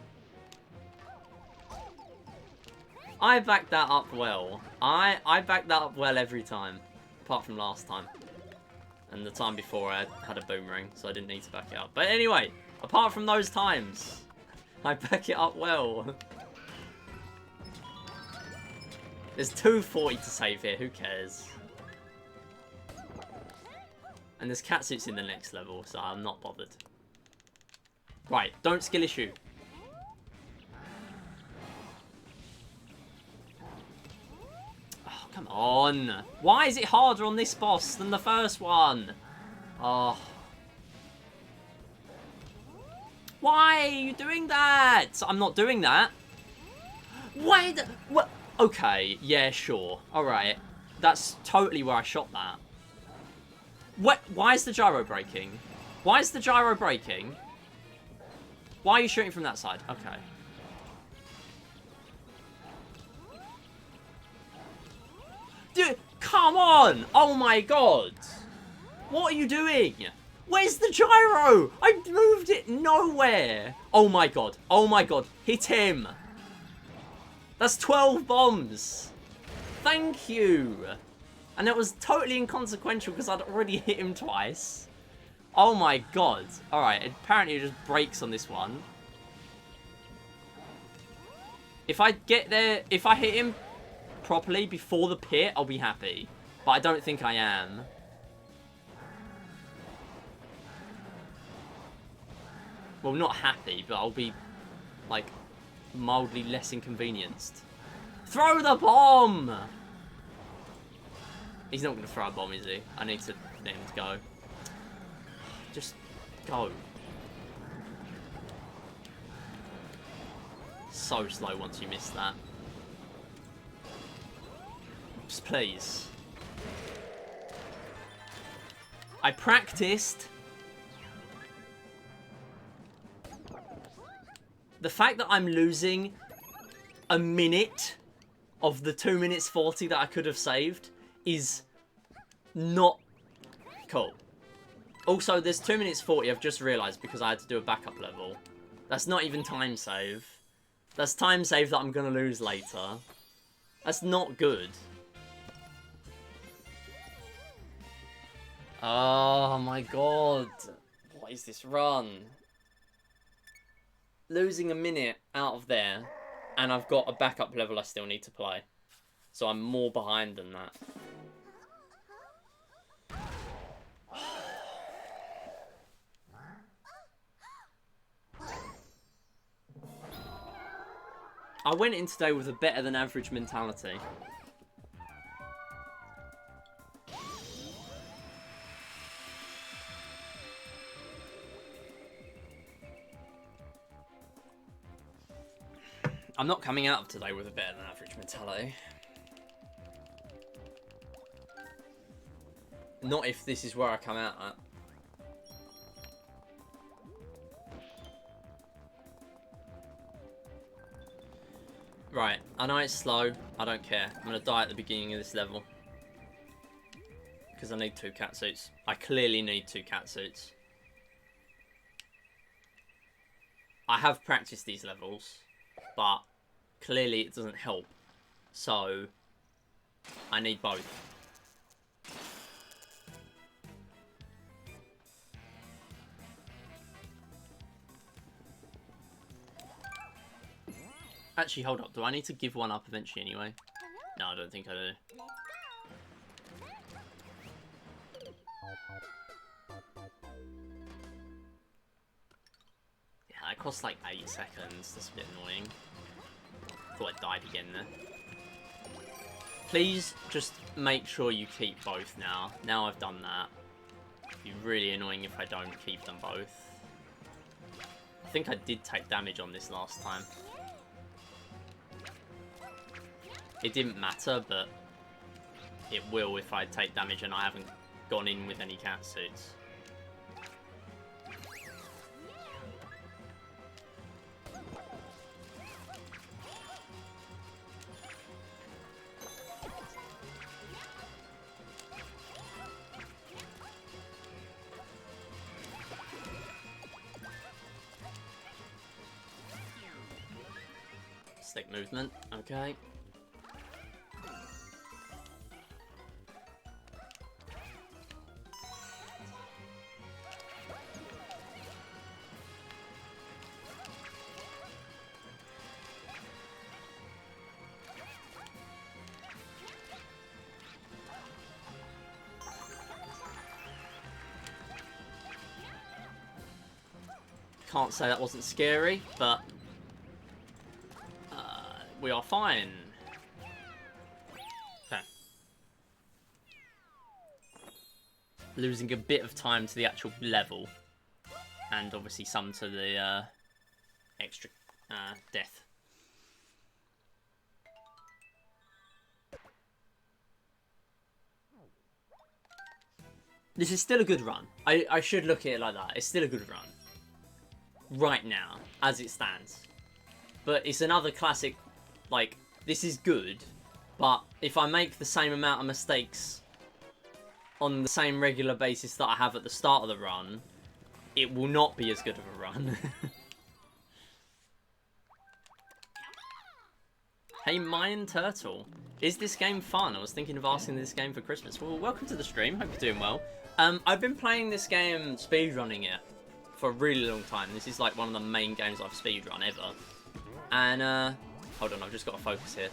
I backed that up well. I backed that up well every time. Apart from last time. And the time before I had a Boomerang, so I didn't need to back it up. But anyway, apart from those times, I back it up well. There's 240 to save here, who cares? And there's catsuits in the next level, so I'm not bothered. Right, don't skill issue. Come on. Why is it harder on this boss than the first one? Oh. Why are you doing that? I'm not doing that. Why? What? Okay, yeah, sure. Alright. That's totally where I shot that. What? Why is the gyro breaking? Why is the gyro breaking? Why are you shooting from that side? Okay. Dude, come on! Oh my god! What are you doing? Where's the gyro? I moved it nowhere! Oh my god. Oh my god. Hit him! That's 12 bombs! Thank you! And it was totally inconsequential because I'd already hit him twice. Oh my god. Alright, apparently it just breaks on this one. If I get there, if I hit him properly before the pit, I'll be happy. But I don't think I am. Well, not happy, but I'll be, like, mildly less inconvenienced. Throw the bomb! He's not going to throw a bomb, is he? I need to get him to go. Just go. So slow once you miss that. Just please. I practiced. The fact that I'm losing a minute of the 2 minutes 40 that I could have saved is not cool. Also, there's 2 minutes 40 I've just realised because I had to do a backup level. That's not even time save. That's time save that I'm going to lose later. That's not good. Oh my god. What is this run? Losing a minute out of there, and I've got a backup level I still need to play. So I'm more behind than that. I went in today with a better than average mentality. I'm not coming out of today with a better than average mentality. Not if this is where I come out at. Right, I know it's slow. I don't care. I'm going to die at the beginning of this level. Because I need 2 catsuits. I clearly need 2 catsuits. I have practiced these levels, but clearly it doesn't help. So, I need both. Actually, hold up. Do I need to give one up eventually anyway? No, I don't think I do. Yeah, it costs like 8 seconds. That's a bit annoying. Thought I died again there. Please just make sure you keep both now. Now I've done that. It'd be really annoying if I don't keep them both. I think I did take damage on this last time. It didn't matter, but it will if I take damage and I haven't gone in with any catsuits. Stick movement, okay. Can't say that wasn't scary, but we are fine. Okay. Losing a bit of time to the actual level, and obviously some to the extra death. This is still a good run. I should look at it like that. It's still a good run. Right now, as it stands. But it's another classic, like, this is good, but if I make the same amount of mistakes on the same regular basis that I have at the start of the run, it will not be as good of a run. Hey, Mayan Turtle. Is this game fun? I was thinking of asking this game for Christmas. Well, welcome to the stream. Hope you're doing well. I've been playing this game, speedrunning it, for a really long time. This is like one of the main games I've speedrun ever. And, hold on, I've just got to focus here.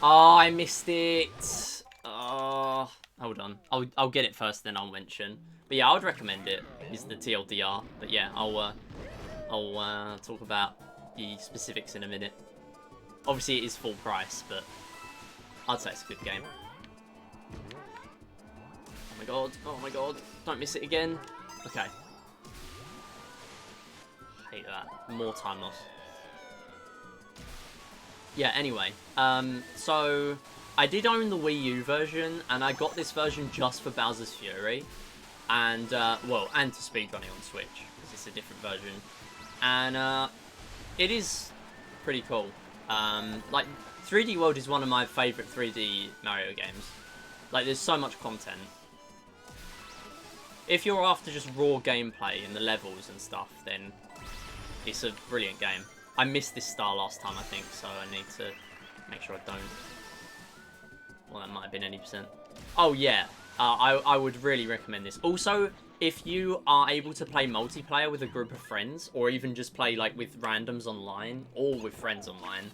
Oh, I missed it. Oh, hold on. I'll get it first, then I'll mention. But yeah, I would recommend it. Is the TLDR. But yeah, I'll talk about the specifics in a minute. Obviously, it is full price, but I'd say it's a good game. Oh my god! Oh my god! Don't miss it again. Okay. Hate that. More time loss. Yeah, anyway. So, I did own the Wii U version, and I got this version just for Bowser's Fury. And, well, and to speedrunning on Switch, because it's a different version. And, it is pretty cool. Like, 3D World is one of my favourite 3D Mario games. Like, there's so much content. If you're after just raw gameplay and the levels and stuff, then it's a brilliant game. I missed this star last time, I think, so I need to make sure I don't. Well, that might have been any percent. Oh, yeah. I would really recommend this. Also, if you are able to play multiplayer with a group of friends, or even just play, like, with randoms online, or with friends online,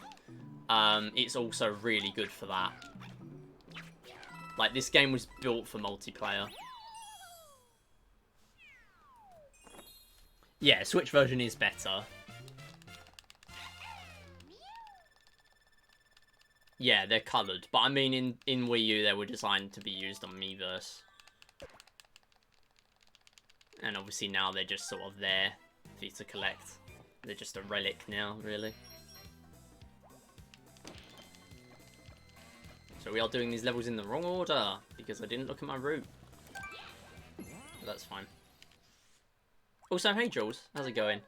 it's also really good for that. Like, this game was built for multiplayer. Yeah, Switch version is better. Yeah, they're coloured. But I mean, in Wii U, they were designed to be used on Miiverse. And obviously now they're just sort of there for you to collect. They're just a relic now, really. So we are doing these levels in the wrong order, because I didn't look at my route. But that's fine. Also, hey Jules, how's it going?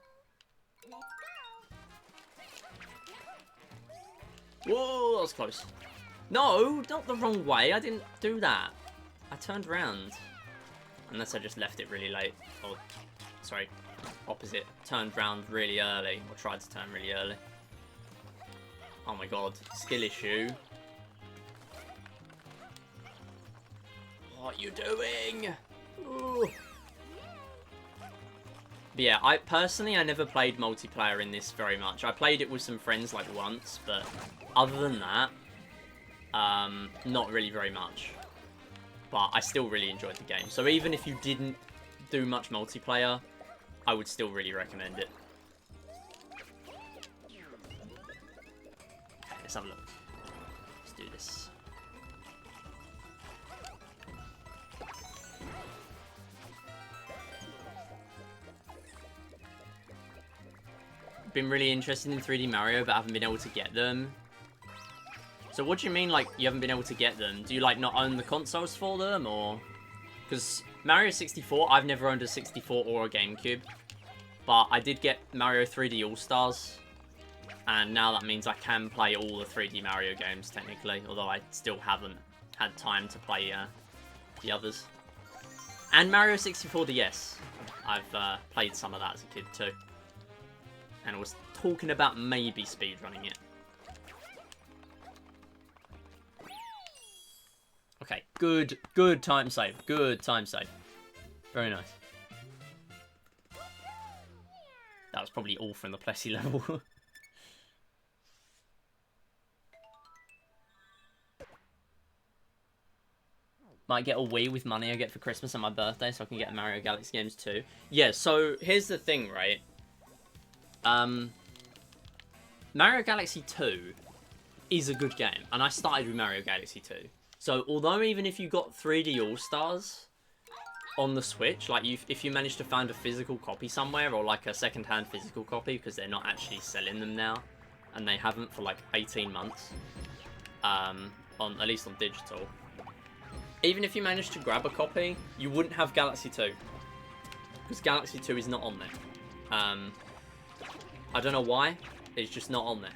Whoa, that was close. No, not the wrong way. I didn't do that. I turned around. Unless I just left it really late. Or, sorry, opposite. Turned round really early. Or tried to turn really early. Oh my god. Skill issue. What are you doing? Ooh. But yeah, I never played multiplayer in this very much. I played it with some friends like once, but other than that, not really very much. But I still really enjoyed the game. So even if you didn't do much multiplayer, I would still really recommend it. Okay, let's have a look. Let's do this. Been really interested in 3D Mario, but haven't been able to get them. So what do you mean, like, you haven't been able to get them? Do you, like, not own the consoles for them, or...? Because Mario 64, I've never owned a 64 or a GameCube. But I did get Mario 3D All-Stars. And now that means I can play all the 3D Mario games, technically. Although I still haven't had time to play the others. And Mario 64 DS. I've played some of that as a kid, too. And I was talking about maybe speedrunning it. Okay, good time save. Good time save. Very nice. That was probably all from the Plessy level. Might get a Wii with money I get for Christmas and my birthday so I can get Mario Galaxy games too. Yeah, so here's the thing, right? Mario Galaxy 2 is a good game, and I started with Mario Galaxy 2. So, although even if you got 3D All-Stars on the Switch, like if you managed to find a physical copy somewhere, or like a second-hand physical copy, because they're not actually selling them now, and they haven't for like 18 months, at least on digital. Even if you managed to grab a copy, you wouldn't have Galaxy 2. Because Galaxy 2 is not on there. I don't know why. It's just not on there.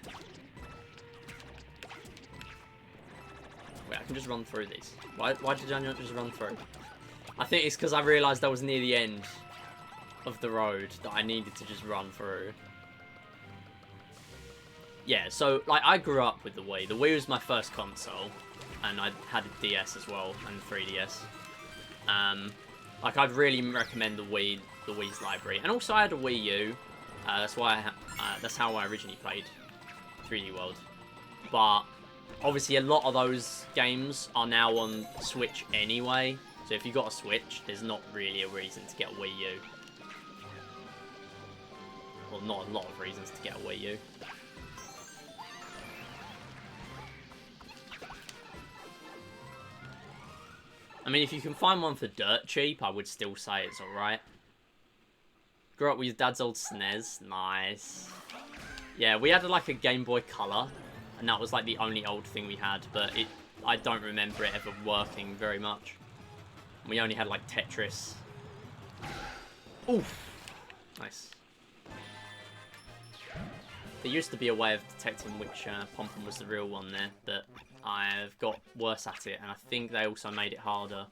Wait, I can just run through these. Why did I not just run through? I think it's because I realised I was near the end of the road that I needed to just run through. Yeah, so, like, I grew up with the Wii. The Wii was my first console. And I had a DS as well, and 3DS. Like, I'd really recommend the Wii's library. And also, I had a Wii U. That's how I originally played 3D World. But obviously, a lot of those games are now on Switch anyway. So if you've got a Switch, there's not really a reason to get a Wii U. Well, not a lot of reasons to get a Wii U. I mean, if you can find one for dirt cheap, I would still say it's alright. Grew up with your dad's old SNES. Nice. Yeah, we had like a Game Boy Color, and that was like the only old thing we had, but I don't remember it ever working very much. We only had like Tetris. Oof. Nice. There used to be a way of detecting which Pom-Pom was the real one there, but I've got worse at it, and I think they also made it harder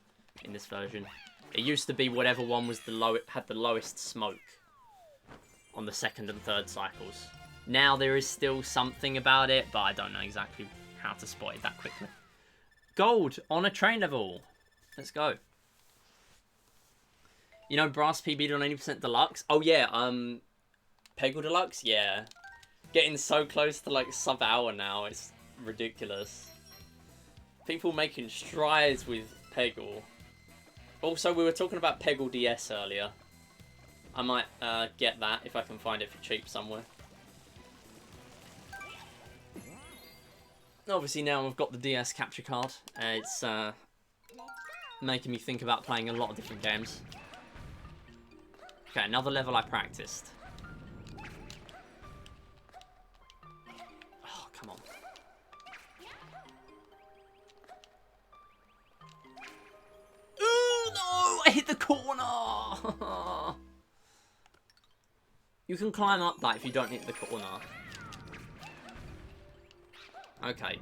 in this version. It used to be whatever one was had the lowest smoke on the second and third cycles. Now there is still something about it, but I don't know exactly how to spot it that quickly. Gold on a train level. Let's go. You know Brass PB'd on 80% Deluxe? Oh yeah, Peggle Deluxe? Yeah. Getting so close to like sub-hour now, it's ridiculous. People making strides with Peggle. Also, we were talking about Peggle DS earlier. I might get that if I can find it for cheap somewhere. Obviously now I've got the DS capture card. It's making me think about playing a lot of different games. Okay, another level I practiced. Oh, come on. Ooh, no! I hit the corner! You can climb up that if you don't hit the corner. Okay.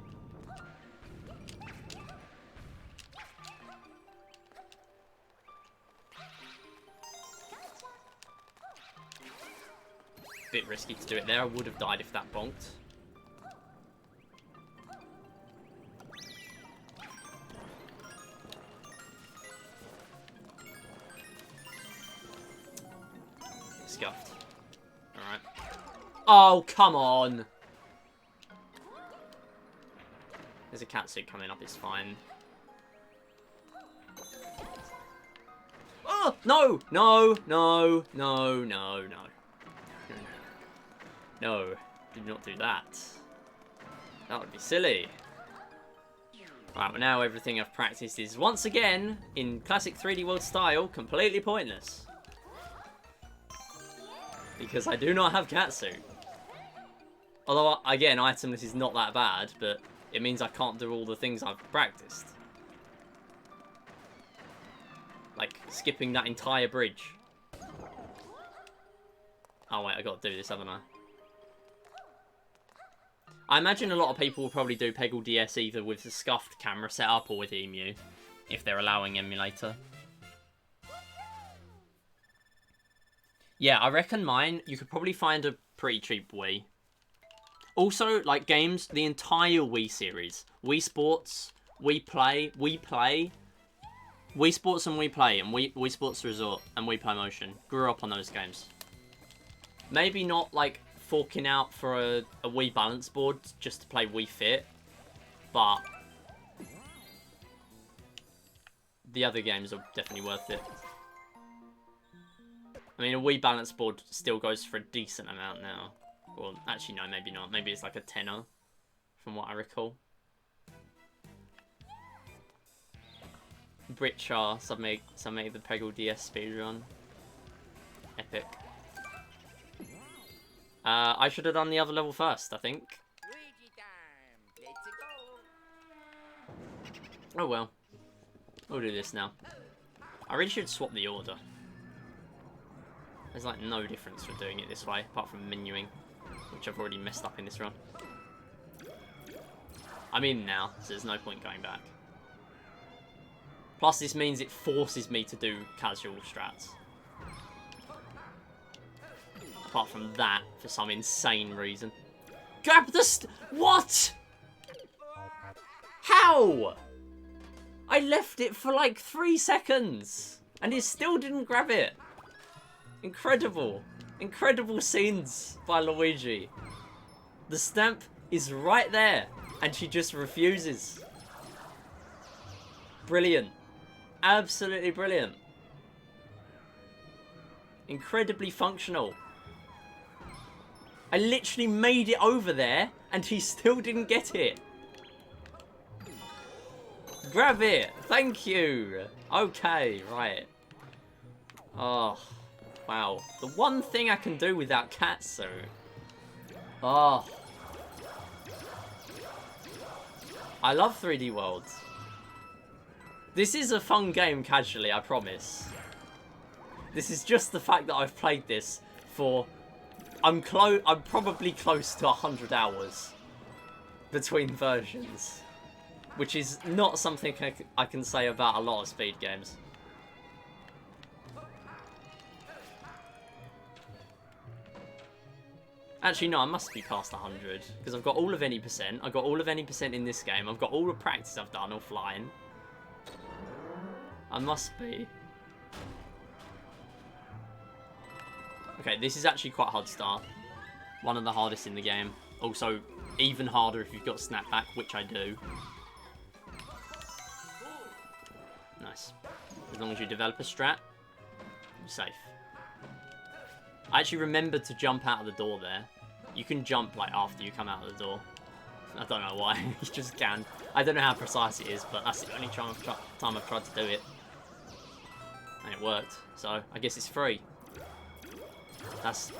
Bit risky to do it there. I would have died if that bonked. Scuffed. Alright. Oh, come on! There's a catsuit coming up, it's fine. Oh! No! No! No! No! No! No! No, do not do that. That would be silly. Right, well now everything I've practiced is once again, in classic 3D World style, completely pointless. Because I do not have catsuit. Although, again, itemless is not that bad, but it means I can't do all the things I've practiced. Like, skipping that entire bridge. Oh wait, I gotta do this, haven't I? I imagine a lot of people will probably do Peggle DS either with the scuffed camera setup or with EMU, if they're allowing emulator. Yeah, I reckon mine, you could probably find a pretty cheap Wii. Also, like games, the entire Wii series. Wii Sports, Wii Play, Wii Sports and Wii Play, and Wii Sports Resort, and Wii Play Motion. Grew up on those games. Maybe not, like, forking out for a Wii balance board just to play Wii Fit, but the other games are definitely worth it. I mean, a Wii balance board still goes for a decent amount now. Well, actually, no, maybe not. Maybe it's like a tenner, from what I recall. Britchar submitted the Peggle DS speedrun. Epic. I should have done the other level first, I think. Oh well. We'll do this now. I really should swap the order. There's like no difference for doing it this way, apart from menuing, which I've already messed up in this run. I'm in now, so there's no point going back. Plus, this means it forces me to do casual strats. Apart from that, for some insane reason. Grab the what? How? I left it for like 3 seconds, and it still didn't grab it. Incredible. Incredible scenes by Luigi. The stamp is right there, and she just refuses. Brilliant. Absolutely brilliant. Incredibly functional. I literally made it over there, and he still didn't get it. Grab it. Thank you. Okay, right. Oh, wow. The one thing I can do without Katsu. Oh. I love 3D Worlds. This is a fun game casually, I promise. This is just the fact that I've played this for... I'm probably close to 100 hours between versions, which is not something I can say about a lot of speed games. Actually, no, I must be past 100, because I've got all of any percent. I've got all of any percent in this game. I've got all the practice I've done offline. I must be. Okay, this is actually quite a hard start. One of the hardest in the game. Also, even harder if you've got snapback, which I do. Nice. As long as you develop a strat, you're safe. I actually remembered to jump out of the door there. You can jump like after you come out of the door. I don't know why. You just can. I don't know how precise it is, but that's the only time I've tried to do it. And it worked. So, I guess it's free. That's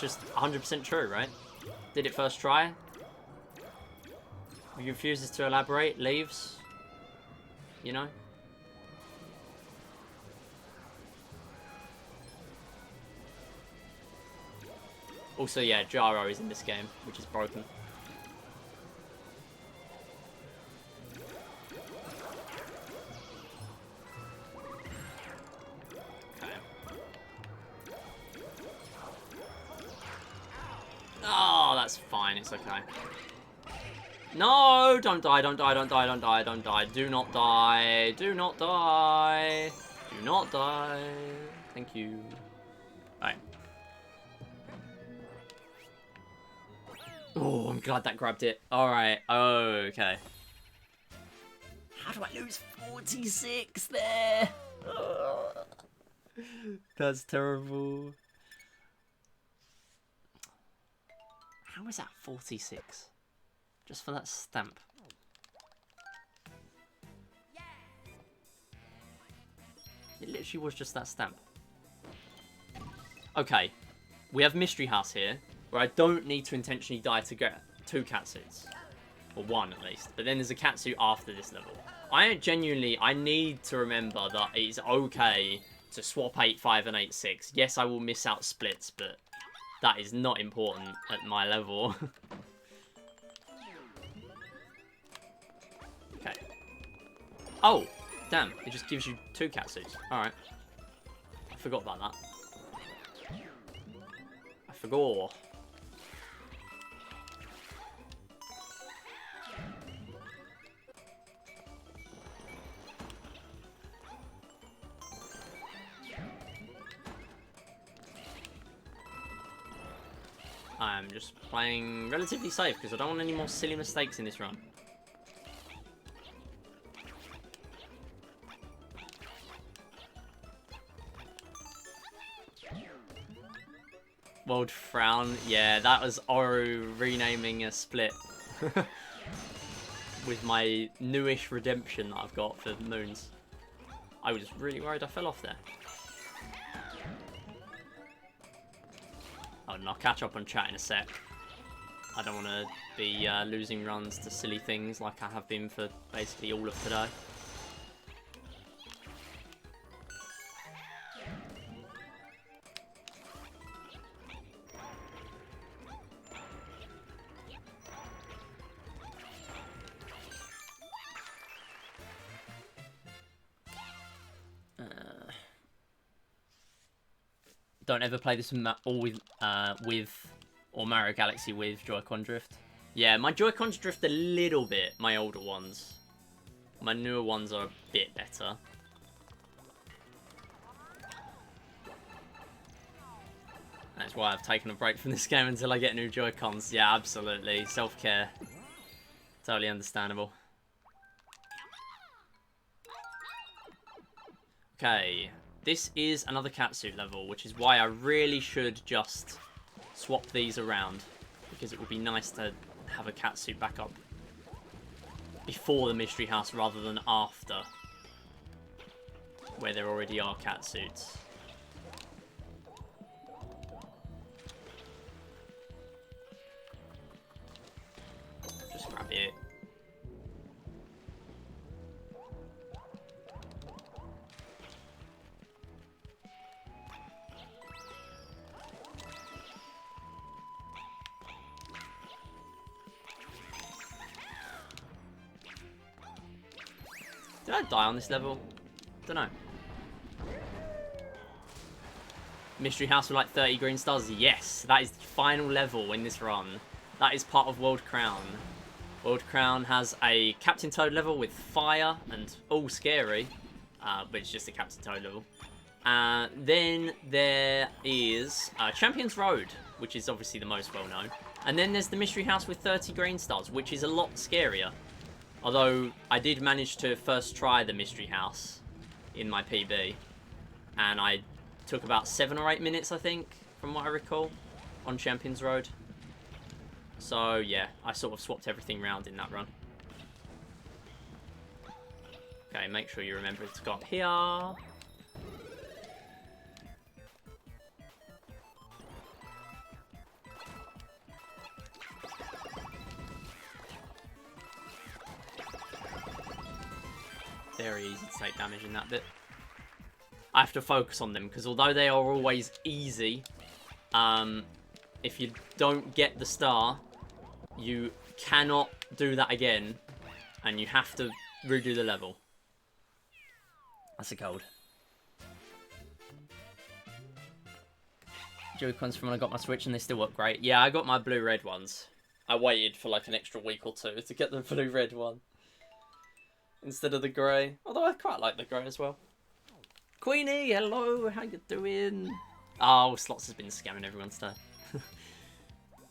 just 100% true, right? Did it first try. He refuses to elaborate, leaves. You know? Also, yeah, gyro is in this game, which is broken. Okay. Oh, that's fine. It's okay. No! Don't die, don't die, don't die, don't die, don't die. Do not die. Do not die. Do not die. Thank you. Alright. Oh, I'm glad that grabbed it. Alright, okay. How do I lose 46 there? Oh, that's terrible. How is that 46? Just for that stamp. It literally was just that stamp. Okay, we have Mystery House here, where I don't need to intentionally die to get 2 Katsus. Or 1 at least. But then there's a Katsu after this level. I need to remember that it's okay to swap 8-5 and 8-6. Yes, I will miss out splits, but that is not important at my level. Okay. Oh, damn. It just gives you 2 Katsus. Alright. I forgot about that. I forgot. I'm just playing relatively safe because I don't want any more silly mistakes in this run. World Frown. Yeah, that was Oru renaming a split. With my newish redemption that I've got for moons. I was really worried I fell off there. Oh, and I'll catch up on chat in a sec. I don't want to be losing runs to silly things like I have been for basically all of today. Don't ever play this with or Mario Galaxy with Joy-Con drift. Yeah, my Joy-Cons drift a little bit, my older ones. My newer ones are a bit better. That's why I've taken a break from this game until I get new Joy-Cons. Yeah, absolutely. Self-care. Totally understandable. Okay. This is another catsuit level, which is why I really should just swap these around. Because it would be nice to have a catsuit back up before the Mystery House rather than after, where there already are catsuits. Just grab it. Did I die on this level? Don't know. Mystery House with like 30 green stars? Yes, that is the final level in this run. That is part of World Crown. World Crown has a Captain Toad level with fire and all scary, but it's just a Captain Toad level. Then there is Champions Road, which is obviously the most well known. And then there's the Mystery House with 30 green stars, which is a lot scarier. Although, I did manage to first try the Mystery House in my PB. And I took about 7 or 8 minutes, I think, from what I recall, on Champions Road. So, yeah, I sort of swapped everything around in that run. Okay, make sure you remember to go up here. Very easy to take damage in that bit. I have to focus on them, because although they are always easy, if you don't get the star, you cannot do that again, and you have to redo the level. That's a code. Joy-Cons from when I got my Switch, and they still work great. Yeah, I got my blue-red ones. I waited for like an extra week or two to get the blue-red one instead of the grey. Although I quite like the grey as well. Queenie, hello, how you doing? Oh, Slots has been scamming everyone today.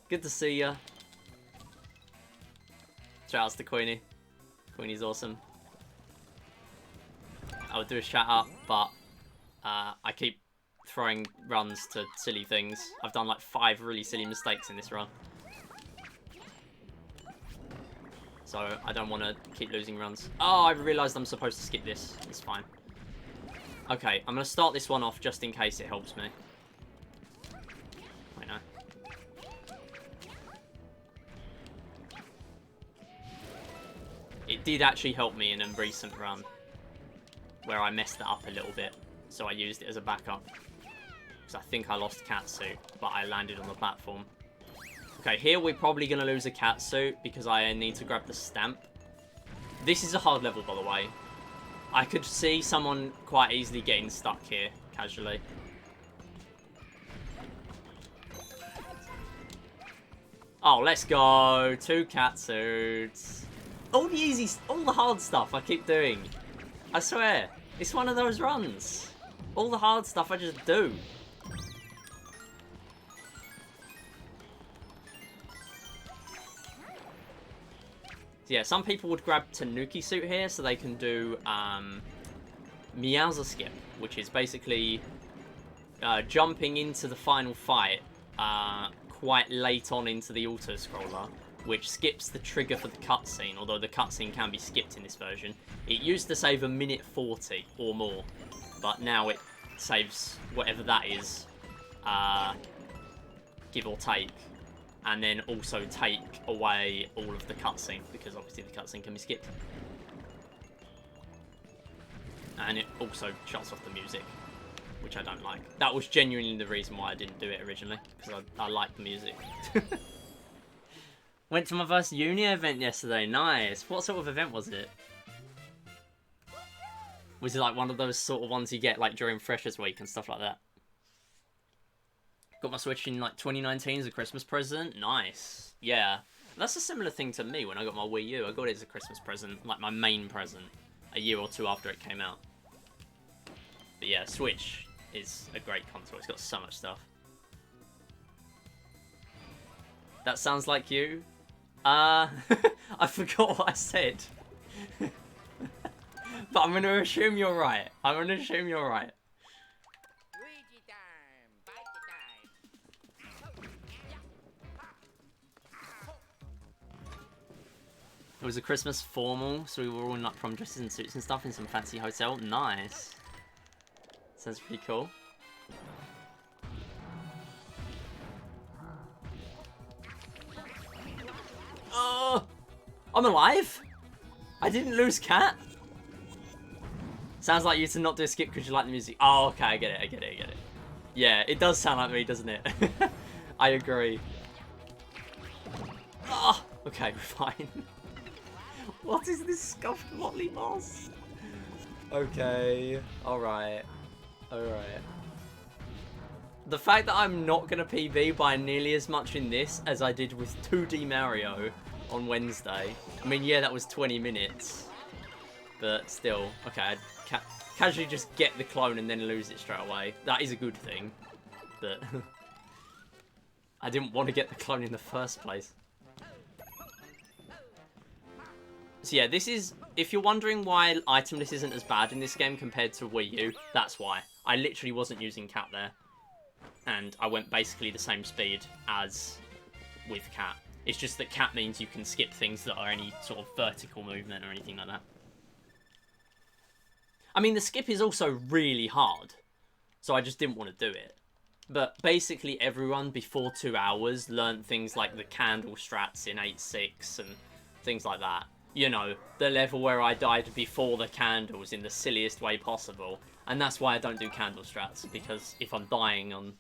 Good to see ya. Shout outs to Queenie. Queenie's awesome. I would do a shout out, but I keep throwing runs to silly things. I've done like 5 really silly mistakes in this run. So I don't want to keep losing runs. Oh, I realised I'm supposed to skip this. It's fine. Okay, I'm going to start this one off just in case it helps me. Wait, no. It did actually help me in a recent run where I messed it up a little bit. So I used it as a backup. Because I think I lost Catsuit, but I landed on the platform. Okay, here we're probably going to lose a Catsuit because I need to grab the stamp. This is a hard level, by the way. I could see someone quite easily getting stuck here, casually. Oh, let's go. 2 Catsuits. All the hard stuff I keep doing. I swear. It's one of those runs. All the hard stuff I just do. Yeah, some people would grab Tanuki Suit here so they can do Meowser Skip, which is basically jumping into the final fight quite late on into the auto-scroller, which skips the trigger for the cutscene, although the cutscene can be skipped in this version. It used to save 1:40 or more, but now it saves whatever that is, give or take. And then also take away all of the cutscene, because obviously the cutscene can be skipped. And it also shuts off the music, which I don't like. That was genuinely the reason why I didn't do it originally, because I like the music. Went to my first uni event yesterday, nice. What sort of event was it? Was it like one of those sort of ones you get like during Freshers Week and stuff like that? Got my Switch in like 2019 as a Christmas present. Nice. Yeah. That's a similar thing to me when I got my Wii U. I got it as a Christmas present, like my main present, a year or two after it came out. But yeah, Switch is a great console. It's got so much stuff. That sounds like you. I forgot what I said. But I'm going to assume you're right. I'm going to assume you're right. It was a Christmas formal, so we were all in like prom dresses and suits and stuff in some fancy hotel. Nice. Sounds pretty cool. Oh, I'm alive. I didn't lose Cat. Sounds like you to not do a skip because you like the music. Oh, okay, I get it, I get it, I get it. Yeah, it does sound like me, doesn't it? I agree. Oh, okay, we're fine. What is this scuffed motley moss? Okay, alright. Alright. The fact that I'm not going to PB by nearly as much in this as I did with 2D Mario on Wednesday. I mean, yeah, that was 20 minutes. But still, okay, I'd casually just get the clone and then lose it straight away. That is a good thing. But I didn't want to get the clone in the first place. So yeah, this is, if you're wondering why item list isn't as bad in this game compared to Wii U, that's why. I literally wasn't using Cat there. And I went basically the same speed as with Cat. It's just that Cat means you can skip things that are any sort of vertical movement or anything like that. I mean, the skip is also really hard, so I just didn't want to do it. But basically everyone before 2 hours learned things like the candle strats in 8.6 and things like that. You know, the level where I died before the candles in the silliest way possible. And that's why I don't do candle strats, because if I'm dying on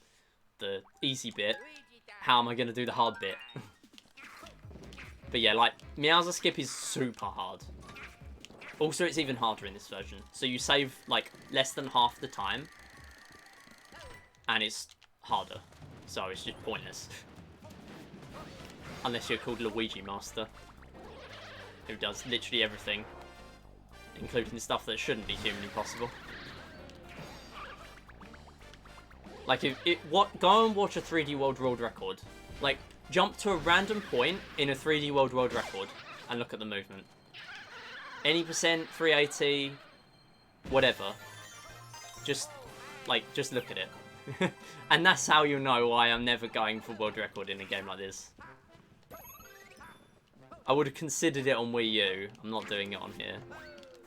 the easy bit, how am I going to do the hard bit? But yeah, like, Meowser skip is super hard. Also, it's even harder in this version. So you save, like, less than half the time. And it's harder. So it's just pointless. Unless you're called Luigi Master. Who does literally everything. Including stuff that shouldn't be humanly possible. Like, go and watch a 3D World Record. Like, jump to a random point in a 3D World Record and look at the movement. Any percent, 380, whatever. Just look at it. And that's how you know why I'm never going for world record in a game like this. I would have considered it on Wii U. I'm not doing it on here.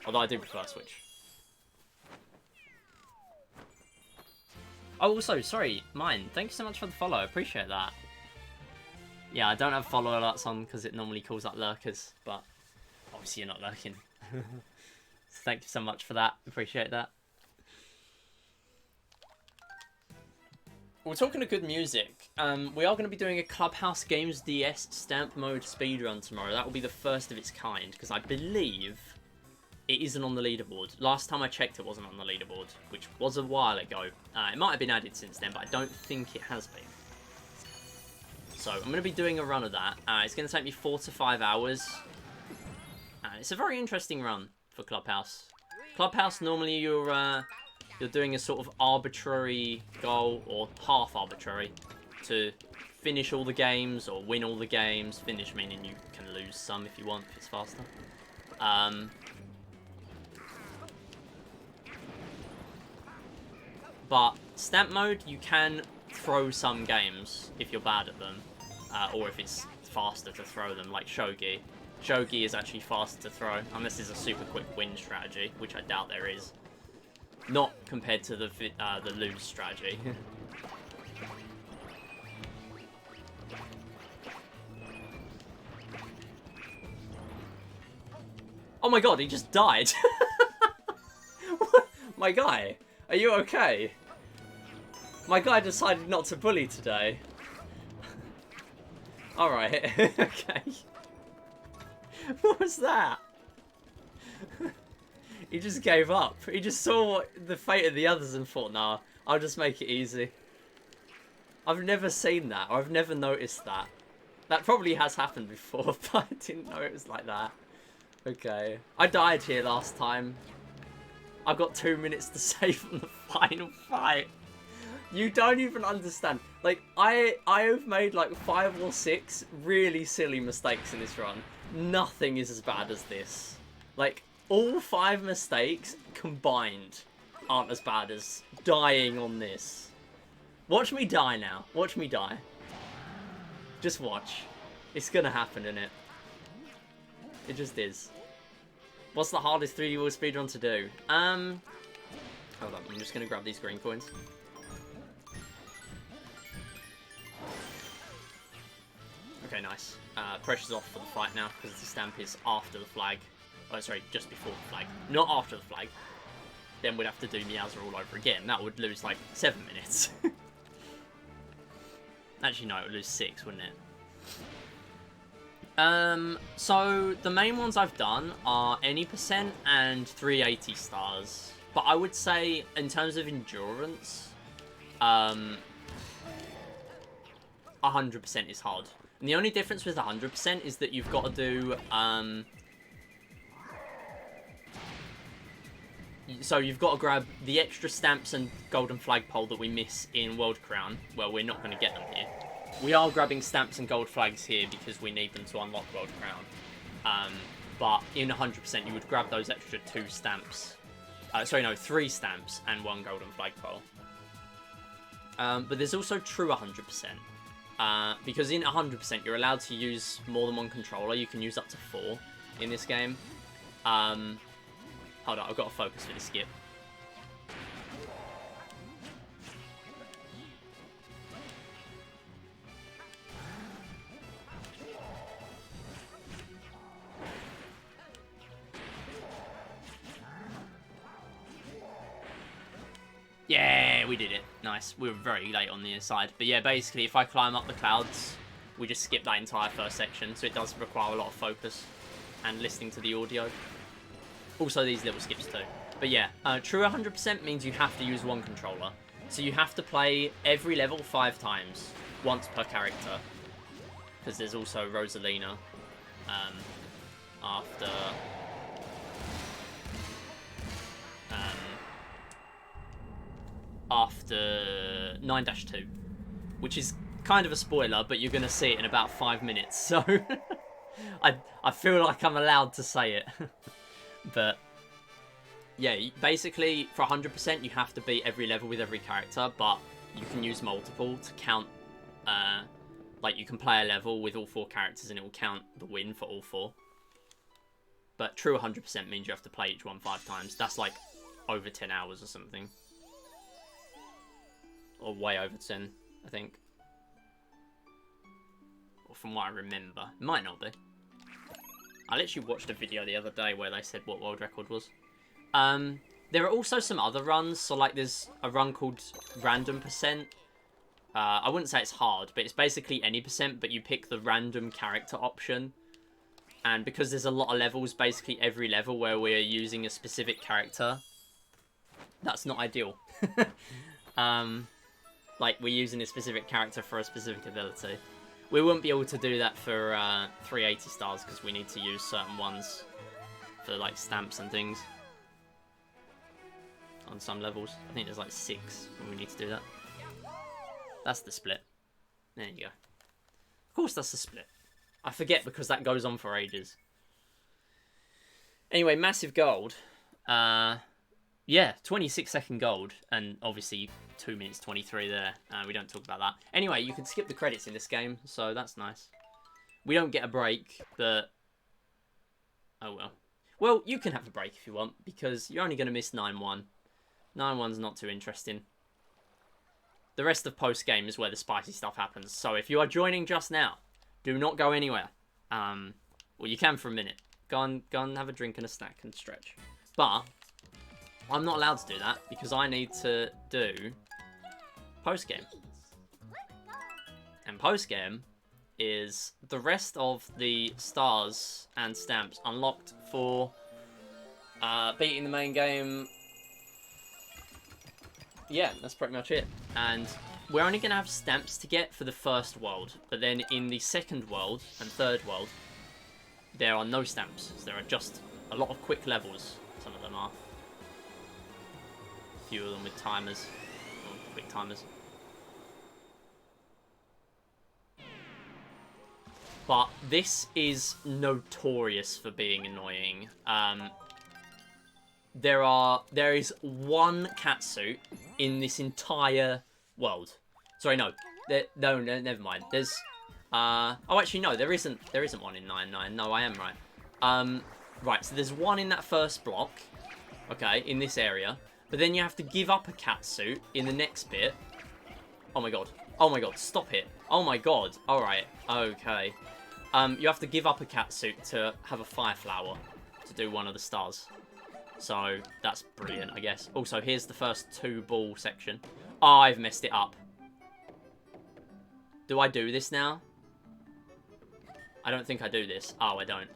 Although I do prefer Switch. Oh, also, sorry, mine. Thank you so much for the follow. I appreciate that. Yeah, I don't have follow alerts on because it normally calls up lurkers, but obviously you're not lurking. So thank you so much for that. Appreciate that. We're talking of good music. We are going to be doing a Clubhouse Games DS Stamp Mode speedrun tomorrow. That will be the first of its kind, because I believe it isn't on the leaderboard. Last time I checked, it wasn't on the leaderboard, which was a while ago. It might have been added since then, but I don't think it has been. So I'm going to be doing a run of that. It's going to take me 4 to 5 hours. It's a very interesting run for Clubhouse. Clubhouse, normally you're doing a sort of arbitrary goal, or half arbitrary, to finish all the games or win all the games. Finish meaning you can lose some if you want, if it's faster. But stamp mode, you can throw some games if you're bad at them, or if it's faster to throw them, like Shogi. Shogi is actually faster to throw, unless there's a super quick win strategy, which I doubt there is. Not compared to the lose strategy. Oh my god, he just died. My guy, are you okay? My guy decided not to bully today. Alright, okay. What was that? He just gave up. He just saw the fate of the others and thought, nah, I'll just make it easy. I've never seen that, or I've never noticed that. That probably has happened before, but I didn't know it was like that. Okay. I died here last time. I've got 2 minutes to save on the final fight. You don't even understand. Like, I have made like 5 or 6 really silly mistakes in this run. Nothing is as bad as this. Like, all 5 mistakes combined aren't as bad as dying on this. Watch me die now. Watch me die. Just watch. It's gonna happen, innit? It just is. What's the hardest 3D World speedrun to do? Hold on, I'm just gonna grab these green coins. Okay, nice. Pressure's off for the fight now, because the stamp is after the flag. Oh, sorry, just before the flag. Not after the flag. Then we'd have to do Meowser all over again. That would lose, like, 7 minutes. Actually, no, it would lose 6, wouldn't it? So, the main ones I've done are any percent and 380 stars. But I would say, in terms of endurance, 100% is hard. And the only difference with 100% is that you've got to do, so you've got to grab the extra stamps and golden flagpole that we miss in World Crown. Well, we're not going to get them here. We are grabbing stamps and gold flags here because we need them to unlock World Crown. But in 100%, you would grab those extra 2 stamps. Sorry, no, 3 stamps and 1 golden flagpole. But there's also true 100%. Because in 100%, you're allowed to use more than 1 controller. You can use up to 4 in this game. Hold on, I've got to focus for the skip. Yeah, we did it. Nice. We were very late on the side. But yeah, basically, if I climb up the clouds, we just skip that entire first section. So it does require a lot of focus and listening to the audio. Also, these little skips too. But yeah, true 100% means you have to use 1 controller. So you have to play every level 5 times, once per character. Because there's also Rosalina after... after 9-2, which is kind of a spoiler, but you're going to see it in about 5 minutes, so I feel like I'm allowed to say it. But yeah, basically for 100% you have to beat every level with every character, but you can use multiple to count, like you can play a level with all 4 characters and it will count the win for all 4. But true 100% means you have to play each one 5 times. That's like over 10 hours or something. Or way over 10, I think. Or from what I remember. It might not be. I literally watched a video the other day where they said what world record was. There are also some other runs. So like there's a run called Random Percent. I wouldn't say it's hard, but it's basically any percent, but you pick the random character option. And because there's a lot of levels, basically every level where we're using a specific character, that's not ideal. Like, we're using a specific character for a specific ability. We wouldn't be able to do that for 380 stars because we need to use certain ones for, like, stamps and things. On some levels. I think there's, like, 6 when we need to do that. That's the split. There you go. Of course that's the split. I forget because that goes on for ages. Anyway, massive gold. Yeah, 26-second gold, and obviously 2 minutes 23 there. We don't talk about that. Anyway, you can skip the credits in this game, so that's nice. We don't get a break, but... oh well. Well, you can have a break if you want, because you're only going to miss 9-1. 9-1's not too interesting. The rest of post-game is where the spicy stuff happens, so if you are joining just now, do not go anywhere. Well, you can for a minute. Go and have a drink and a snack and stretch. But... I'm not allowed to do that because I need to do post-game. And post-game is the rest of the stars and stamps unlocked for beating the main game. Yeah, that's pretty much it. And we're only going to have stamps to get for the first world. But then in the second world and third world, there are no stamps. So there are just a lot of quick levels. Some of them are. A few of them with timers. Or quick timers. But this is notorious for being annoying. There is one catsuit in this entire world. Sorry, no. No, never mind. There's oh actually no, there isn't one in 9-9. No, I am right. Right, so there's one in that first block. Okay, in this area. But then you have to give up a catsuit in the next bit. Oh my god. Oh my god, stop it. Oh my god. Alright, okay. You have to give up a catsuit to have a fire flower to do one of the stars. So, that's brilliant, I guess. Also, here's the first 2 ball section. Oh, I've messed it up. Do I do this now? I don't think I do this. Oh, I don't.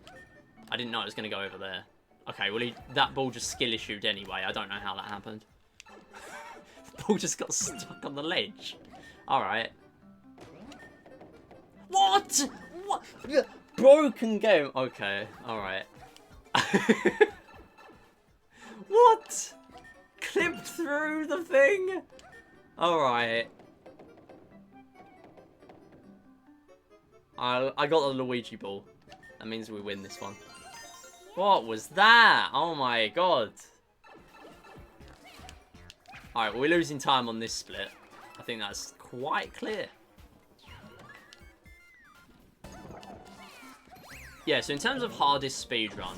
I didn't know it was going to go over there. Okay, well, that ball just skill issued anyway. I don't know how that happened. The ball just got stuck on the ledge. Alright. What? What? Broken game. Okay, alright. What? Clipped through the thing? Alright. I got the Luigi ball. That means we win this one. What was that? Oh my god. Alright, well, we're losing time on this split. I think that's quite clear. Yeah, so in terms of hardest speedrun,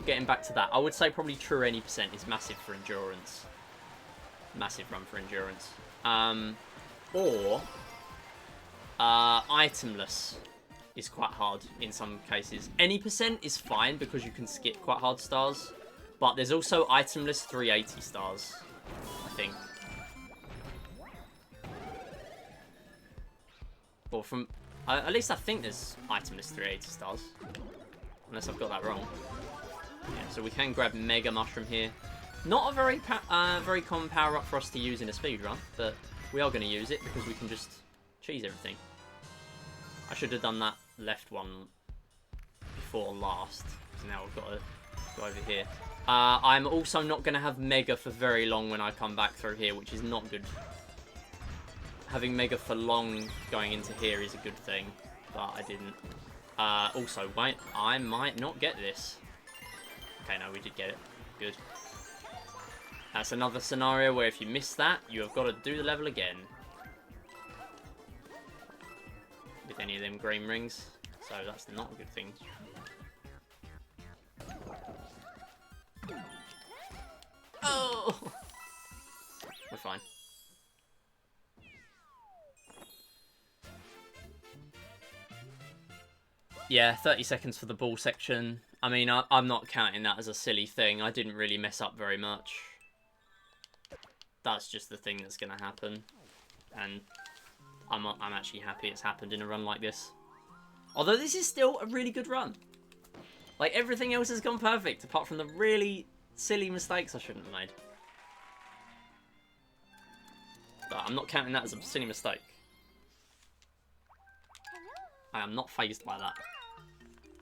getting back to that, I would say probably True Any Percent is massive for endurance. Massive run for endurance. Or Itemless is quite hard in some cases. Any Percent is fine because you can skip quite hard stars. But there's also Itemless 380 stars, I think. Or from... at least I think there's Itemless 380 stars. Unless I've got that wrong. Yeah, so we can grab Mega Mushroom here. Not a very common power-up for us to use in a speedrun, but we are going to use it because we can just cheese everything. I should have done that left one before last. So now we've got to go over here. I'm also not going to have Mega for very long when I come back through here, which is not good. Having Mega for long going into here is a good thing, but I didn't. Also, wait, I might not get this. Okay, no, we did get it. Good. That's another scenario where if you miss that, you have got to do the level again. With any of them green rings, so that's not a good thing. Oh! We're fine. Yeah, 30 seconds for the ball section. I mean, I'm not counting that as a silly thing. I didn't really mess up very much. That's just the thing that's going to happen. And I'm actually happy it's happened in a run like this. Although this is still a really good run. Like, everything else has gone perfect, apart from the really silly mistakes I shouldn't have made. But I'm not counting that as a silly mistake. I am not fazed by that.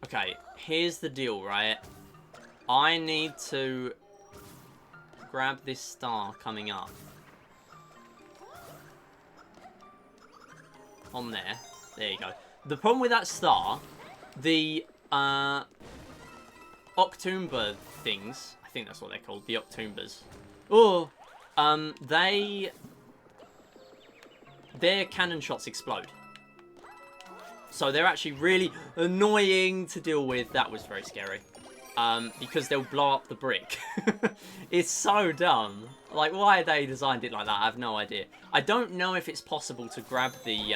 Okay, here's the deal, right? I need to grab this star coming up. On there. There you go. The problem with that star, the Octoomba things, I think that's what they're called, the Octoombas. Oh, their cannon shots explode. So they're actually really annoying to deal with. That was very scary. Because they'll blow up the brick. It's so dumb. Like, why they designed it like that, I have no idea. I don't know if it's possible to grab the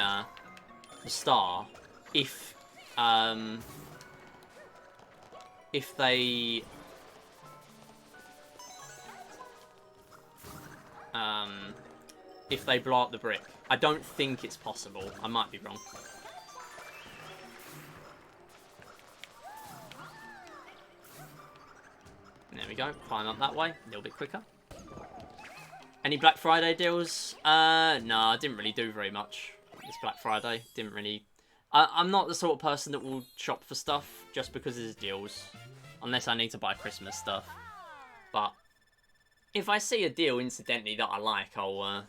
star if they... if they blow up the brick. I don't think it's possible. I might be wrong. There we go. Climb up that way. A little bit quicker. Any Black Friday deals? No, I didn't really do very much this Black Friday. Didn't really... I'm not the sort of person that will shop for stuff just because there's deals. Unless I need to buy Christmas stuff. But if I see a deal, incidentally, that I like, I'll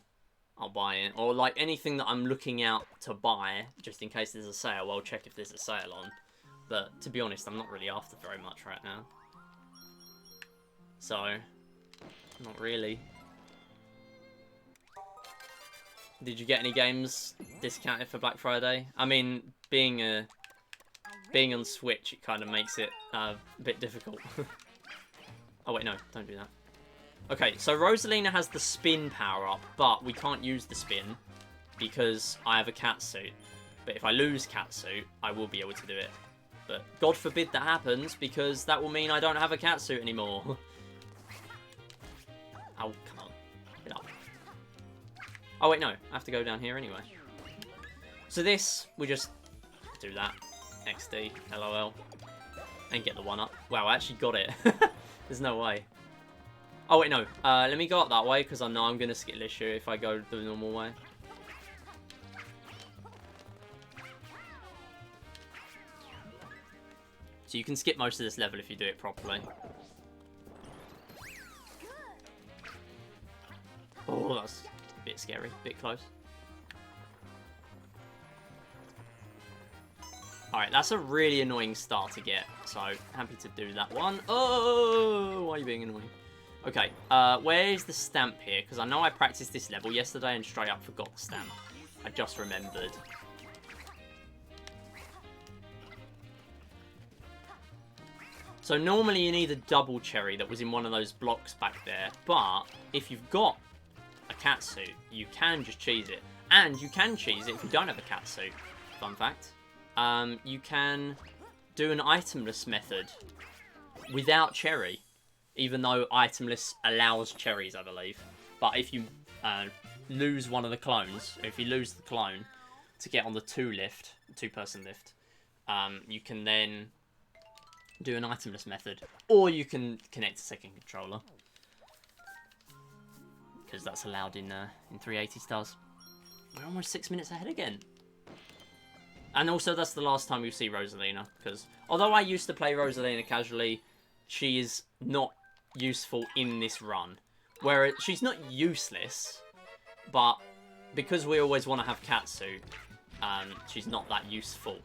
buy it. Or, like, anything that I'm looking out to buy, just in case there's a sale, I'll check if there's a sale on. But, to be honest, I'm not really after very much right now. So, not really. Did you get any games discounted for Black Friday? I mean, being on Switch, it kind of makes it a bit difficult. Oh wait, no, don't do that. Okay, so Rosalina has the spin power-up, but we can't use the spin because I have a cat suit. But if I lose cat suit, I will be able to do it. But God forbid that happens, because that will mean I don't have a cat suit anymore. Oh, come on. Get up. Oh wait, no, I have to go down here anyway. So this, we just do that. XD, LOL. And get the one up. Wow, I actually got it. There's no way. Oh wait, no. Let me go up that way, because I know I'm going to skip this issue if I go the normal way. So you can skip most of this level if you do it properly. Oh, that's a bit scary. A bit close. Alright, that's a really annoying star to get. So, happy to do that one. Oh, why are you being annoying? Okay, where is the stamp here? Because I know I practiced this level yesterday and straight up forgot the stamp. I just remembered. So normally you need a double cherry that was in one of those blocks back there. But if you've got a catsuit, you can just cheese it. And you can cheese it if you don't have a catsuit. Fun fact. You can do an itemless method without cherry. Even though itemless allows cherries, I believe. But if you lose one of the clones, if you lose the clone to get on the two-person lift, you can then do an itemless method. Or you can connect a second controller. Because that's allowed in 380 stars. We're almost 6 minutes ahead again. And also, that's the last time you see Rosalina. Because although I used to play Rosalina casually, she is not useful in this run. Whereas she's not useless, but because we always want to have Katsu, she's not that useful.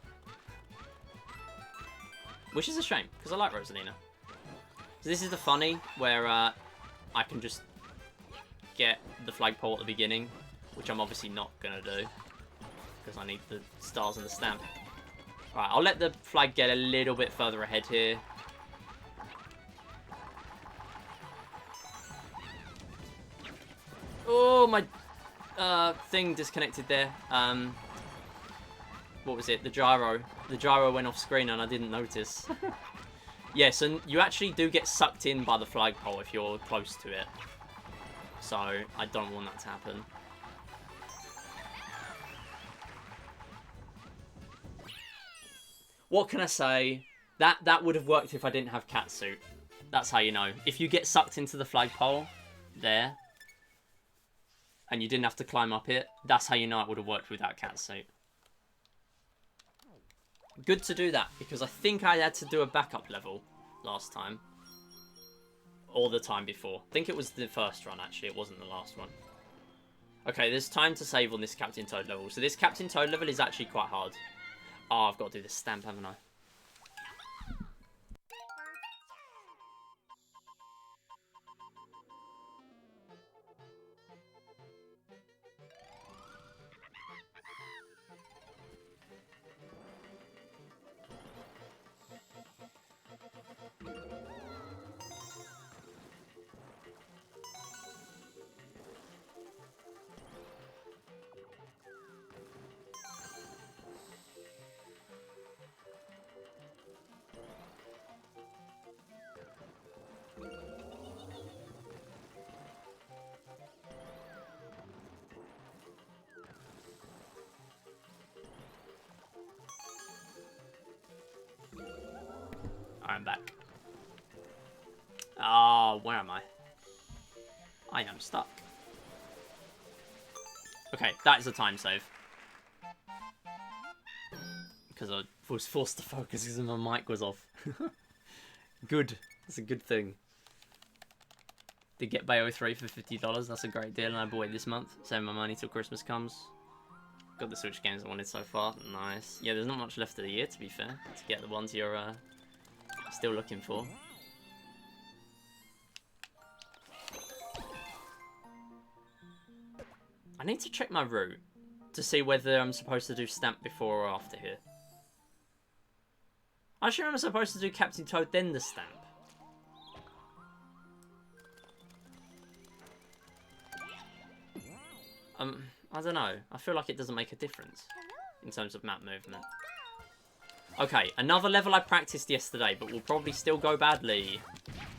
Which is a shame, because I like Rosalina. So this is the funny, where I can just get the flagpole at the beginning, which I'm obviously not going to do, because I need the stars and the stamp. Alright, I'll let the flag get a little bit further ahead here. Oh, my thing disconnected there. What was it? The gyro. The gyro went off screen and I didn't notice. Yes, and you actually do get sucked in by the flagpole if you're close to it. So, I don't want that to happen. What can I say? That would have worked if I didn't have catsuit. That's how you know. If you get sucked into the flagpole, there, and you didn't have to climb up it, that's how you know it would have worked without catsuit. Good to do that, because I think I had to do a backup level last time. Or the time before. I think it was the first run, actually. It wasn't the last one. Okay, there's time to save on this Captain Toad level. So this Captain Toad level is actually quite hard. Oh, I've got to do this stamp, haven't I? I'm back. Ah, where am I? I am stuck. Okay, that is a time save. Because I was forced to focus because my mic was off. Good. That's a good thing. Did get Bayo 3 for $50. That's a great deal, and I bought it this month. Save my money till Christmas comes. Got the Switch games I wanted so far. Nice. Yeah, there's not much left of the year, to be fair, to get the ones you're still looking for. I need to check my route to see whether I'm supposed to do Stamp before or after here. I assume I'm supposed to do Captain Toad, then the Stamp. I don't know. I feel like it doesn't make a difference in terms of map movement. Okay, another level I practiced yesterday, but will probably still go badly.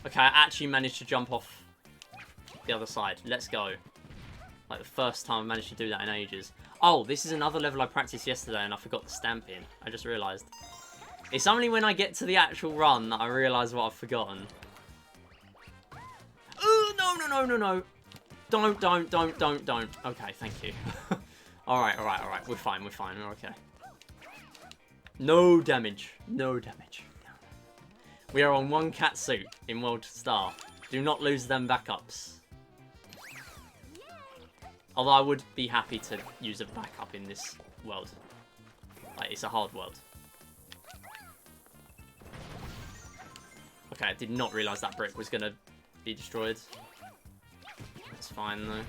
Okay, I actually managed to jump off the other side. Let's go. Like the first time I managed to do that in ages. Oh, this is another level I practiced yesterday and I forgot the Stamp in. I just realised. It's only when I get to the actual run that I realise what I've forgotten. Oh, no. Don't. Okay, thank you. Alright. We're fine. We're okay. No damage. We are on one cat suit in World Star. Do not lose them backups. Although I would be happy to use a backup in this world. Like, it's a hard world. Okay, I did not realise that brick was going to be destroyed. It's fine, though.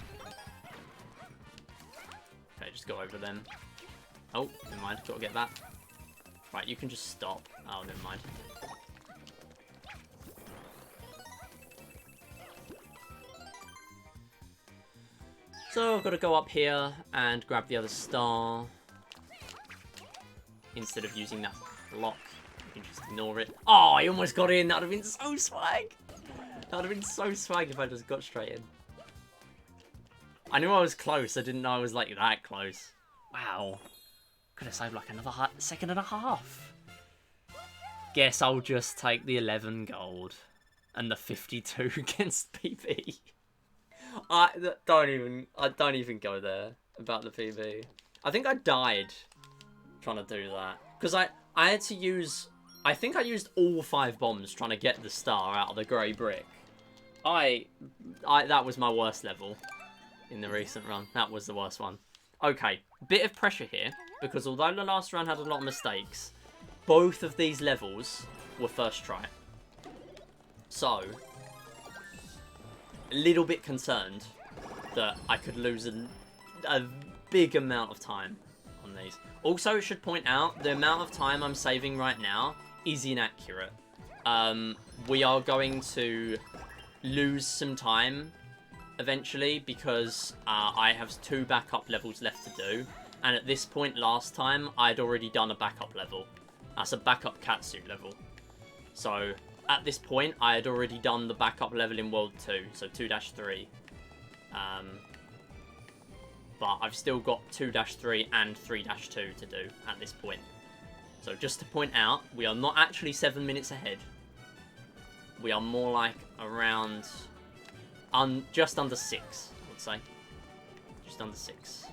Okay, just go over them. Oh, never mind. Gotta get that. Right, you can just stop. Oh, never mind. So, I've got to go up here and grab the other star. Instead of using that block. You can just ignore it. Oh, I almost got in. That would have been so swag. That would have been so swag if I just got straight in. I knew I was close. I didn't know I was, like, that close. Wow. Could have saved, like, another second and a half. Guess I'll just take the 11 gold. And the 52 against PB. I don't even go there about the PB. I think I died trying to do that. Because I had to use... I think I used all 5 bombs trying to get the star out of the grey brick. That was my worst level in the recent run. That was the worst one. Okay, bit of pressure here. Because although the last run had a lot of mistakes, both of these levels were first try. So... a little bit concerned that I could lose a big amount of time on these. Also, I should point out, the amount of time I'm saving right now is inaccurate. We are going to lose some time eventually because I have 2 backup levels left to do. And at this point last time, I'd already done a backup level. That's a backup catsuit level. So... at this point, I had already done the backup level in World 2, so 2-3. But I've still got 2-3 and 3-2 to do at this point. So just to point out, we are not actually 7 minutes ahead. We are more like around... just under 6, I would say. Just under 6.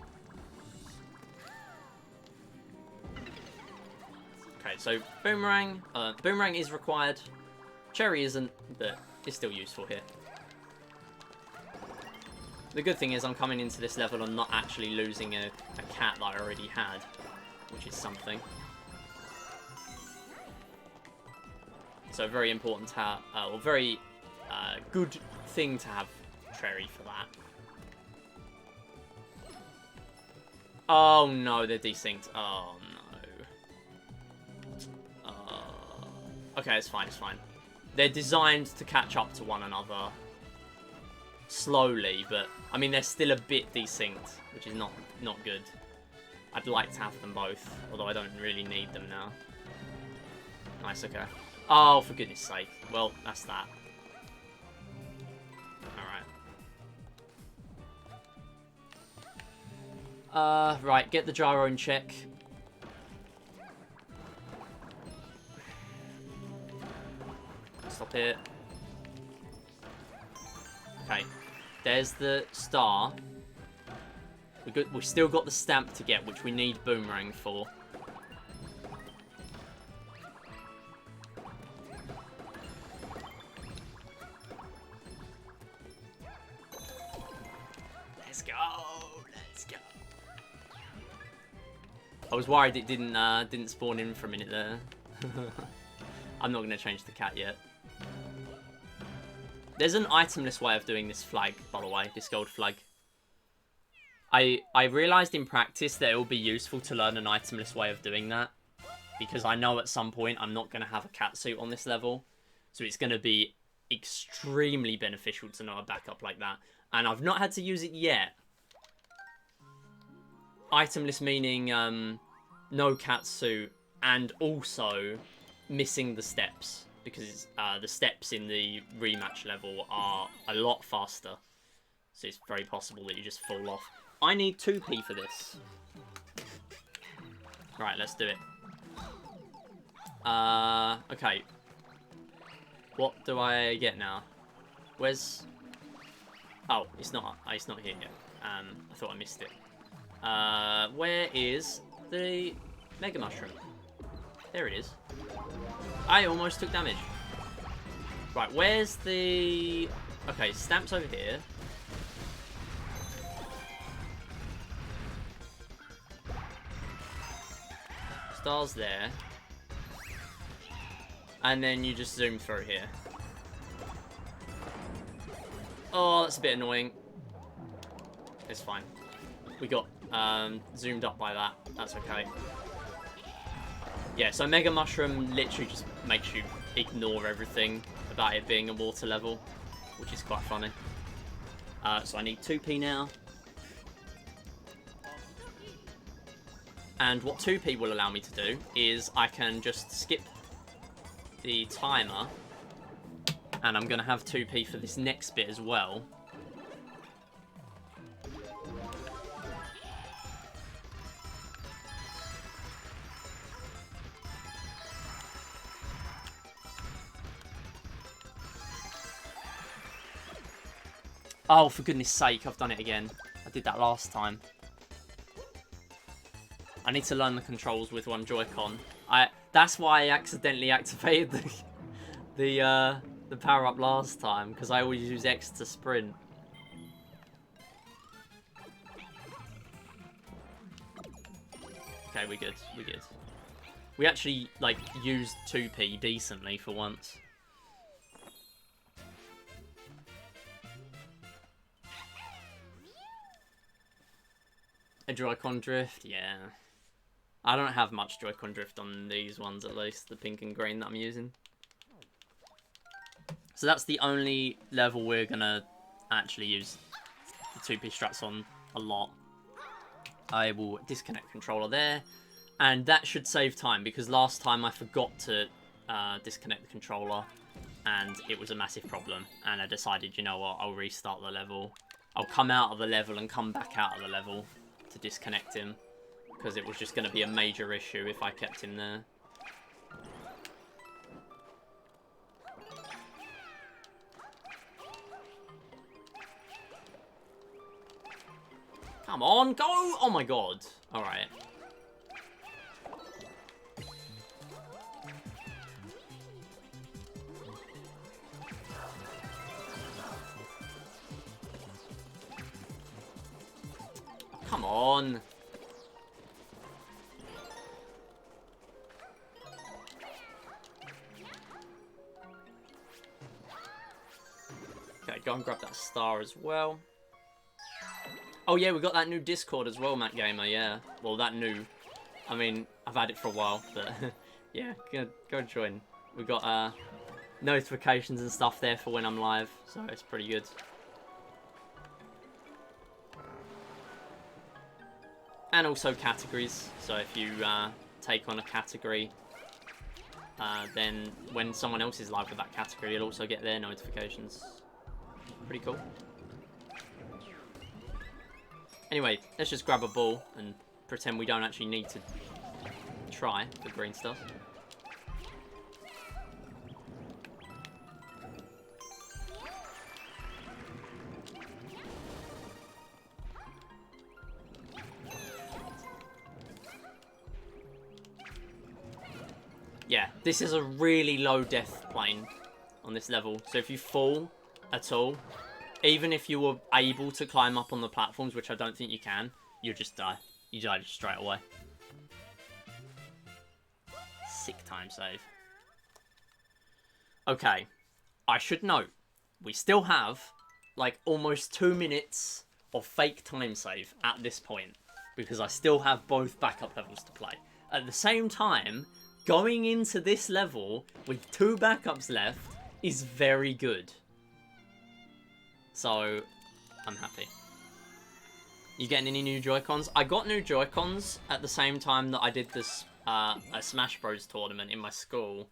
Okay, so Boomerang. Boomerang is required. Cherry isn't, but it's still useful here. The good thing is I'm coming into this level and not actually losing a cat that I already had, which is something. So very important to have, or very good thing to have Cherry for that. Oh no, they're desynced. Oh no. Okay, it's fine, it's fine. They're designed to catch up to one another slowly, but I mean they're still a bit desynced, which is not good. I'd like to have them both, although I don't really need them now. Nice, okay. Oh, for goodness sake. Well, that's that. Alright. Right, get the gyro in check. Stop it. Okay. There's the star. We've still got the stamp to get, which we need Boomerang for. Let's go! Let's go! I was worried it didn't spawn in for a minute there. I'm not going to change the cat yet. There's an itemless way of doing this flag, by the way, this gold flag. I realised in practice that it will be useful to learn an itemless way of doing that. Because I know at some point I'm not going to have a cat suit on this level. So it's going to be extremely beneficial to know a backup like that. And I've not had to use it yet. Itemless meaning no cat suit and also missing the steps. Because the steps in the rematch level are a lot faster. So it's very possible that you just fall off. I need 2p for this. Right, let's do it. Okay. What do I get now? Where's... Oh, it's not here yet. I thought I missed it. Where is the Mega Mushroom? There it is. I almost took damage. Right, where's the... Okay, Stamp's over here. Star's there. And then you just zoom through here. Oh, that's a bit annoying. It's fine. We got zoomed up by that. That's okay. Yeah, so Mega Mushroom literally just makes you ignore everything about it being a water level, which is quite funny. So I need 2p now. And what 2p will allow me to do is I can just skip the timer. And I'm going to have 2p for this next bit as well. Oh, for goodness sake, I've done it again. I did that last time. I need to learn the controls with one Joy-Con. That's why I accidentally activated the power-up last time, because I always use X to sprint. Okay, we're good. We're good. We actually, like, used 2p decently for once. A Joy-Con drift? Yeah. I don't have much Joy-Con drift on these ones, at least. The pink and green that I'm using. So that's the only level we're going to actually use the 2p strats on a lot. I will disconnect controller there. And that should save time, because last time I forgot to disconnect the controller. And it was a massive problem. And I decided, you know what, I'll restart the level. I'll come out of the level and come back out of the level to disconnect him, because it was just going to be a major issue if I kept him there. Come on, go! Oh my god. Alright. Come on. Okay, go and grab that star as well. Oh yeah, we got that new Discord as well, Matt Gamer, yeah. Well, that new. I mean, I've had it for a while, but yeah, go join. We got notifications and stuff there for when I'm live, so it's pretty good. And also categories, so if you take on a category, then when someone else is live with that category, you'll also get their notifications. Pretty cool. Anyway, let's just grab a ball and pretend we don't actually need to try the green stuff. This is a really low death plane on this level. So if you fall at all, even if you were able to climb up on the platforms, which I don't think you can, you just die. You die just straight away. Sick time save. Okay. I should note, we still have like almost 2 minutes of fake time save at this point, because I still have both backup levels to play. At the same time, going into this level with 2 backups left is very good. So, I'm happy. You getting any new Joy-Cons? I got new Joy-Cons at the same time that I did this a Smash Bros tournament in my school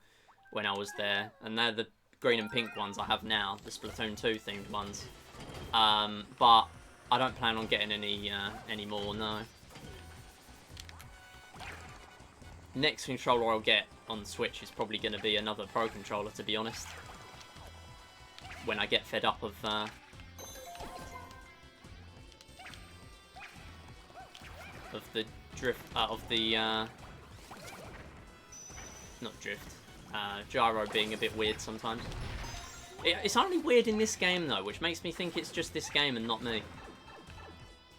when I was there, and they're the green and pink ones I have now, the Splatoon 2 themed ones. But I don't plan on getting any more, no. Next controller I'll get on Switch is probably going to be another Pro Controller, to be honest. When I get fed up of the drift, not drift, gyro being a bit weird sometimes. It's only weird in this game though, which makes me think it's just this game and not me.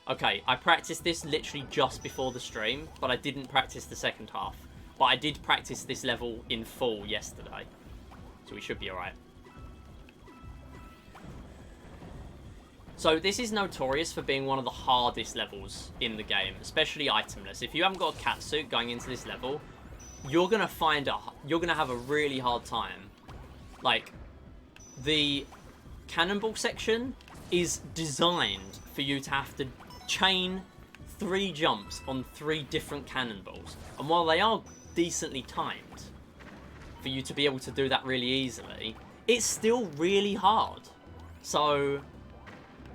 Okay, I practiced this literally just before the stream, but I didn't practice the second half. But I did practice this level in full yesterday, so we should be alright. So this is notorious for being one of the hardest levels in the game, especially itemless. If you haven't got a catsuit going into this level, you're gonna have a really hard time. Like, the cannonball section is designed for you to have to chain 3 jumps on 3 different cannonballs. And while they are decently timed for you to be able to do that really easily, it's still really hard. So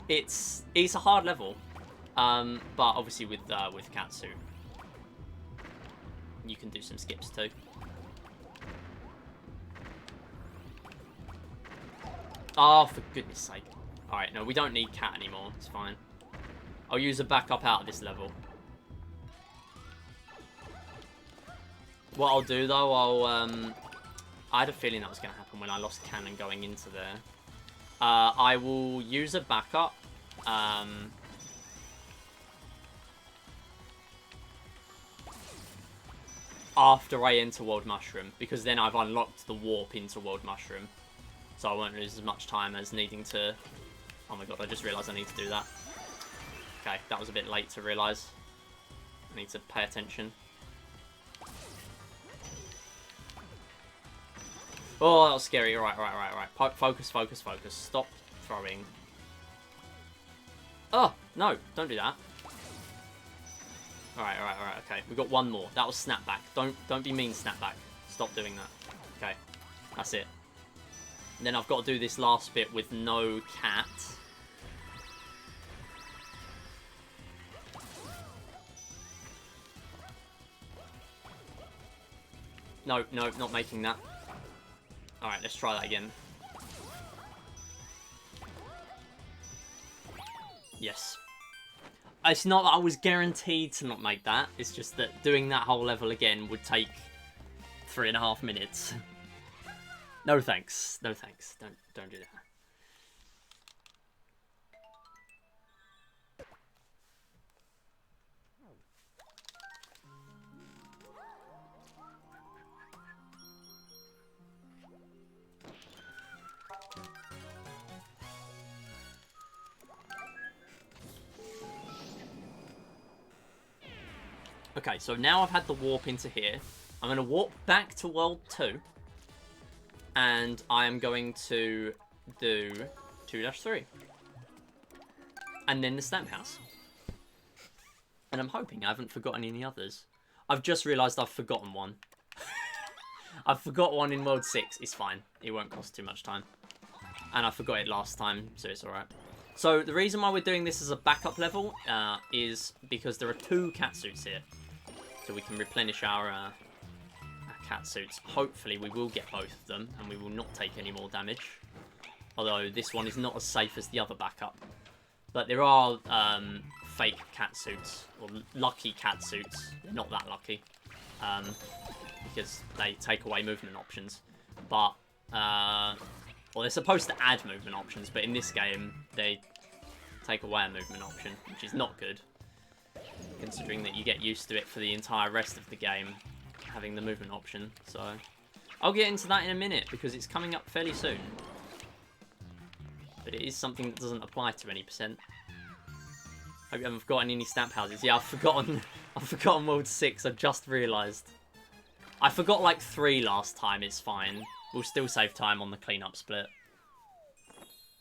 it's a hard level, but obviously with catsuit you can do some skips too. Oh, for goodness sake. Alright, no, we don't need cat anymore. It's fine. I'll use a backup out of this level. What I'll do though, I had a feeling that was going to happen when I lost cannon going into there. I will use a backup. After I enter World Mushroom, because then I've unlocked the warp into World Mushroom. So I won't lose as much time as needing to... Oh my god, I just realised I need to do that. Okay, that was a bit late to realise. I need to pay attention. Oh, that was scary. Right. Focus. Stop throwing. Oh, no, don't do that. Alright, okay. We've got one more. That was snapback. Don't be mean, snapback. Stop doing that. Okay, that's it. And then I've got to do this last bit with no cat. No, not making that. Alright, let's try that again. Yes. It's not that I was guaranteed to not make that. It's just that doing that whole level again would take 3.5 minutes. No thanks. No thanks. Don't do that. Okay, so now I've had the warp into here. I'm going to warp back to World 2. And I am going to do 2-3. And then the Stamp House. And I'm hoping I haven't forgotten any others. I've just realised I've forgotten one. I forgot one in World 6. It's fine. It won't cost too much time. And I forgot it last time, so it's alright. So the reason why we're doing this as a backup level is because there are 2 catsuits here. So we can replenish our catsuits. Hopefully we will get both of them and we will not take any more damage. Although this one is not as safe as the other backup. But there are fake catsuits, or lucky catsuits. They're not that lucky. because they take away movement options. But, well, they're supposed to add movement options, but in this game, they take away a movement option, which is not good, considering that you get used to it for the entire rest of the game, having the movement option. So, I'll get into that in a minute, because it's coming up fairly soon. But it is something that doesn't apply to any percent. Hope you haven't forgotten any stamp houses. Yeah, I've forgotten World 6, I just realised. I forgot like 3 last time, it's fine. We'll still save time on the cleanup split.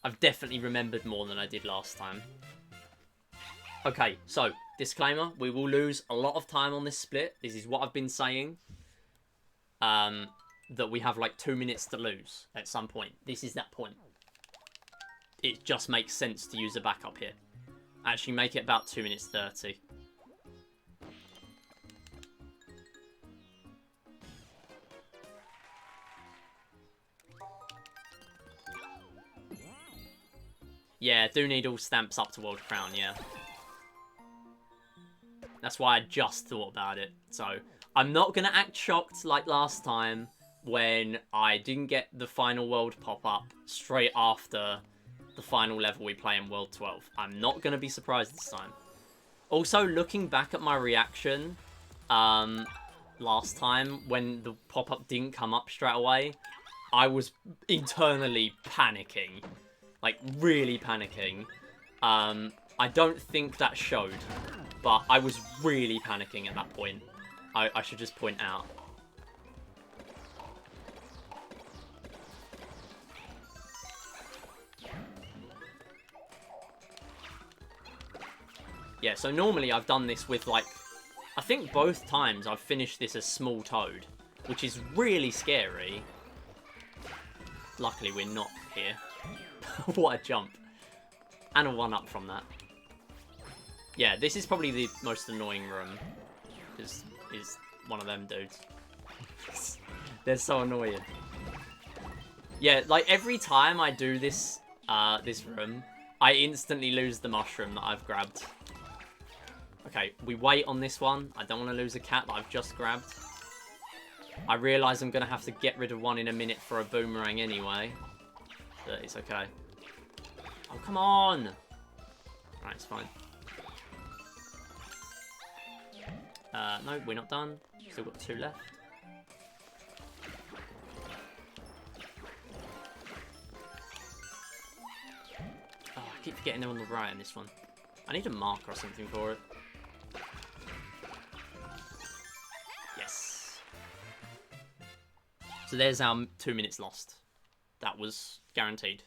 I've definitely remembered more than I did last time. Okay, so, disclaimer, we will lose a lot of time on this split. This is what I've been saying. That we have like 2 minutes to lose at some point. This is that point. It just makes sense to use a backup here. Actually, make it about 2 minutes 30. Yeah, do need all stamps up to World Crown, yeah. That's why I just thought about it. So, I'm not going to act shocked like last time when I didn't get the final world pop-up straight after the final level we play in World 12. I'm not going to be surprised this time. Also, looking back at my reaction last time when the pop-up didn't come up straight away, I was internally panicking. Like, really panicking. I don't think that showed, but I was really panicking at that point. I should just point out. Yeah, so normally I've done this with, like, I think both times I've finished this as Small Toad, which is really scary. Luckily, we're not here. What a jump. And a 1-up from that. Yeah, this is probably the most annoying room. Because he's one of them dudes. They're so annoying. Yeah, like every time I do this, this room, I instantly lose the mushroom that I've grabbed. Okay, we wait on this one. I don't want to lose a cat that I've just grabbed. I realise I'm going to have to get rid of one in a minute for a boomerang anyway. But it's okay. Oh, come on! Alright, it's fine. No, we're not done. Still got 2 left. Oh, I keep forgetting they're on the right in this one. I need a marker or something for it. Yes. So there's our 2 minutes lost. That was guaranteed.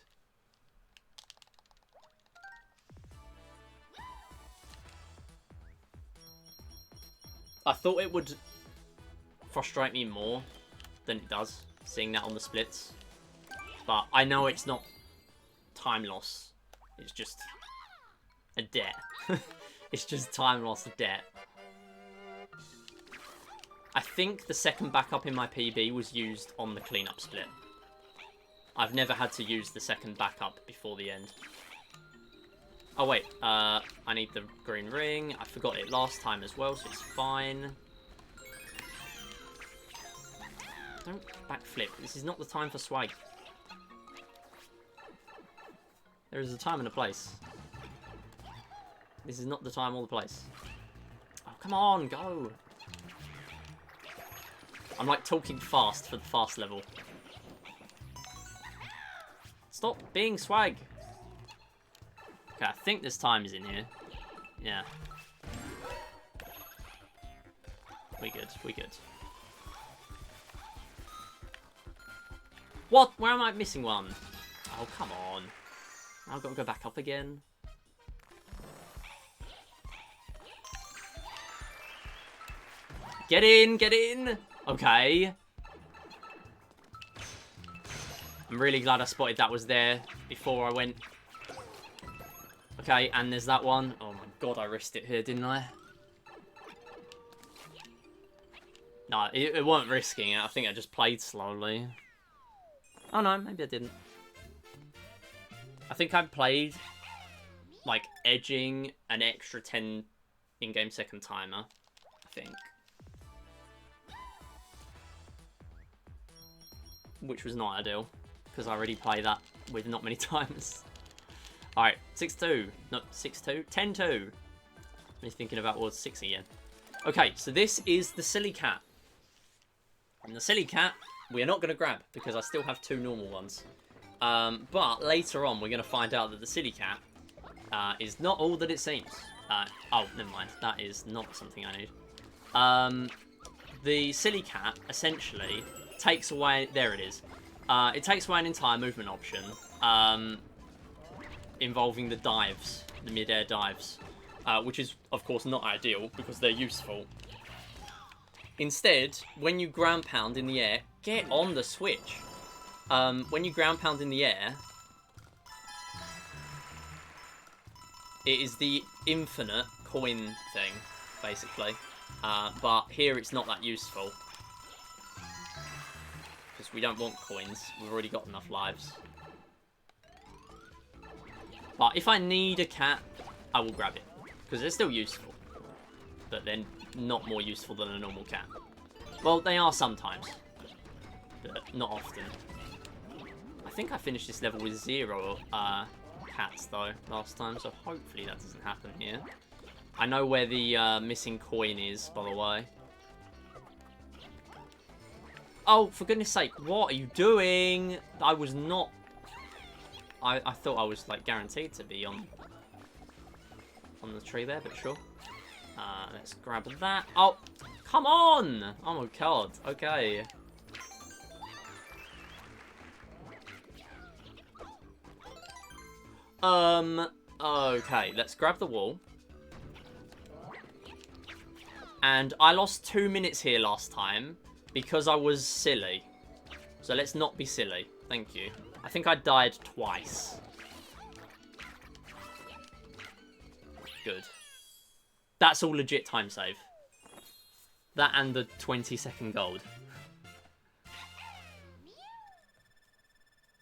I thought it would frustrate me more than it does, seeing that on the splits. But I know it's not time loss. It's just a debt. It's just time loss, a debt. I think the second backup in my PB was used on the cleanup split. I've never had to use the second backup before the end. Oh wait, I need the green ring. I forgot it last time as well, so it's fine. Don't backflip. This is not the time for swag. There is a time and a place. This is not the time or the place. Oh, come on, go. I'm like talking fast for the fast level. Stop being swag. Okay, I think this time is in here. Yeah. We good, we good. What? Where am I missing one? Oh, come on. I've got to go back up again. Get in, get in! Okay. I'm really glad I spotted that was there before I went. Okay, and there's that one. Oh my god, I risked it here, didn't I? No, it weren't risking it. I think I just played slowly. Oh no, maybe I didn't. I think I played, like, edging an extra 10 in-game second timer. I think. which was not ideal, because I already played that with not many times. Alright, 6-2. No, 6-2? 10-2. I'm thinking about World 6 again. Okay, so this is the Silly Cat. And the Silly Cat, we are not going to grab, because I still have 2 normal ones. But later on, we're going to find out that the Silly Cat is not all that it seems. Oh, never mind. That is not something I need. The Silly Cat, essentially, takes away... There it is. It takes away an entire movement option involving the dives, the mid-air dives, which is, of course, not ideal because they're useful. Instead, when you ground pound in the air, get on the switch. When you ground pound in the air, it is the infinite coin thing, basically. But here it's not that useful. Because we don't want coins. We've already got enough lives. But if I need a cat, I will grab it. Because they're still useful. But they're not more useful than a normal cat. Well, they are sometimes. But not often. I think I finished this level with 0 cats, though, last time. So hopefully that doesn't happen here. I know where the missing coin is, by the way. Oh, for goodness sake, what are you doing? I was not... I thought I was, like, guaranteed to be on the tree there, but sure. Let's grab that. Oh, come on! Oh my god, okay. Okay, let's grab the wall. And I lost 2 minutes here last time because I was silly. So let's not be silly. Thank you. I think I died twice. Good. That's all legit time save. That and the 20-second gold.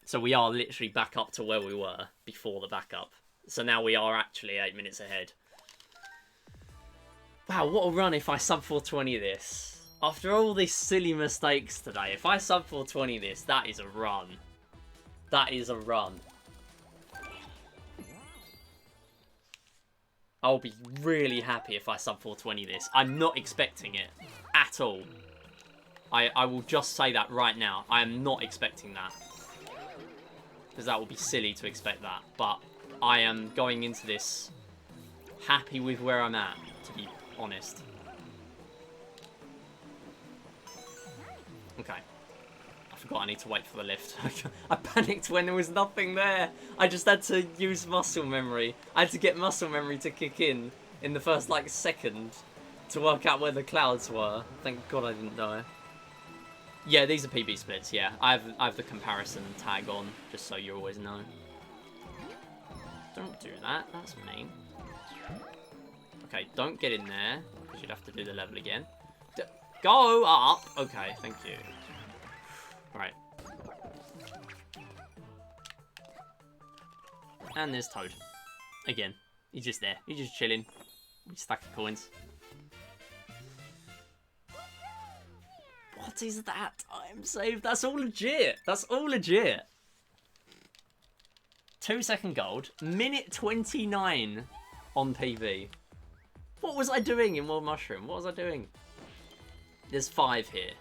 So we are literally back up to where we were before the backup. So now we are actually 8 minutes ahead. Wow, what a run if I sub 420 this. After all these silly mistakes today, if I sub 420 this, that is a run. That is a run. I'll be really happy if I sub 420 this. I'm not expecting it at all. I will just say that right now. I am not expecting that. Because that would be silly to expect that. But I am going into this happy with where I'm at, to be honest. Okay. I forgot I need to wait for the lift. I panicked when there was nothing there. I just had to use muscle memory. I had to get muscle memory to kick in the first, like, second to work out where the clouds were. Thank God I didn't die. Yeah, these are PB splits, yeah. I have the comparison tag on, just so you always know. Don't do that. That's mean. Okay, don't get in there, because you'd have to do the level again. Go up! Okay, thank you. Right. And there's Toad. Again. He's just there. He's just chilling. With a stack of coins. What is that? I'm saved. That's all legit. That's all legit. 2-second gold. Minute 29 on PV. What was I doing in World Mushroom? What was I doing? There's 5 here.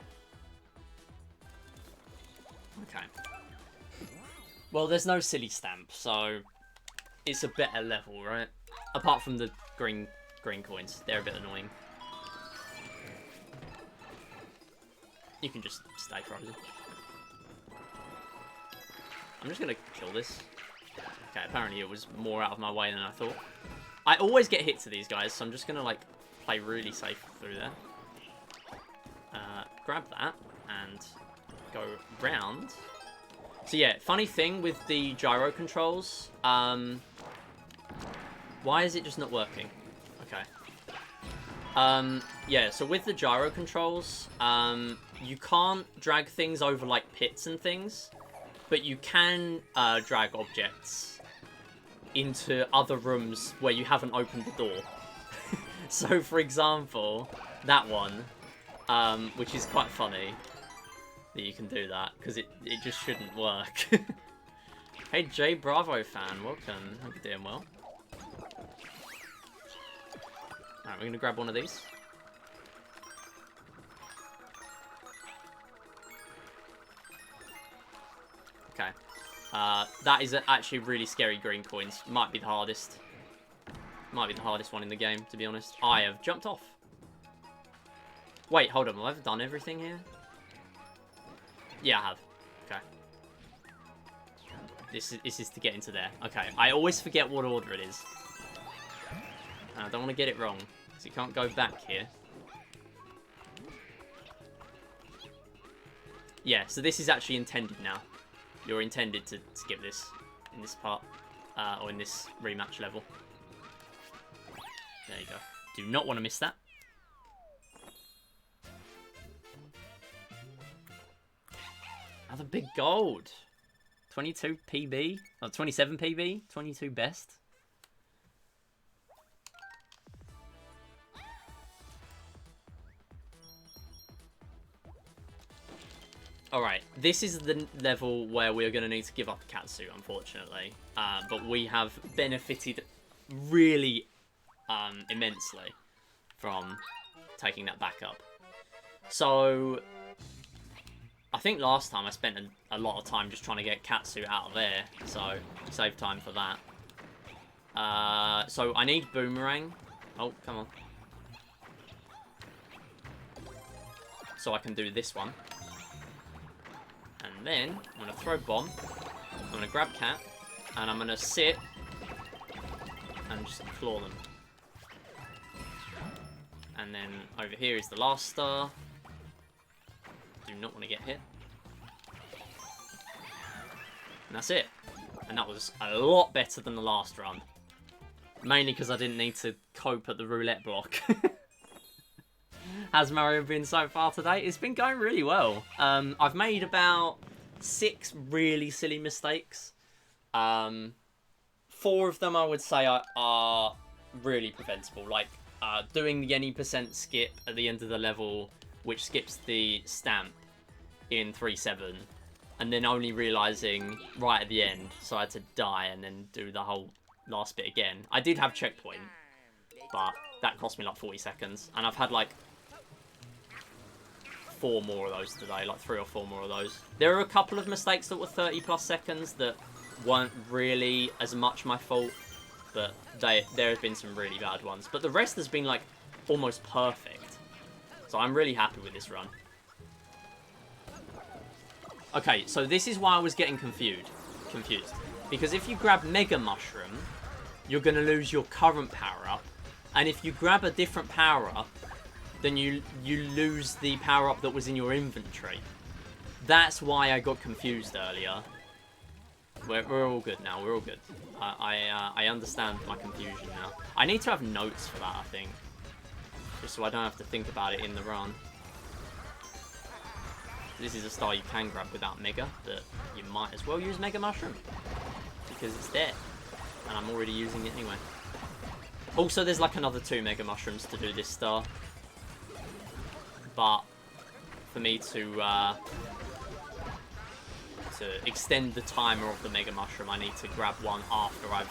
Okay. Well, there's no silly stamp, so it's a better level, right? Apart from the green coins. They're a bit annoying. You can just stay frozen. I'm just going to kill this. Okay, apparently it was more out of my way than I thought. I always get hit to these guys, so I'm just going to, like, play really safe through there. Grab that and go round. So yeah, funny thing with the gyro controls. Why is it just not working? Okay. Yeah, so with the gyro controls, you can't drag things over like pits and things, but you can drag objects into other rooms where you haven't opened the door. So for example, that one, which is quite funny. that you can do that, because it just shouldn't work. Hey, J Bravo fan, welcome. Hope you're doing well. Alright, we're going to grab one of these. Okay. That is actually really scary green coins. Might be the hardest. Might be the hardest one in the game, to be honest. I have jumped off. Wait, hold on. Have I ever done everything here? Yeah, I have. Okay. This is to get into there. Okay. I always forget what order it is. And I don't want to get it wrong, because you can't go back here. Yeah, so this is actually intended now. You're intended to skip this in this part, or in this rematch level. There you go. Do not want to miss that. Another big gold. 22 PB. Oh, 27 PB. 22 best. Alright, this is the level where we're going to need to give up the catsuit, unfortunately. But we have benefited really immensely from taking that back up. So, I think last time I spent a lot of time just trying to get catsuit out of there, so save time for that. So I need boomerang. Oh, come on. So I can do this one. And then I'm going to throw bomb. I'm going to grab cat. And I'm going to sit and just claw them. And then over here is the last star. Do not want to get hit. And that's it. And that was a lot better than the last run. Mainly because I didn't need to cope at the roulette block. How's Mario been so far today? It's been going really well. I've made about 6 really silly mistakes. 4 of them I would say are really preventable. Like doing the any % skip at the end of the level, which skips the stamp in 3-7, and then only realising right at the end, so I had to die and then do the whole last bit again. I did have checkpoint, but that cost me like 40 seconds, and I've had like 4 more of those today, like 3 or 4 more of those. There are a couple of mistakes that were 30+ seconds that weren't really as much my fault, but there have been some really bad ones. But the rest has been like almost perfect. So I'm really happy with this run. Okay, so this is why I was getting confused. Because if you grab Mega Mushroom, you're going to lose your current power-up. And if you grab a different power-up, then you lose the power-up that was in your inventory. That's why I got confused earlier. We're all good now, we're all good. I understand my confusion now. I need to have notes for that, I think. Just so I don't have to think about it in the run. This is a star you can grab without Mega, but you might as well use Mega Mushroom. Because it's there. And I'm already using it anyway. Also, there's like another 2 Mega Mushrooms to do this star. But for me to extend the timer of the Mega Mushroom, I need to grab one after I've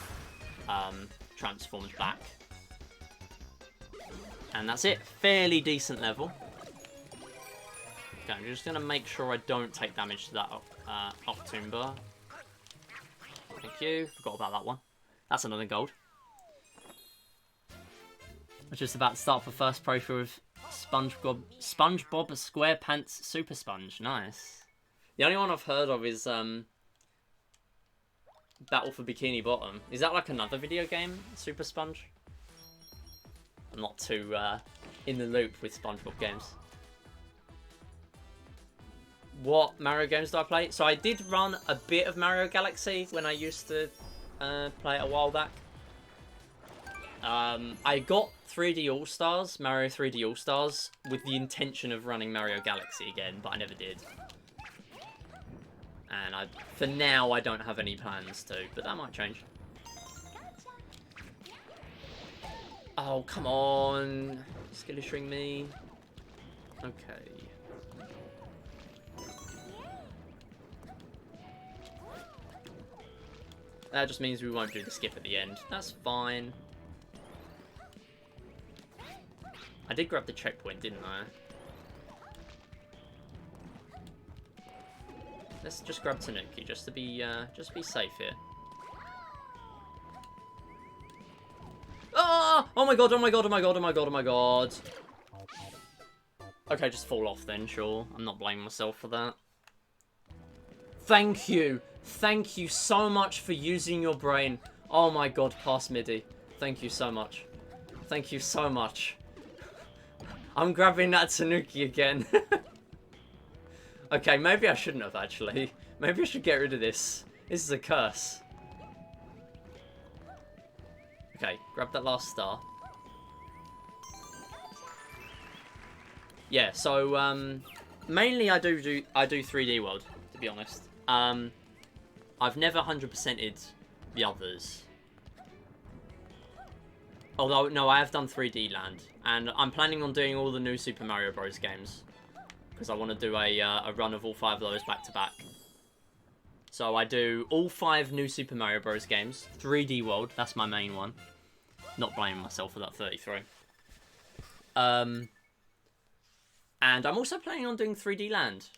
transformed back. And that's it. Fairly decent level. Okay, I'm just going to make sure I don't take damage to that Octoomba. Thank you. Forgot about that one. That's another gold. I'm just about to start for first playthrough of SpongeBob SquarePants Super Sponge. Nice. The only one I've heard of is Battle for Bikini Bottom. Is that like another video game, Super Sponge? I'm not too in the loop with SpongeBob games. What Mario games do I play? So I did run a bit of Mario Galaxy when I used to play it a while back. I got 3D All-Stars, Mario 3D All-Stars, with the intention of running Mario Galaxy again, but I never did. And for now, I don't have any plans to, but that might change. Oh, come on. Skillishing me. Okay. That just means we won't do the skip at the end. That's fine. I did grab the checkpoint, didn't I? Let's just grab Tanuki, just to be safe here. Ah! Oh my god, oh my god, oh my god, oh my god, oh my god. Okay, just fall off then, sure. I'm not blaming myself for that. Thank you. Thank you so much for using your brain. Oh my god, pass MIDI. Thank you so much. Thank you so much. I'm grabbing that Tanuki again. Okay, maybe I shouldn't have, actually. Maybe I should get rid of this. This is a curse. Okay, grab that last star. Yeah, so, mainly I do 3D World, to be honest. I've never 100%ed the others. Although, no, I have done 3D Land. And I'm planning on doing all the new Super Mario Bros. Games. Because I want to do a run of all 5 of those back to back. So I do all 5 new Super Mario Bros. Games. 3D World, that's my main one. Not blaming myself for that 33. And I'm also planning on doing 3D Land.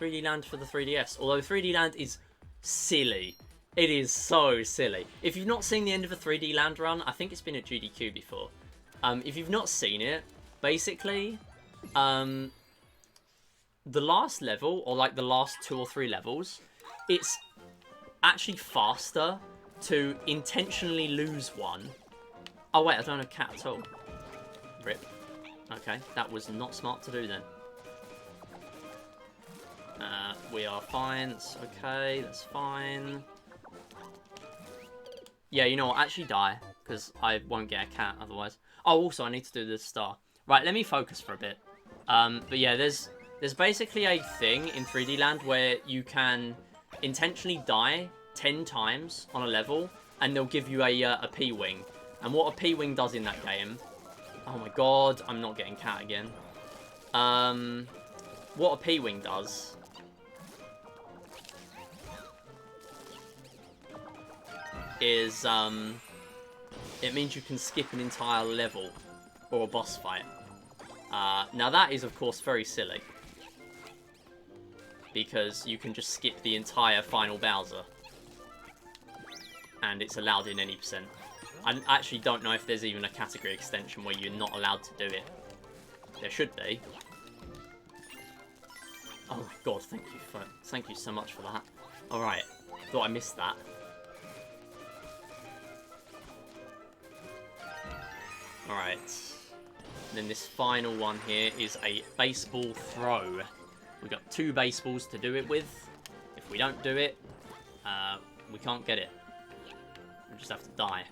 3D Land for the 3DS. Although 3D Land is silly. It is so silly. If you've not seen the end of a 3D Land run, I think it's been at GDQ before. If you've not seen it, basically, the last level, or like the last 2 or 3 levels, it's actually faster to intentionally lose one. Oh wait, I don't have a cat at all. Rip. Okay, that was not smart to do then. We are fine. That's okay. That's fine. Yeah, you know what? Actually die, because I won't get a cat otherwise. Oh, also, I need to do this star. Right, let me focus for a bit. But yeah, there's basically a thing in 3D Land where you can intentionally die 10 times on a level, and they'll give you a P-Wing. And what a P-Wing does in that game... Oh my god, I'm not getting cat again. What a P-Wing does... is, it means you can skip an entire level or a boss fight. Now that is, of course, very silly. Because you can just skip the entire final Bowser. And it's allowed in any percent. I actually don't know if there's even a category extension where you're not allowed to do it. There should be. Oh my god, thank you so much for that. Alright, thought I missed that. Alright. Then this final one here is a baseball throw. We've got 2 baseballs to do it with. If we don't do it, we can't get it. We just have to die.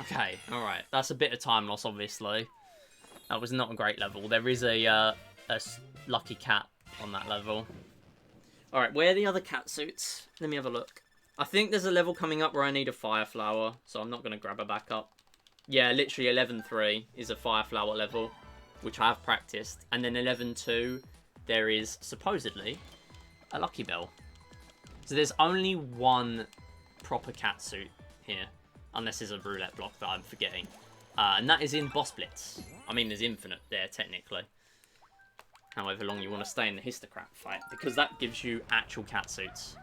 Okay, alright. That's a bit of time loss, obviously. That was not a great level. There is a lucky cat on that level. Alright, where are the other cat suits? Let me have a look. I think there's a level coming up where I need a fire flower, so I'm not going to grab her back up. Yeah, literally 11.3 is a fire flower level, which I have practiced. And then 11.2, there is supposedly a Lucky Bell. So there's only one proper cat suit here, unless there's a roulette block that I'm forgetting. And that is in Boss Blitz. I mean, there's infinite there, technically. However long you want to stay in the Histocrat fight, because that gives you actual cat suits.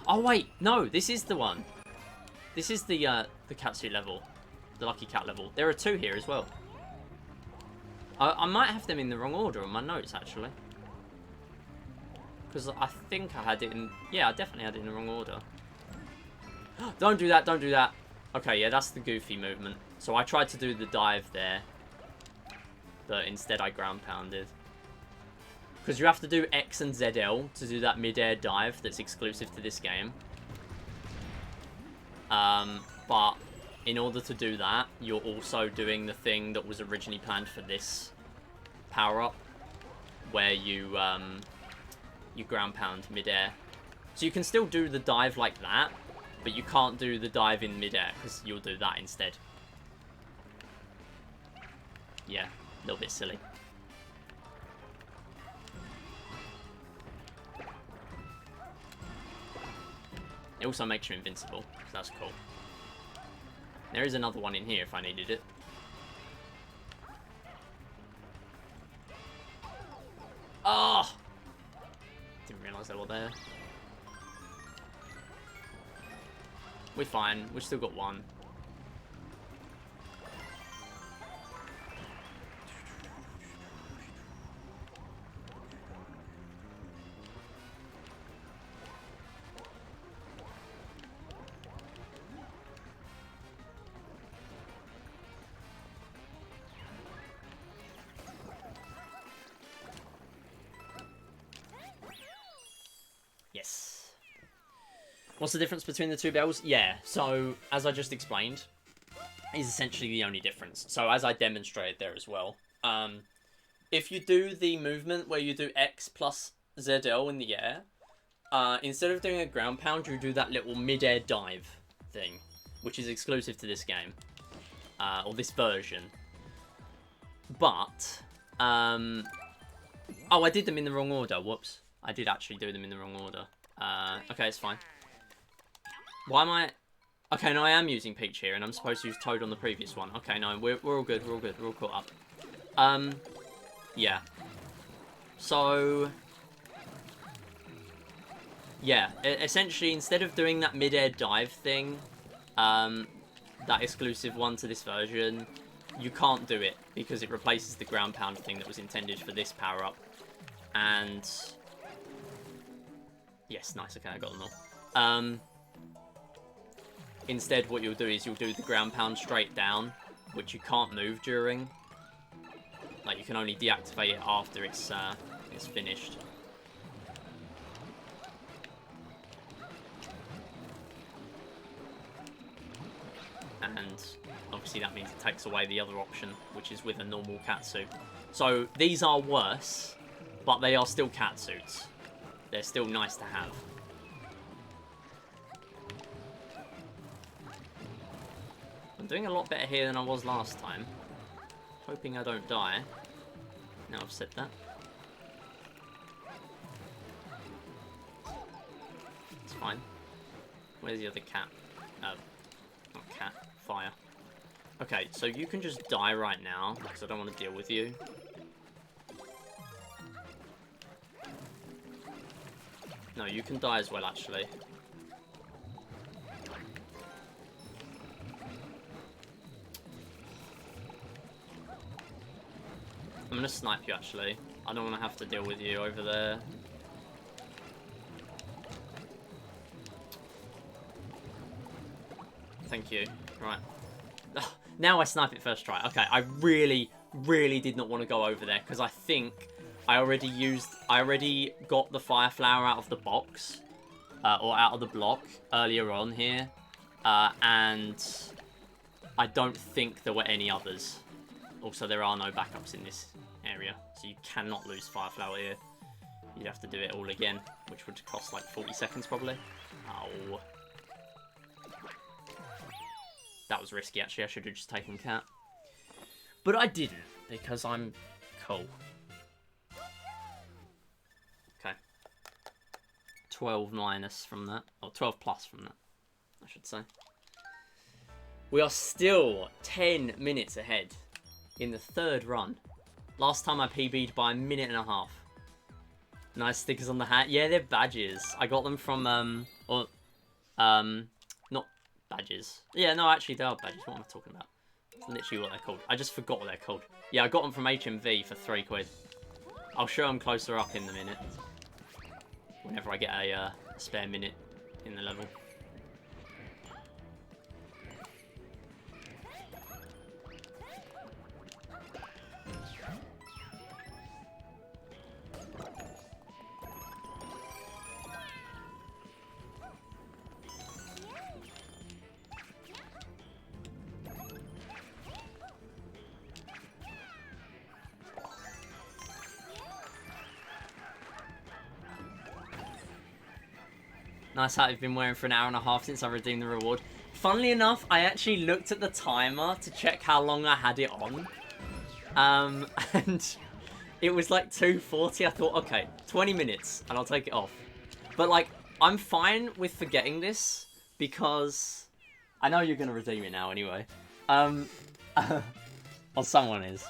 Oh wait, no, this is the one. This is the cat suit level, the Lucky Cat level. There are 2 here as well. I might have them in the wrong order on my notes, actually. Because I think I had it in... Yeah, I definitely had it in the wrong order. Don't do that, don't do that. Okay, yeah, that's the goofy movement. So I tried to do the dive there. But instead I ground pounded. Because you have to do X and ZL to do that mid-air dive that's exclusive to this game. But in order to do that, you're also doing the thing that was originally planned for this power-up. Where you ground pound mid-air. So you can still do the dive like that. but you can't do the dive in midair because you'll do that instead. Yeah, a little bit silly. It also makes you invincible, so that's cool. There is another one in here if I needed it. Oh! Didn't realise they were there. We're fine. We've still got one. Yes. What's the difference between the two bells? Yeah, so as I just explained, is essentially the only difference. So as I demonstrated there as well, if you do the movement where you do X plus ZL in the air, instead of doing a ground pound, you do that little mid-air dive thing, which is exclusive to this game, or this version. But, oh, I did them in the wrong order. Whoops. I did actually do them in the wrong order. Okay, it's fine. Why am I... Okay, no, I am using Peach here, and I'm supposed to use Toad on the previous one. Okay, no, we're all good, we're all good, we're all caught up. Yeah. So... Yeah, essentially, instead of doing that mid-air dive thing, that exclusive one to this version, you can't do it, because it replaces the ground pound thing that was intended for this power-up. And... Yes, nice, okay, I got them all. Instead, what you'll do is you'll do the ground pound straight down, which you can't move during. Like, you can only deactivate it after it's finished. And obviously that means it takes away the other option, which is with a normal catsuit. So these are worse, but they are still catsuits. They're still nice to have. I'm doing a lot better here than I was last time. Hoping I don't die. Now I've said that. It's fine. Where's the other cat? Not cat. Fire. Okay, so you can just die right now, because I don't want to deal with you. No, you can die as well, actually. I'm gonna snipe you, actually. I don't want to have to deal with you over there. Thank you. Right. Now I snipe it first try. Okay, I really, really did not want to go over there, because I think I already got the fire flower out of the box, or out of the block earlier on here, and I don't think there were any others. Also, there are no backups in this area, so you cannot lose fire flower here. You'd have to do it all again, which would cost like 40 seconds probably. Oh. That was risky, actually. I should have just taken cat. But I didn't, because I'm cool. Okay. 12 minus from that. Or 12 plus from that, I should say. We are still 10 minutes ahead in the third run. Last time I PB'd by 1.5 minutes. Nice stickers on the hat. Yeah, they're badges. I got them from, not badges. Yeah, no, actually, they are badges. What am I talking about? That's literally what they're called. I just forgot what they're called. Yeah, I got them from HMV for £3. I'll show them closer up in a minute. Whenever I get a spare minute in the level. Nice hat I've been wearing for an hour and a half since I redeemed the reward. Funnily enough, I actually looked at the timer to check how long I had it on. And it was like 2:40. I thought, okay, 20 minutes and I'll take it off. But like, I'm fine with forgetting this because I know you're going to redeem it now anyway. Or someone is.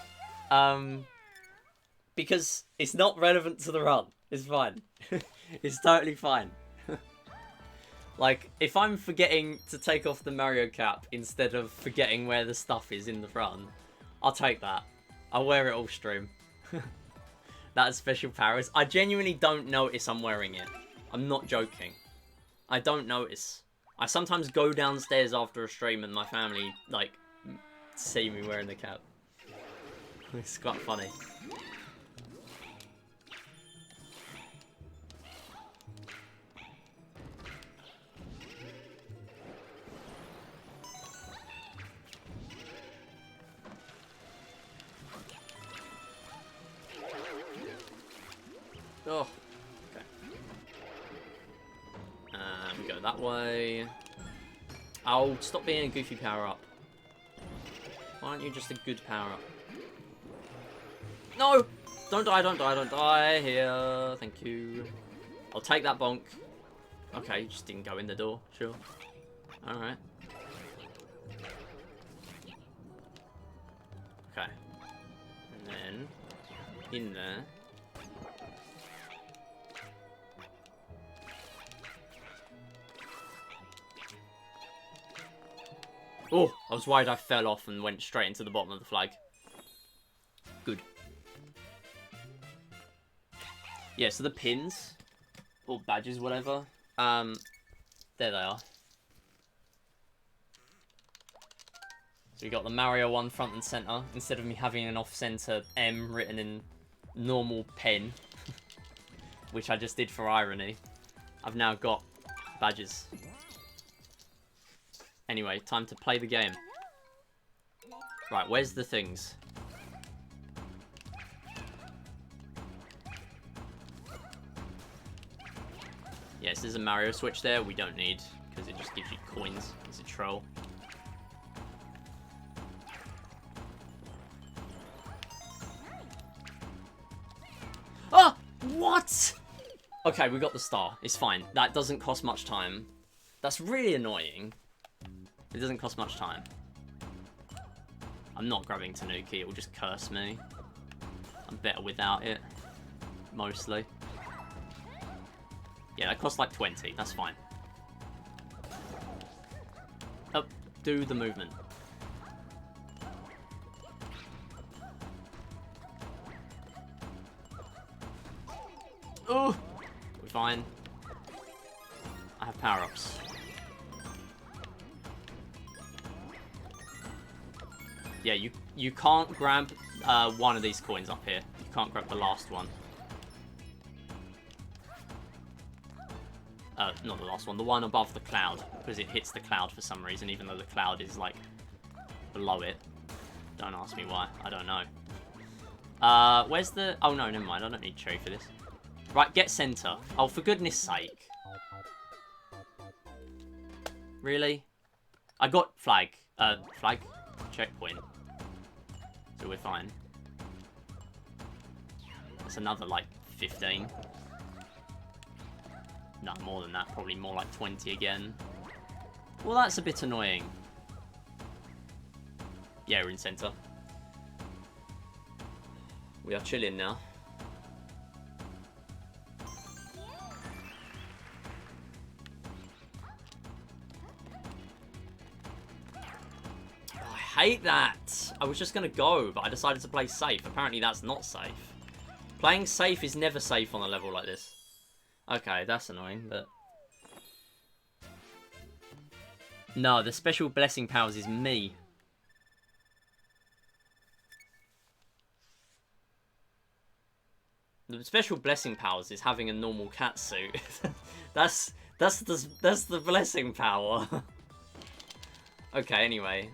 Because it's not relevant to the run. It's fine. It's totally fine. Like, if I'm forgetting to take off the Mario cap instead of forgetting where the stuff is in the run, I'll take that. I'll wear it all stream. That is special powers. I genuinely don't notice I'm wearing it. I'm not joking. I don't notice. I sometimes go downstairs after a stream and my family, like, see me wearing the cap. It's quite funny. Oh, okay. We go that way. Oh, stop being a goofy power-up. Why aren't you just a good power-up? No! Don't die, don't die, don't die. Here, thank you. I'll take that bonk. Okay, just didn't go in the door. Sure. Alright. Okay. And then, in there. Oh, I was worried I fell off and went straight into the bottom of the flag. Good. Yeah, so the pins, or badges, whatever, there they are. So we got the Mario one front and center, instead of me having an off-center M written in normal pen, which I just did for irony. I've now got badges. Anyway, time to play the game. Right, where's the things? Yes, there's a Mario switch there we don't need, because it just gives you coins. It's a troll. Ah! What? Okay, we got the star. It's fine. That doesn't cost much time. That's really annoying. It doesn't cost much time. I'm not grabbing Tanuki, it will just curse me. I'm better without it. Mostly. Yeah, that costs like 20, that's fine. Oh, do the movement. Oh! We're fine. I have power-ups. Yeah, you can't grab one of these coins up here. You can't grab the last one. Not the last one, the one above the cloud, because it hits the cloud for some reason, even though the cloud is, like, below it. Don't ask me why, I don't know. Where's the... Oh, no, never mind, I don't need cherry for this. Right, get center. Oh, for goodness sake. Really? I got flag. Flag? Checkpoint. So we're fine. That's another, like, 15. No, more than that. Probably more like 20 again. Well, that's a bit annoying. Yeah, we're in center. We are chilling now. I hate that. I was just going to go, but I decided to play safe. Apparently that's not safe. Playing safe is never safe on a level like this. Okay, that's annoying, but... No, the special blessing powers is me. The special blessing powers is having a normal cat suit. that's the blessing power. Okay, anyway.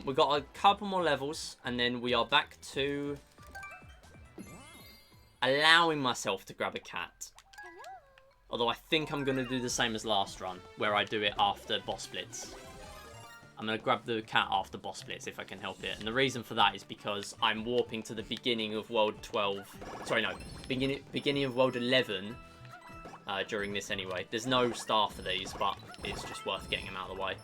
We've got a couple more levels, and then we are back to allowing myself to grab a cat. Although I think I'm going to do the same as last run, where I do it after boss splits. I'm going to grab the cat after boss splits if I can help it. And the reason for that is because I'm warping to the beginning of World 12. Sorry, no. Beginning of World 11 during this anyway. There's no star for these, but it's just worth getting them out of the way.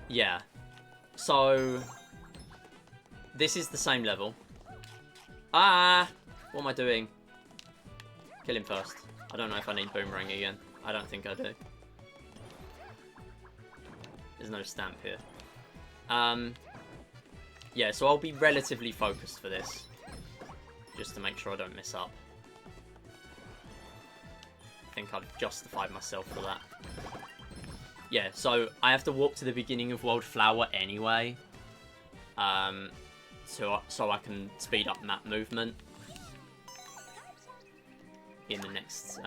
Yeah. So, this is the same level. Ah! What am I doing? Kill him first. I don't know if I need Boomerang again. I don't think I do. There's no stamp here. Yeah, so I'll be relatively focused for this. Just to make sure I don't mess up. I think I've justified myself for that. Yeah, so I have to walk to the beginning of World Flower anyway. So I can speed up map movement. In the next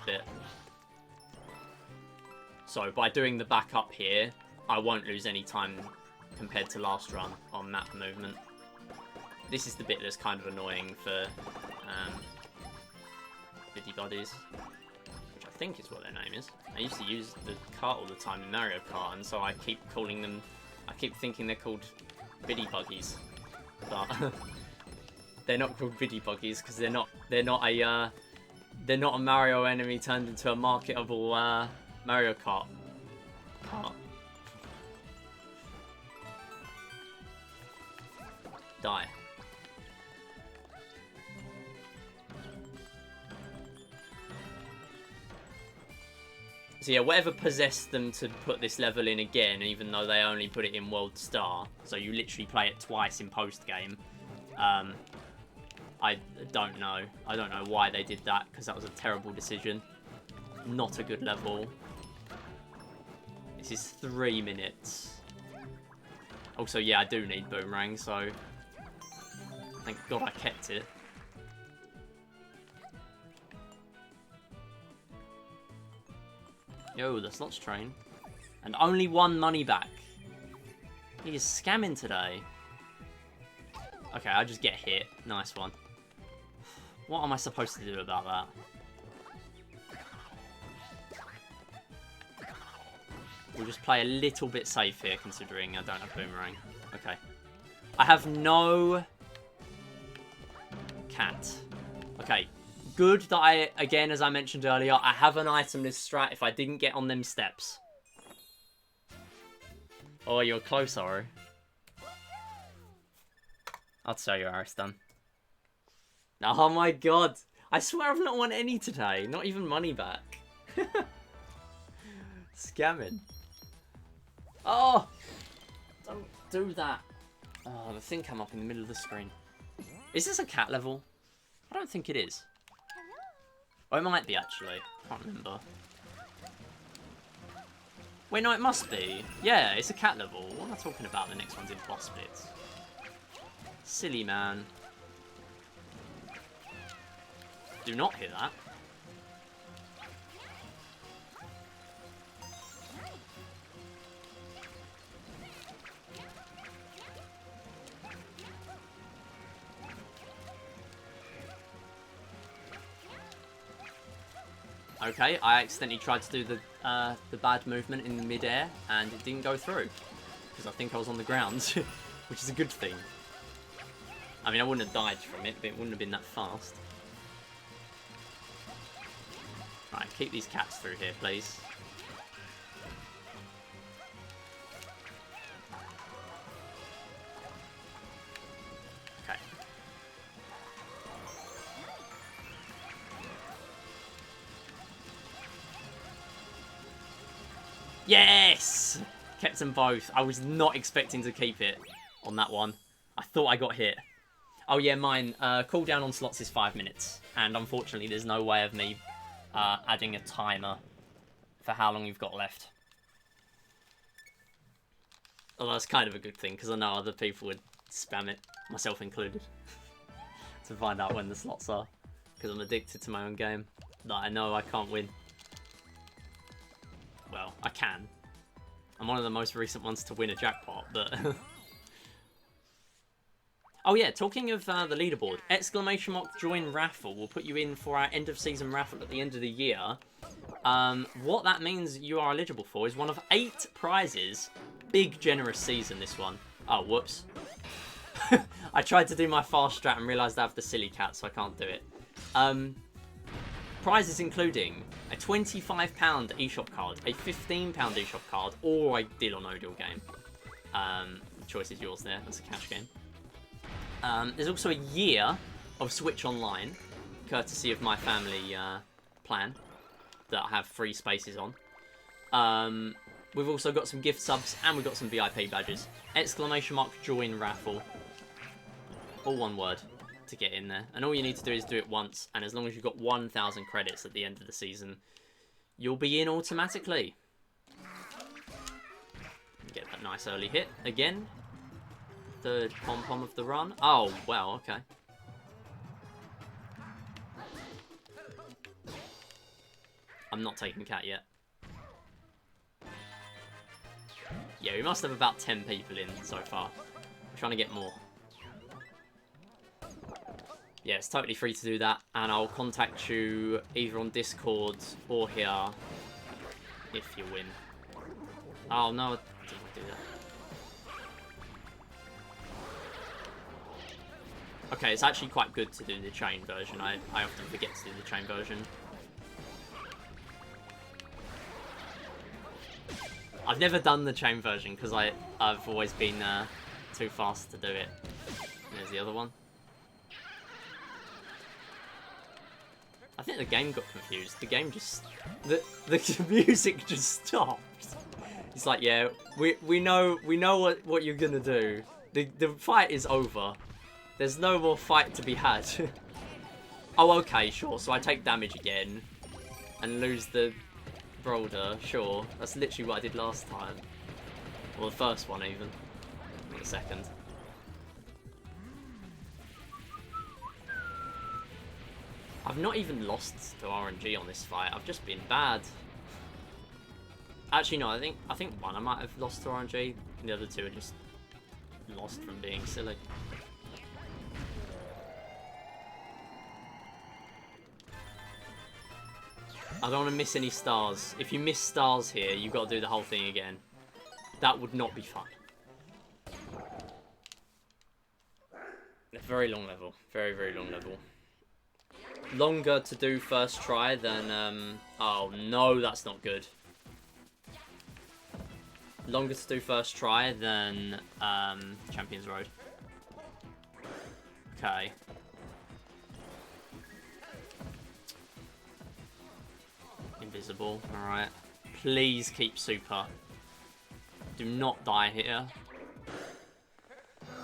bit. So by doing the backup here, I won't lose any time compared to last run on map movement. This is the bit that's kind of annoying for Biddy Buddies, which I think is what their name is. I used to use the cart all the time in Mario Kart, and so I keep calling them. I keep thinking they're called Biddy Buggies, but they're not called Biddy Buggies because they're not a Mario enemy turned into a marketable Mario Kart cart. Die. So yeah, whatever possessed them to put this level in again, even though they only put it in World Star, so you literally play it twice in post-game. I don't know. I don't know why they did that, because that was a terrible decision. Not a good level. This is 3 minutes. Also, yeah, I do need Boomerang, so thank God I kept it. Yo, the slots train. And only 1 money back. He is scamming today. Okay, I just get hit. Nice one. What am I supposed to do about that? We'll just play a little bit safe here, considering I don't have Boomerang. Okay. I have no cat. Okay. Good that I, again, as I mentioned earlier, I have an itemless strat if I didn't get on them steps. Oh, you're close, Oro. I'll tell you how it's done. Oh my god. I swear I've not won any today. Not even money back. Scamming. Oh! Don't do that. Oh, the thing came up in the middle of the screen. Is this a cat level? I don't think it is. Oh, it might be, actually. Can't remember. Wait, no, it must be. Yeah, it's a cat level. What am I talking about? The next one's in boss splits. Silly man. Do not hear that. Okay, I accidentally tried to do the bad movement in mid-air, and it didn't go through. Because I think I was on the ground, which is a good thing. I mean, I wouldn't have died from it, but it wouldn't have been that fast. Right, keep these cats through here, please. Okay. Yes! Kept them both. I was not expecting to keep it on that one. I thought I got hit. Oh yeah, mine. Cooldown on slots is 5 minutes. And unfortunately, there's no way of me adding a timer for how long you've got left. Although that's kind of a good thing, because I know other people would spam it, myself included, to find out when the slots are. Because I'm addicted to my own game. That I know I can't win. Well, I can. I'm one of the most recent ones to win a jackpot, but... Oh yeah, talking of the leaderboard, exclamation mark join raffle will put you in for our end of season raffle at the end of the year. What that means you are eligible for is one of 8 prizes. Big generous season, this one. Oh, whoops. I tried to do my fast strat and realised I have the silly cat, so I can't do it. Prizes including a £25 eShop card, a £15 eShop card, or a Deal or No Deal game. The choice is yours there. That's a cash game. There's also a year of Switch Online, courtesy of my family plan that I have 3 spaces on. We've also got some gift subs and we've got some VIP badges. Exclamation mark join raffle. All one word to get in there. And all you need to do is do it once. And as long as you've got 1,000 credits at the end of the season, you'll be in automatically. Get that nice early hit again. 3rd pom-pom of the run. Oh, well, okay. I'm not taking cat yet. Yeah, we must have about 10 people in so far. I'm trying to get more. Yeah, it's totally free to do that. And I'll contact you either on Discord or here if you win. Oh, no, I didn't do that. Okay, it's actually quite good to do the chain version. I often forget to do the chain version. I've never done the chain version because I've always been too fast to do it. And there's the other one. I think the game got confused. The game just... The music just stopped. It's like, yeah, we know what you're gonna do. The fight is over. There's no more fight to be had. Oh, okay, sure. So I take damage again and lose the Brolder. Sure, that's literally what I did last time. Or the first one, even. Not the second. I've not even lost to RNG on this fight. I've just been bad. Actually, no. I think one I might have lost to RNG. And the other 2 are just lost from being silly. I don't want to miss any stars. If you miss stars here, you've got to do the whole thing again. That would not be fun. A very long level. Very, very long level. Longer to do first try than... oh, no, that's not good. Longer to do first try than Champions Road. Okay. Invisible, alright. Please keep super. Do not die here.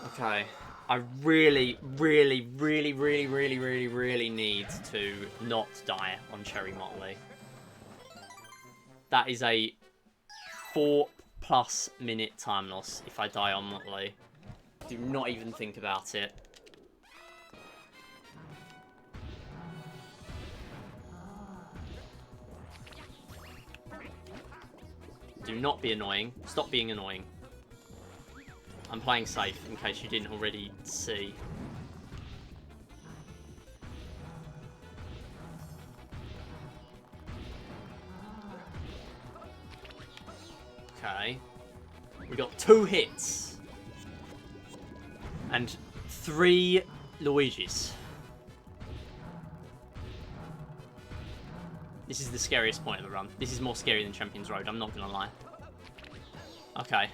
Okay. I really, really, really, really, really, really, really need to not die on Cherry Motley. That is a 4+ minute time loss if I die on Motley. Do not even think about it. Do not be annoying. Stop being annoying. I'm playing safe, in case you didn't already see. Okay. We got 2 hits. And 3 Luigis. This is the scariest point of the run. This is more scary than Champions Road, I'm not gonna lie. Okay.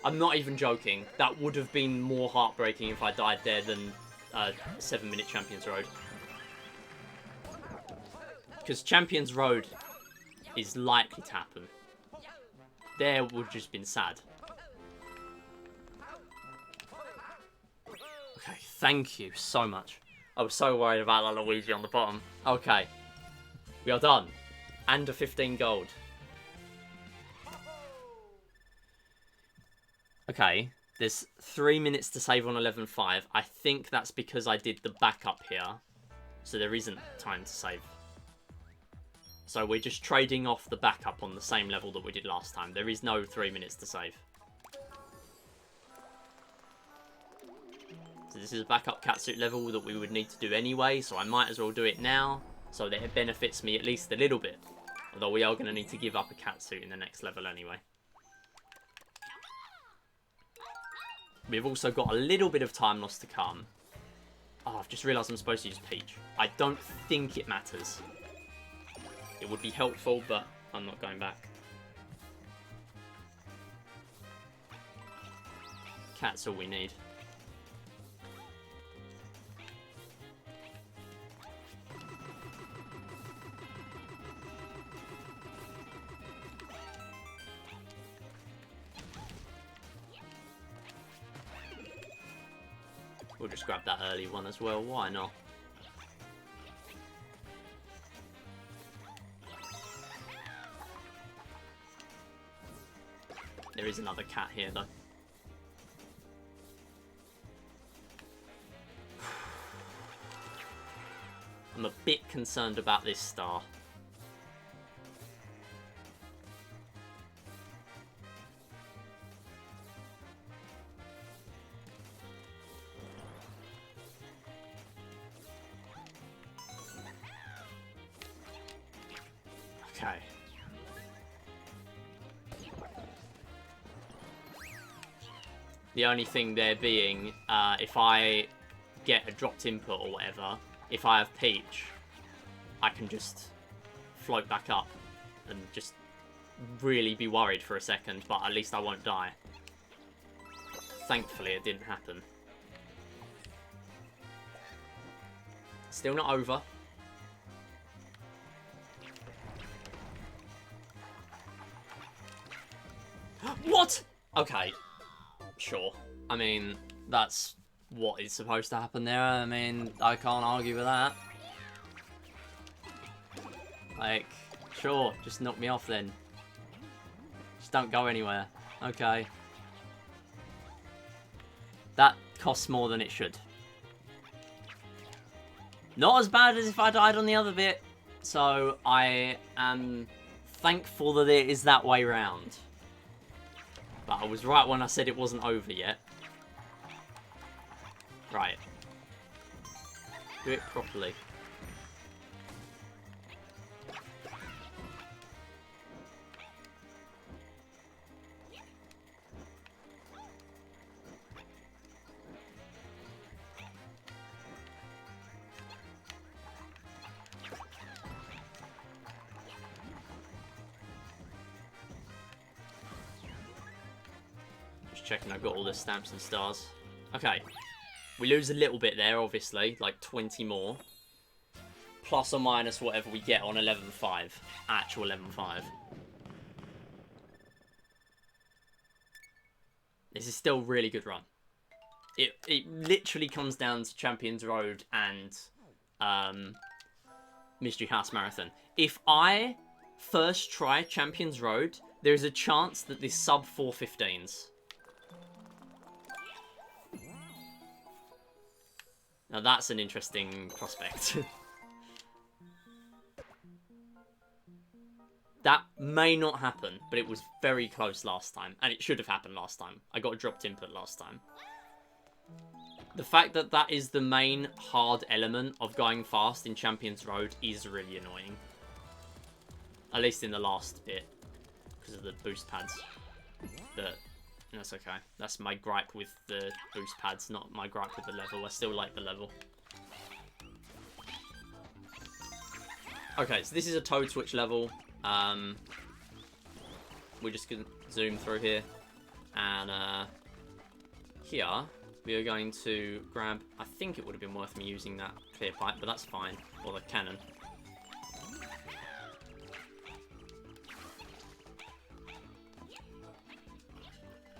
I'm not even joking. That would have been more heartbreaking if I died there than 7-minute Champions Road. Because Champions Road is likely to happen. There would have just been sad. Okay, thank you so much. I was so worried about that Luigi on the bottom. Okay. We are done. And a 15 gold. Okay. There's 3 minutes to save on 11.5. I think that's because I did the backup here. So there isn't time to save. So we're just trading off the backup on the same level that we did last time. There is no 3 minutes to save. So this is a backup catsuit level that we would need to do anyway, so I might as well do it now, so that it benefits me at least a little bit. Although we are going to need to give up a catsuit in the next level anyway. We've also got a little bit of time loss to come. Oh, I've just realised I'm supposed to use Peach. I don't think it matters. It would be helpful, but I'm not going back. Cat's all we need. We'll just grab that early one as well, why not? There is another cat here though. I'm a bit concerned about this star. Okay. The only thing there being, if I get a dropped input or whatever, if I have Peach, I can just float back up and just really be worried for a second, but at least I won't die. Thankfully, it didn't happen. Still not over. What? Okay. Sure. I mean, that's what is supposed to happen there. I mean, I can't argue with that. Like, sure, just knock me off then. Just don't go anywhere. Okay. That costs more than it should. Not as bad as if I died on the other bit. So, I am thankful that it is that way round. But I was right when I said it wasn't over yet. Right. Do it properly. Just checking I've got all the stamps and stars. Okay. We lose a little bit there, obviously, like 20 more. Plus or minus whatever we get on 11.5. Actual 11.5. This is still a really good run. It literally comes down to Champions Road and Mystery House Marathon. If I first try Champions Road, there's a chance that this sub 415s. Now that's an interesting prospect. That may not happen, but it was very close last time. And it should have happened last time. I got a dropped input last time. The fact that that is the main hard element of going fast in Champions Road is really annoying. At least in the last bit. Because of the boost pads. But that's okay. That's my gripe with the boost pads, not my gripe with the level. I still like the level. Okay, so this is a Toad Switch level. We're just going to zoom through here. And here, we are going to grab... I think it would have been worth me using that clear pipe, but that's fine. Or the cannon.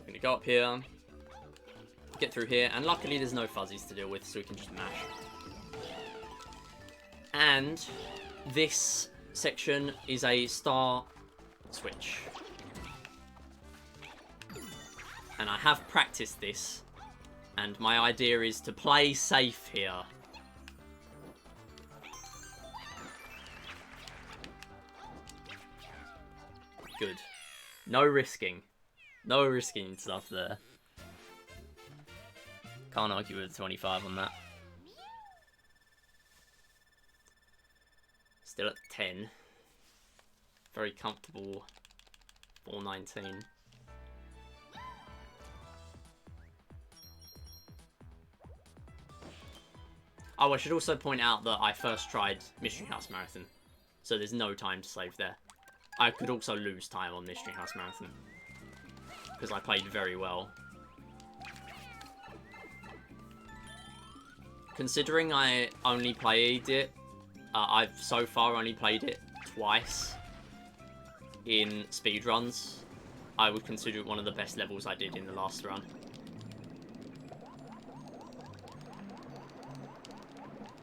Going to go up here, get through here, and luckily there's no fuzzies to deal with, so we can just mash. And this section is a star switch. And I have practiced this, and my idea is to play safe here. Good. No risking. No risking stuff there. Can't argue with 25 on that. Still at 10. Very comfortable 419. Oh, I should also point out that I first tried Mystery House Marathon, so there's no time to save there. I could also lose time on Mystery House Marathon, because I played very well. Considering I only played it, I've so far only played it twice in speedruns, I would consider it one of the best levels I did in the last run.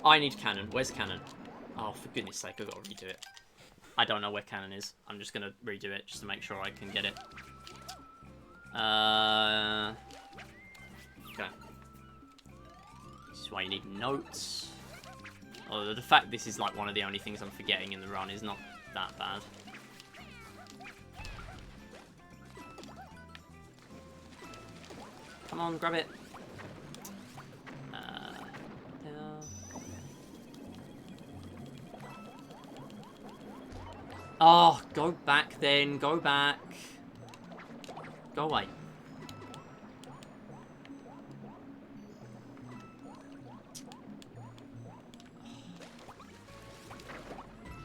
I need Cannon. Where's Cannon? Oh, for goodness sake, I've got to redo it. I don't know where Cannon is. I'm just going to redo it just to make sure I can get it. Okay. This is why you need notes. Although the fact this is like one of the only things I'm forgetting in the run is not that bad. Come on, grab it. Oh, go back then. Go back. Go away.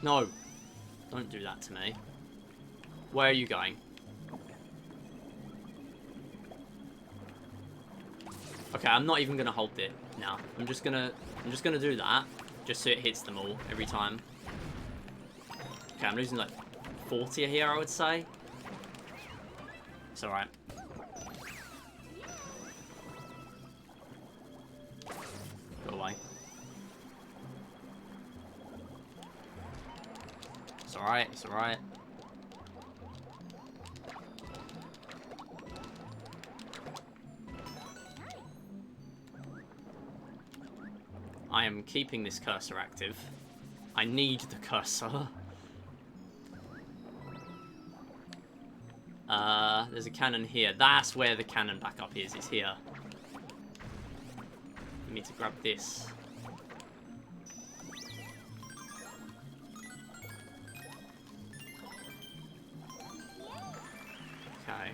No. Don't do that to me. Where are you going? Okay, I'm not even gonna hold it now. I'm just gonna do that. Just so it hits them all every time. Okay, I'm losing like 40 here, I would say. It's alright. Go away. It's alright, it's alright. I am keeping this cursor active. I need the cursor. There's a cannon here. That's where the cannon backup is. It's here. We need to grab this. Okay.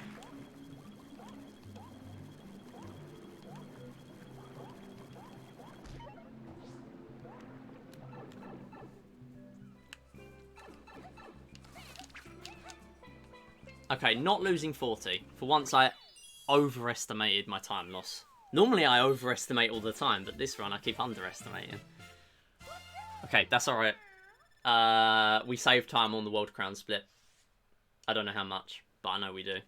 Okay, not losing 40. For once, I overestimated my time loss. Normally, I overestimate all the time, but this run, I keep underestimating. Okay, that's alright. We save time on the World Crown split. I don't know how much, but I know we do.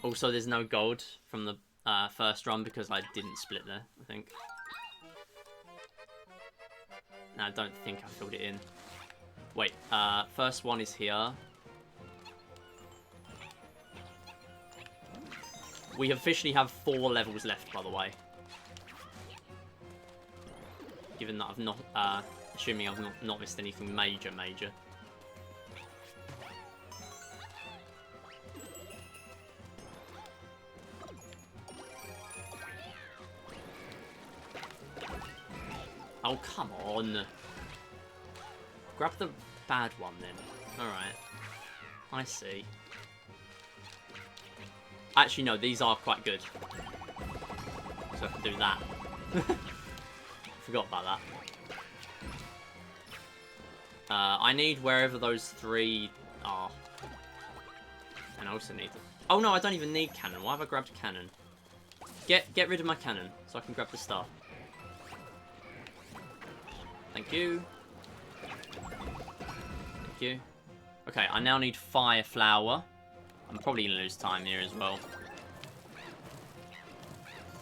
Also, there's no gold from the first run because I didn't split there, I think. No, I don't think I filled it in. Wait, first one is here. We officially have 4 levels left, by the way. Given that I've not, assuming I've not missed anything major. Oh, come on. Grab the bad one, then. Alright. I see. Actually, no, these are quite good. So I can do that. Forgot about that. I need wherever those 3 are. And I also need... Oh, no, I don't even need cannon. Why have I grabbed cannon? Get rid of my cannon, so I can grab the star. Thank you. Thank you. Okay, I now need Fire Flower. I'm probably going to lose time here as well.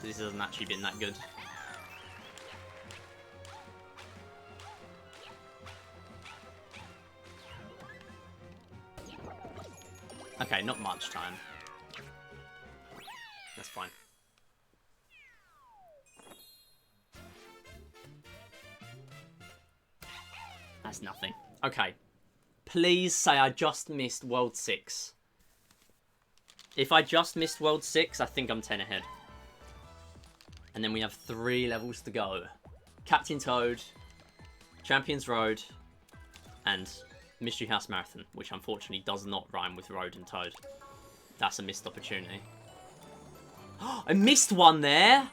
This hasn't actually been that good. Okay, not much time. That's fine. That's nothing. Okay. Please say I just missed World 6. If I just missed World 6, I think I'm 10 ahead. And then we have 3 levels to go. Captain Toad, Champions Road, and Mystery House Marathon, which unfortunately does not rhyme with Road and Toad. That's a missed opportunity. I missed one there!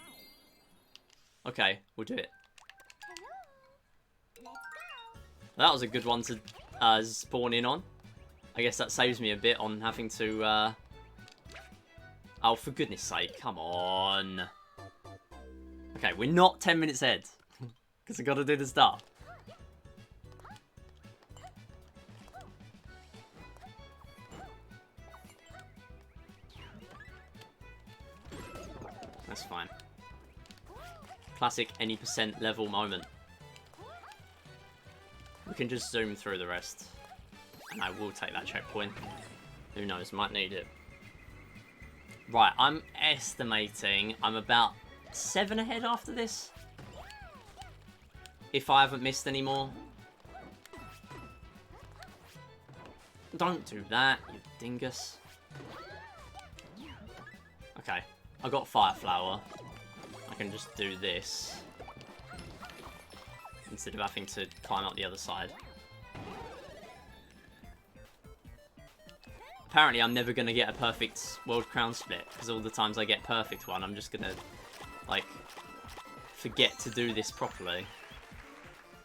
Okay, we'll do it. That was a good one to spawn in on. I guess that saves me a bit on having to... Oh, for goodness sake, come on. Okay, we're not 10 minutes ahead. Because I've got to do the start. That's fine. Classic any percent level moment. We can just zoom through the rest. And I will take that checkpoint. Who knows, might need it. Right, I'm estimating I'm about 7 ahead after this. If I haven't missed any more. Don't do that, you dingus. Okay, I got Fire Flower. I can just do this. Instead of having to climb up the other side. Apparently I'm never going to get a perfect World Crown split, because all the times I get perfect one, I'm just going to, like, forget to do this properly.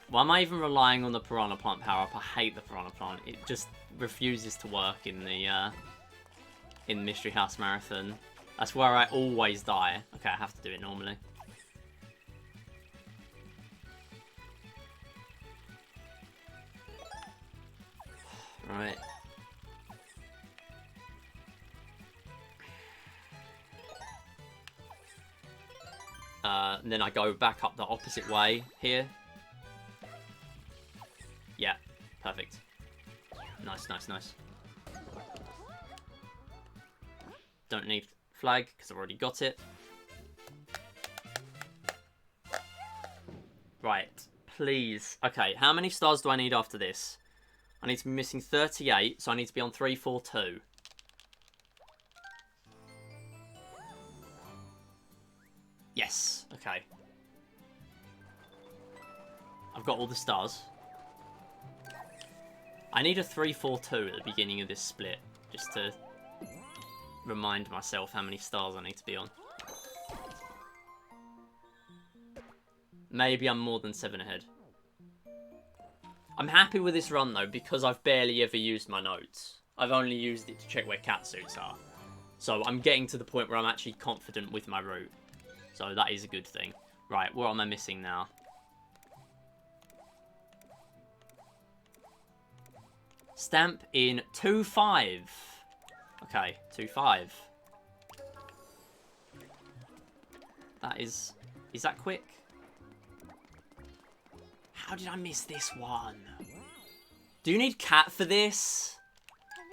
Why am I even relying on the Piranha Plant power-up? I hate the Piranha Plant. It just refuses to work in the Mystery House Marathon. That's where I always die. Okay, I have to do it normally. Right. And then I go back up the opposite way here. Yeah, perfect. Nice, nice, nice. Don't need flag, because I've already got it. Right, please. Okay, how many stars do I need after this? I need to be missing 38, so I need to be on 342. Yes, okay. I've got all the stars. I need a 342 at the beginning of this split, just to remind myself how many stars I need to be on. Maybe I'm more than 7 ahead. I'm happy with this run though, because I've barely ever used my notes. I've only used it to check where catsuits are. So I'm getting to the point where I'm actually confident with my route. So that is a good thing. Right, what am I missing now? Stamp in 2-5. Okay, 2-5. That is that quick? How did I miss this one? Do you need cat for this?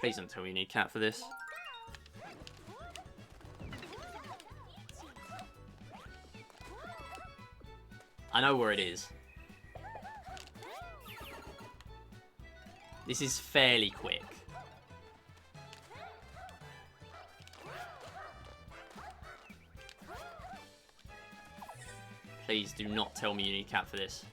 Please don't tell me you need cat for this. I know where it is. This is fairly quick. Please do not tell me you need cat for this.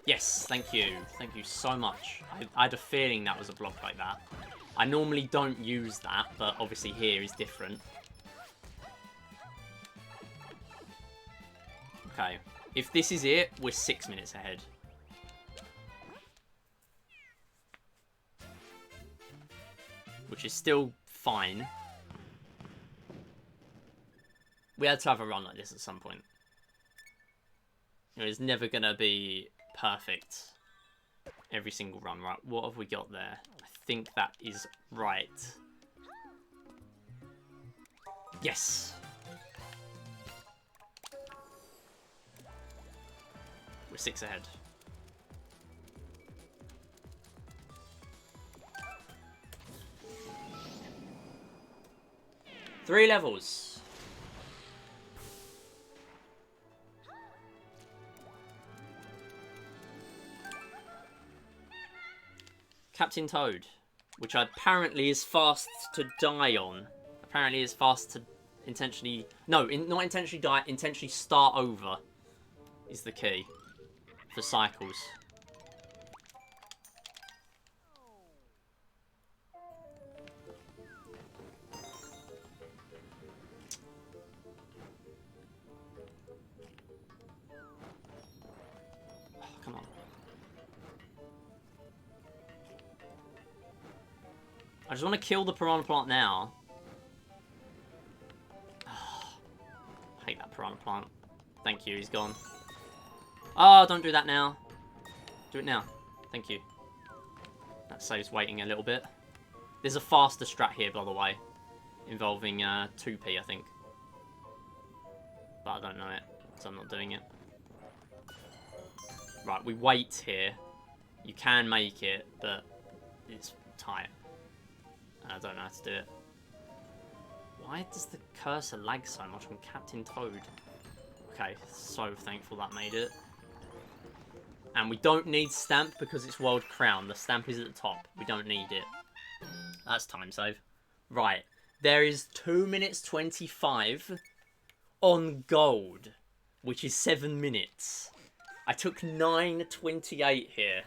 Yes, thank you. Thank you so much. I had a feeling that was a block like that. I normally don't use that, but obviously here is different. Okay. If this is it, we're 6 minutes ahead. Which is still fine. We had to have a run like this at some point. It's never going to be perfect every single run. Right, what have we got there? I think that is right. Yes! We're 6 ahead. 3 levels. Captain Toad, which apparently is fast to die on. Apparently is fast to intentionally... No, not intentionally die, intentionally start over is the key for cycles. Oh, come on. I just want to kill the piranha plant now. I hate that piranha plant. Thank you, he's gone. Oh, don't do that now. Do it now. Thank you. That saves waiting a little bit. There's a faster strat here, by the way. Involving 2p, I think. But I don't know it, so I'm not doing it. Right, we wait here. You can make it, but it's tight. And I don't know how to do it. Why does the cursor lag so much on Captain Toad? Okay, so thankful that made it. And we don't need Stamp because it's World Crown. The Stamp is at the top. We don't need it. That's time save. Right. There is 2 minutes 25 on gold, which is 7 minutes. I took 9:28 here.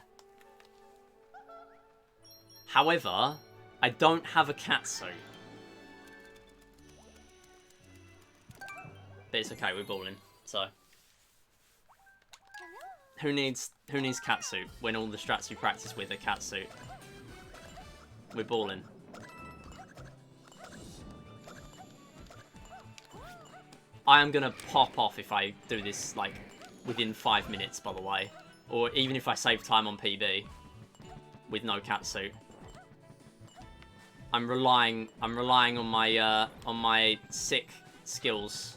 However, I don't have a catsuit. But it's okay, we're balling. So who needs catsuit when all the strats you practice with are catsuit? We're balling. I am gonna pop off if I do this like within 5 minutes, by the way, or even if I save time on PB with no catsuit. I'm relying on my sick skills.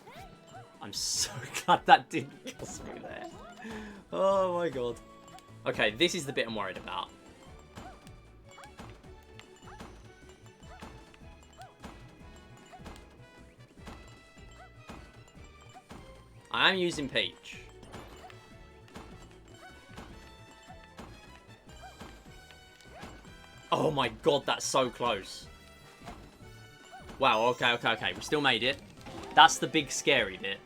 I'm so glad that didn't cost me there. Oh my god. Okay, this is the bit I'm worried about. I am using Peach. Oh my god, that's so close. Wow, okay. We still made it. That's the big scary bit.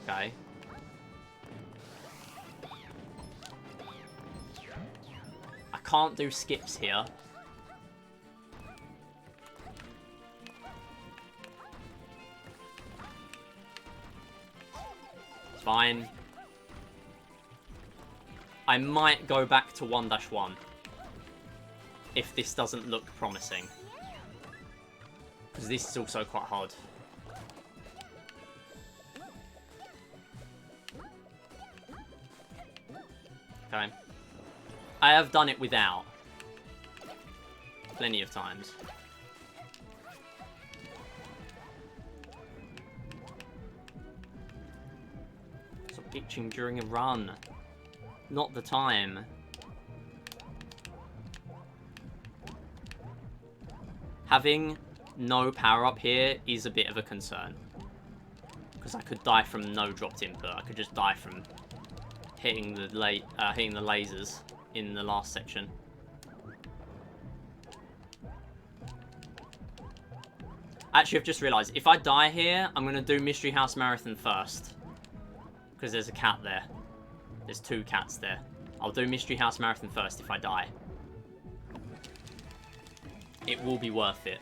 Okay. I can't do skips here. It's fine. I might go back to 1-1 if this doesn't look promising. Because this is also quite hard. Okay. I have done it without. Plenty of times. Stop itching during a run. Not the time. Having no power-up here is a bit of a concern. Because I could die from no dropped input. I could just die from hitting the lasers in the last section. Actually, I've just realised, if I die here, I'm going to do Mystery House Marathon first. Because there's a cat there. There's 2 cats there. I'll do Mystery House Marathon first if I die. It will be worth it.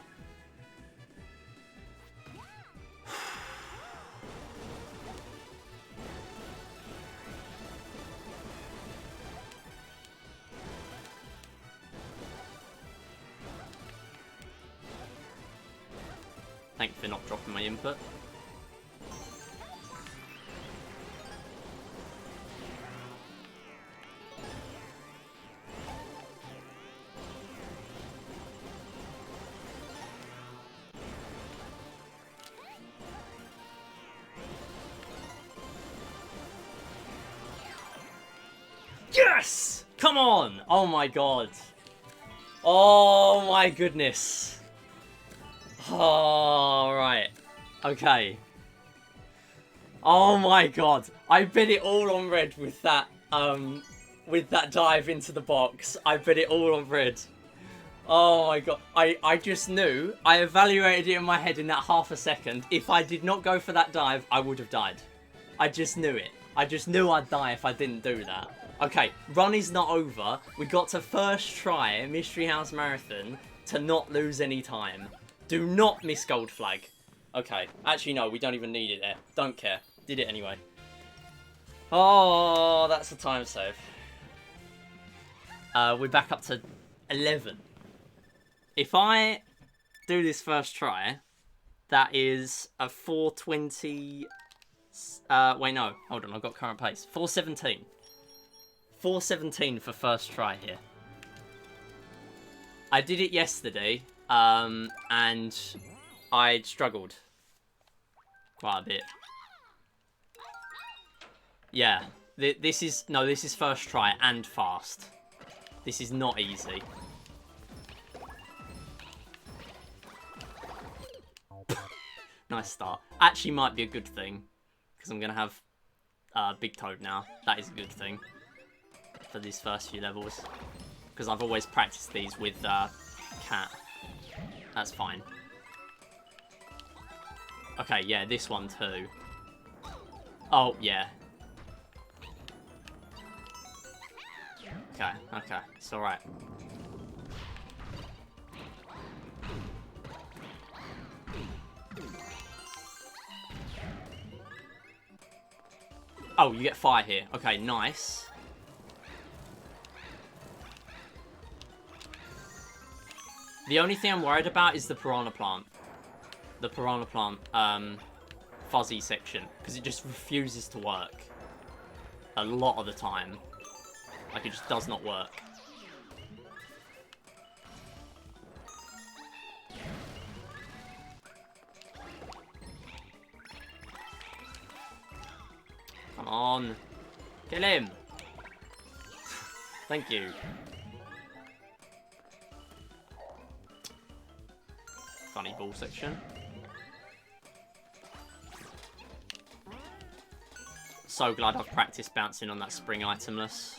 Thank you for not dropping my input. Yes! Come on! Oh my god. Oh my goodness. Oh, right. Okay. Oh my god. I bet it all on red with that dive into the box. I bet it all on red. Oh my god. I just knew. I evaluated it in my head in that half a second. If I did not go for that dive, I would have died. I just knew it. I just knew I'd die if I didn't do that. Okay, run is not over. We got to first try Mystery House Marathon to not lose any time. Do not miss gold flag. Okay, actually no, we don't even need it there. Don't care. Did it anyway. Oh, that's a time save. We're back up to 11. If I do this first try, that is a 420... wait, no. Hold on, I've got current pace. 417. 417 for first try here. I did it yesterday, and I struggled quite a bit. Yeah, this is first try and fast. This is not easy. Nice start. Actually might be a good thing, because I'm going to have Big Toad now. That is a good thing for these first few levels, because I've always practiced these with Cat. That's fine. Okay, yeah, this one too. Oh, yeah. Okay, it's alright. Oh, you get fire here. Okay, nice. The only thing I'm worried about is the Piranha Plant. The Piranha Plant, fuzzy section. Because it just refuses to work. A lot of the time. Like, it just does not work. Come on. Kill him. Thank you. Funny ball section. So glad I've practiced bouncing on that spring itemless.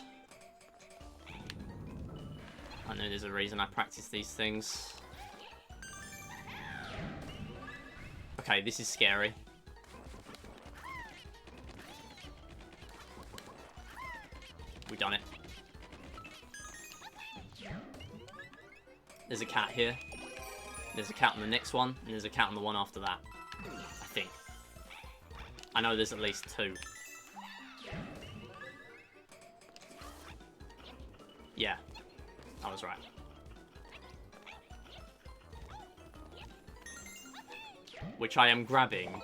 I know there's a reason I practice these things. Okay, this is scary. We done it. There's a cat here. There's a cat on the next one, and there's a cat on the one after that. I think. I know there's at least two. Yeah, I was right. Which I am grabbing.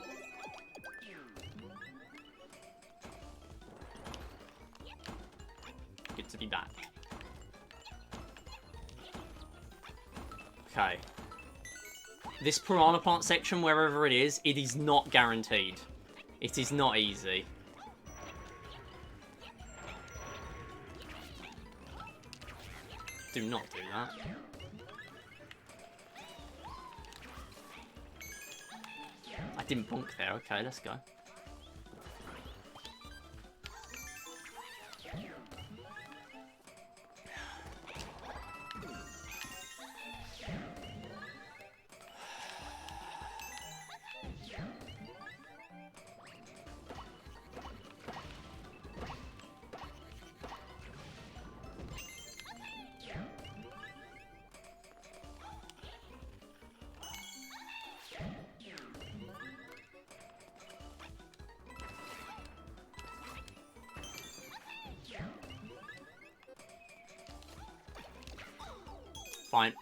Good to be back. Okay. This Piranha Plant section, wherever it is not guaranteed. It is not easy. Do not do that. I didn't bonk there. Okay, let's go. Fine.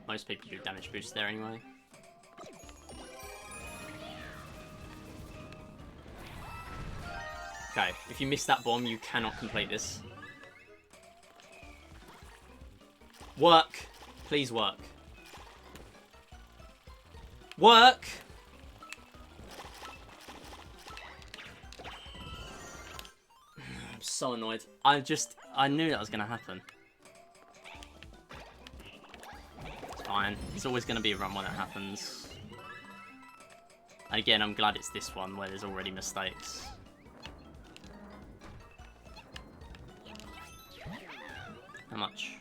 Most people do damage boost there anyway. Okay, if you miss that bomb, you cannot complete this. Work! Please work. Work! I'm so annoyed. I knew that was going to happen. Fine. It's always going to be a run when it happens. And again, I'm glad it's this one where there's already mistakes. How much?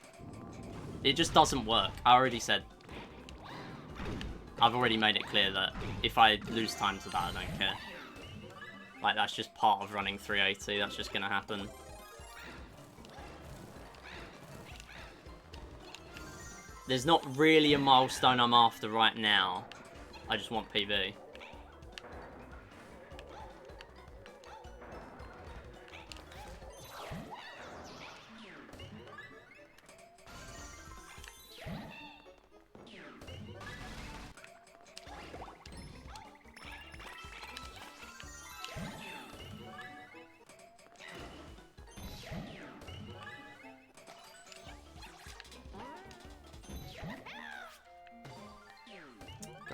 It just doesn't work. I already said... I've already made it clear that if I lose time to that, I don't care. Like, that's just part of running 380. That's just going to happen. There's not really a milestone I'm after right now. I just want PB.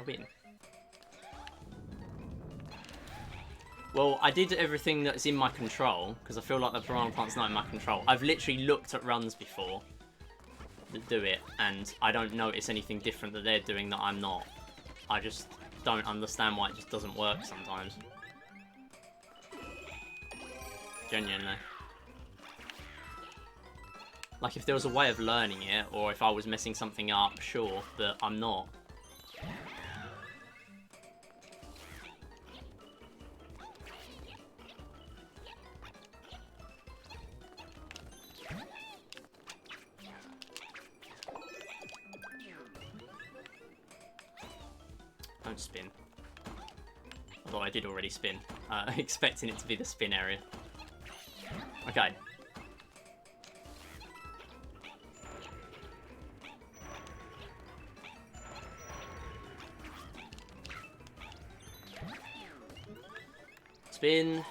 In. Well, I did everything that's in my control, because I feel like the Piranha Plant's not in my control. I've literally looked at runs before that do it, and I don't notice anything different that they're doing that I'm not. I just don't understand why it just doesn't work sometimes. Genuinely. Like, if there was a way of learning it, or if I was messing something up, sure, but I'm not. Don't spin. Although I did already spin. Expecting it to be the spin area. Okay. Spin.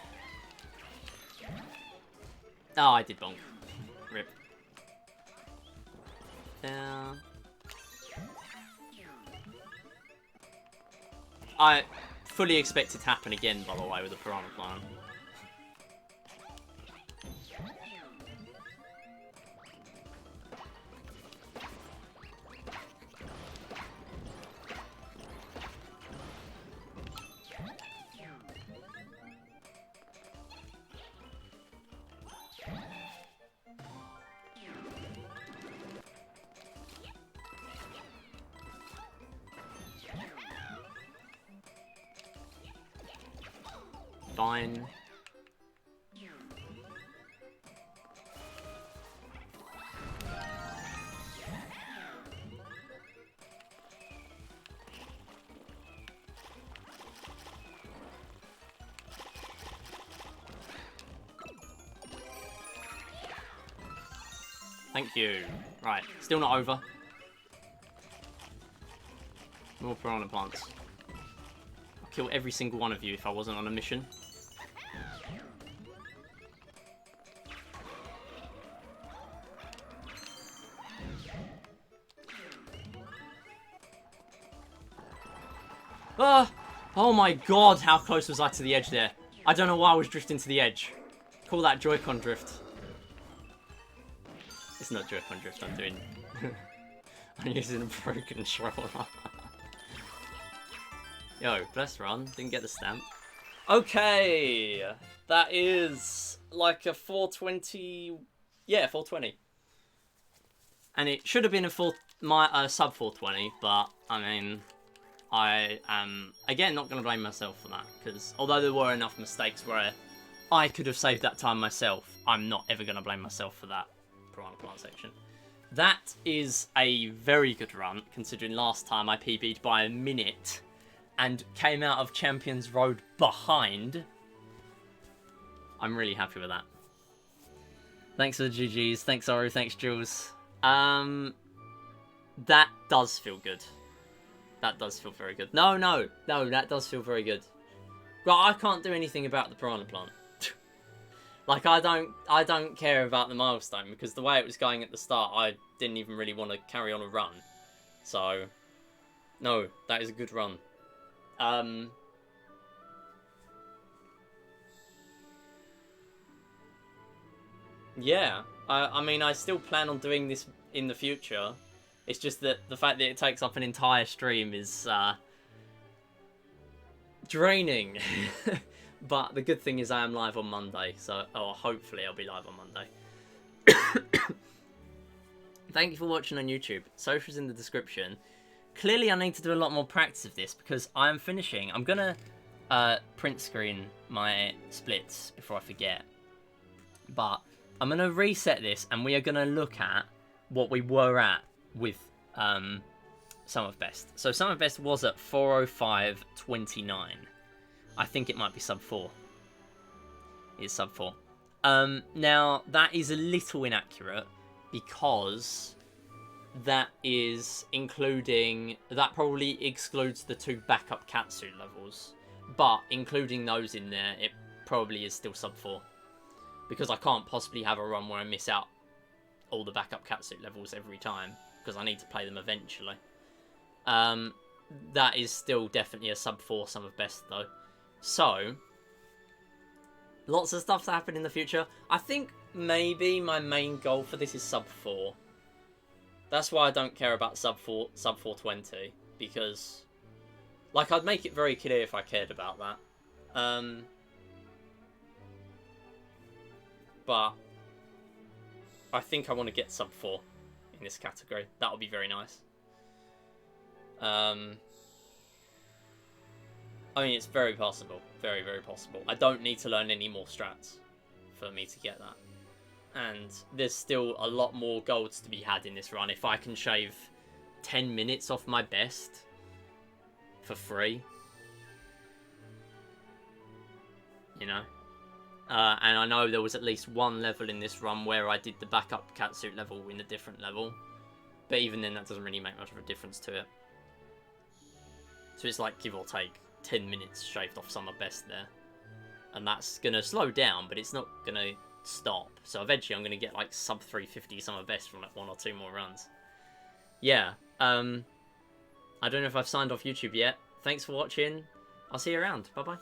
Oh, I did bonk. Rip. Down. I fully expect it to happen again, by the way, with the Piranha Plant. Fine. Thank you. Right, still not over. More Piranha Plants. I'll kill every single one of you if I wasn't on a mission. Ah! Oh my god, how close was I to the edge there? I don't know why I was drifting to the edge. Call that Joy-Con drift. It's not Joy-Con drift, I'm doing... I'm using a pro controller. Yo, bless run, didn't get the stamp. Okay, that is like a 420... Yeah, 420. And it should have been a sub 420, but, I mean... I am, again, not going to blame myself for that, because although there were enough mistakes where I could have saved that time myself, I'm not ever going to blame myself for that Piranha Plant section. That is a very good run, considering last time I PB'd by a minute and came out of Champions Road behind. I'm really happy with that. Thanks for the GGs, thanks Oru, thanks Jules. That does feel good. That does feel very good. No, that does feel very good. Right, I can't do anything about the Piranha Plant. Like, I don't care about the milestone, because the way it was going at the start, I didn't even really want to carry on a run. So, no, that is a good run. Yeah, I mean, I still plan on doing this in the future. It's just that the fact that it takes up an entire stream is draining. But the good thing is I am live on Monday, so or hopefully I'll be live on Monday. Thank you for watching on YouTube. Socials in the description. Clearly I need to do a lot more practice of this because I am finishing. I'm gonna print screen my splits before I forget. But I'm gonna reset this and we are gonna look at what we were at with Sum of Best. So Sum of Best was at 405.29. I think it might be sub 4. It's sub 4. Now, that is a little inaccurate because that is including... That probably excludes the 2 backup catsuit levels. But including those in there, it probably is still sub 4. Because I can't possibly have a run where I miss out all the backup catsuit levels every time. Because I need to play them eventually. That is still definitely a sub 4 Sum of Best though. So, lots of stuff to happen in the future. I think maybe my main goal for this is sub 4. That's why I don't care about sub 420, because, like, I'd make it very clear if I cared about that. But I think I want to get sub 4 in this category. That would be very nice. I mean, it's very possible. Very, very possible. I don't need to learn any more strats for me to get that. And there's still a lot more golds to be had in this run. If I can shave 10 minutes off my best for free. You know? And I know there was at least one level in this run where I did the backup catsuit level in a different level. But even then, that doesn't really make much of a difference to it. So it's like, give or take, 10 minutes shaved off Sum of Best there. And that's going to slow down, but it's not going to stop. So eventually I'm going to get like sub 350 Sum of Best from like 1 or 2 more runs. Yeah, I don't know if I've signed off YouTube yet. Thanks for watching. I'll see you around. Bye-bye.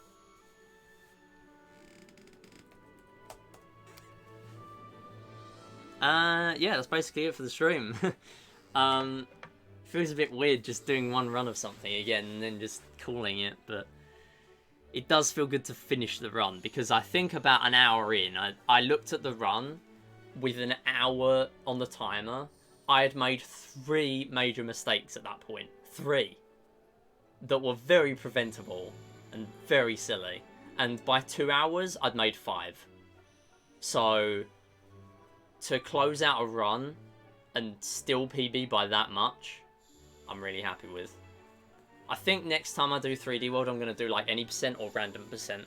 Yeah, that's basically it for the stream. Feels a bit weird just doing one run of something again and then just calling it, but it does feel good to finish the run because I think about an hour in, I looked at the run with an hour on the timer. I had made 3 major mistakes at that point. 3. That were very preventable and very silly. And by 2 hours, I'd made 5. So, to close out a run and still PB by that much, I'm really happy with. I think next time I do 3D World, I'm going to do like any percent or random percent.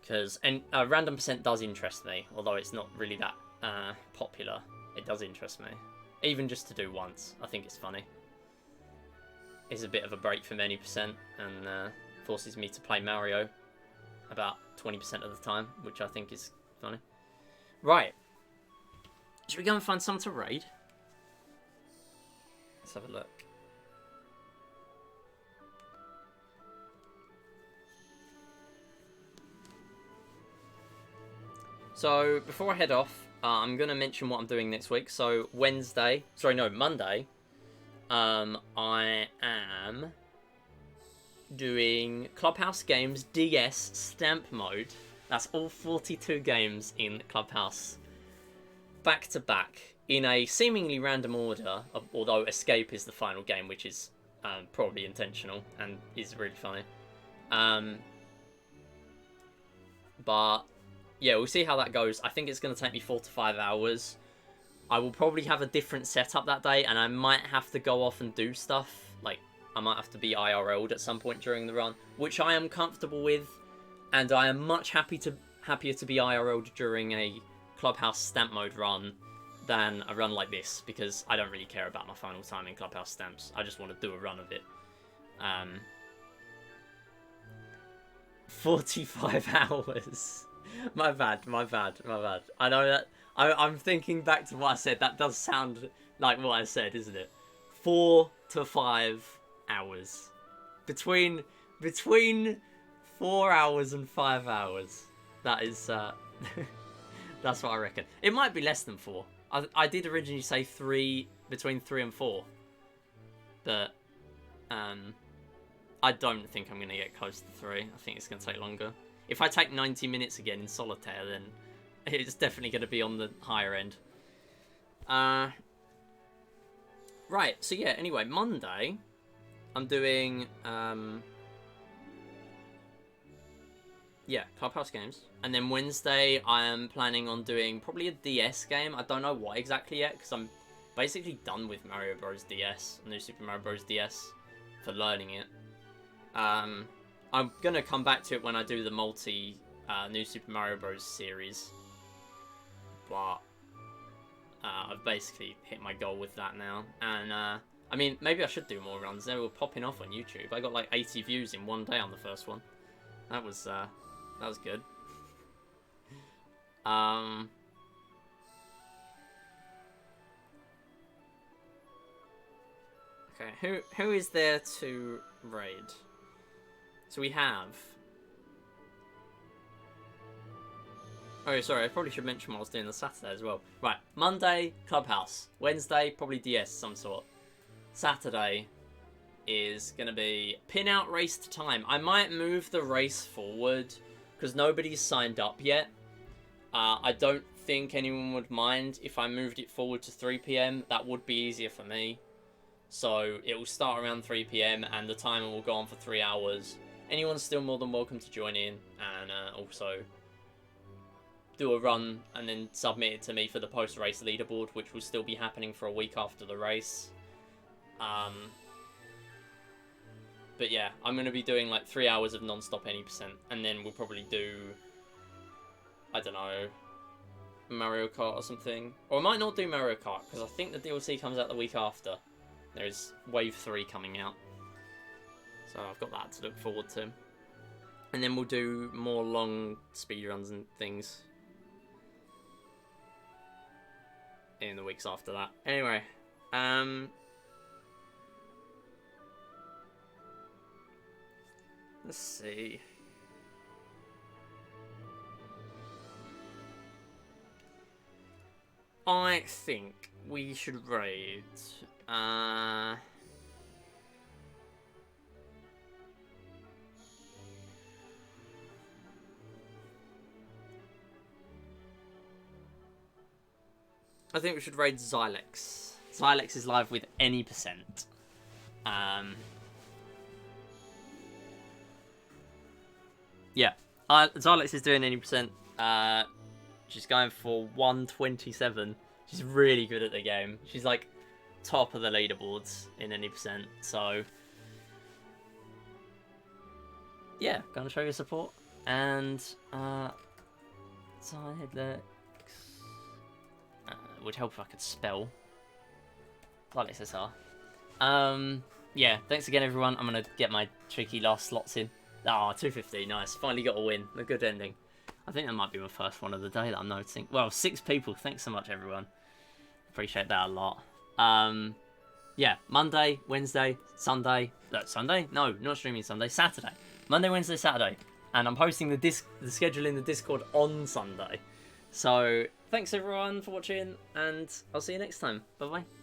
Because random percent does interest me, although it's not really that popular. It does interest me. Even just to do once, I think it's funny. It's a bit of a break from any percent and forces me to play Mario about 20% of the time, which I think is funny. Right. Should we go and find someone to raid? Let's have a look. So, before I head off, I'm going to mention what I'm doing next week. So, Monday, I am doing Clubhouse Games DS Stamp Mode. That's all 42 games in Clubhouse. Back to back. In a seemingly random order, although Escape is the final game, which is probably intentional and is really funny. But yeah, we'll see how that goes. I think it's going to take me 4 to 5 hours. I will probably have a different setup that day, and I might have to go off and do stuff. Like, I might have to be IRL'd at some point during the run, which I am comfortable with, and I am much happier to be IRL'd during a Clubhouse Stamp Mode run than a run like this, because I don't really care about my final time in Clubhouse Stamps. I just want to do a run of it. 45 hours. My bad. I know that... I'm thinking back to what I said. That does sound like what I said, isn't it? 4 to 5 hours. Between 4 hours and 5 hours. That is... that's what I reckon. It might be less than 4. I did originally say 3 between 3 and 4. But I don't think I'm going to get close to 3. I think it's going to take longer. If I take 90 minutes again in solitaire, then it's definitely going to be on the higher end. Right, so yeah, anyway, Monday, I'm doing, Clubhouse games. And then Wednesday, I am planning on doing probably a DS game. I don't know what exactly yet, because I'm basically done with Mario Bros. DS, New Super Mario Bros. DS, for learning it. I'm going to come back to it when I do the New Super Mario Bros. Series. But I've basically hit my goal with that now. And, I mean, maybe I should do more runs. They were popping off on YouTube. I got like 80 views in one day on the first one. That was good. Okay, who is there to raid? So we have... Oh, sorry, I probably should mention what I was doing on Saturday as well. Right, Monday, Clubhouse. Wednesday, probably DS some sort. Saturday is going to be pin-out race to time. I might move the race forward because nobody's signed up yet. I don't think anyone would mind if I moved it forward to 3 PM. That would be easier for me. So it will start around 3 PM and the timer will go on for 3 hours. Anyone's still more than welcome to join in and also do a run and then submit it to me for the post-race leaderboard, which will still be happening for a week after the race. But yeah, I'm going to be doing like 3 hours of non-stop any percent, and then we'll probably do, I don't know, Mario Kart or something. Or I might not do Mario Kart, because I think the DLC comes out the week after. There's Wave 3 coming out. So I've got that to look forward to. And then we'll do more long speedruns and things in the weeks after that. Anyway, let's see. I think we should raid. I think we should raid Xylex. Xylex is live with any percent. Yeah, Xylex is doing any percent. She's going for 127. She's really good at the game. She's like top of the leaderboards in any percent. So yeah, gonna show your support. And Xylex would help if I could spell. Xylex SR. Yeah, thanks again everyone. I'm gonna get my tricky last slots in. Ah, 250, nice. Finally got a win. A good ending. I think that might be my first one of the day that I'm noticing. Well, 6 people. Thanks so much, everyone. Appreciate that a lot. Yeah, Monday, Wednesday, Sunday. Sunday? No, not streaming Sunday. Saturday. Monday, Wednesday, Saturday. And I'm posting the schedule in the Discord on Sunday. So, thanks everyone for watching, and I'll see you next time. Bye-bye.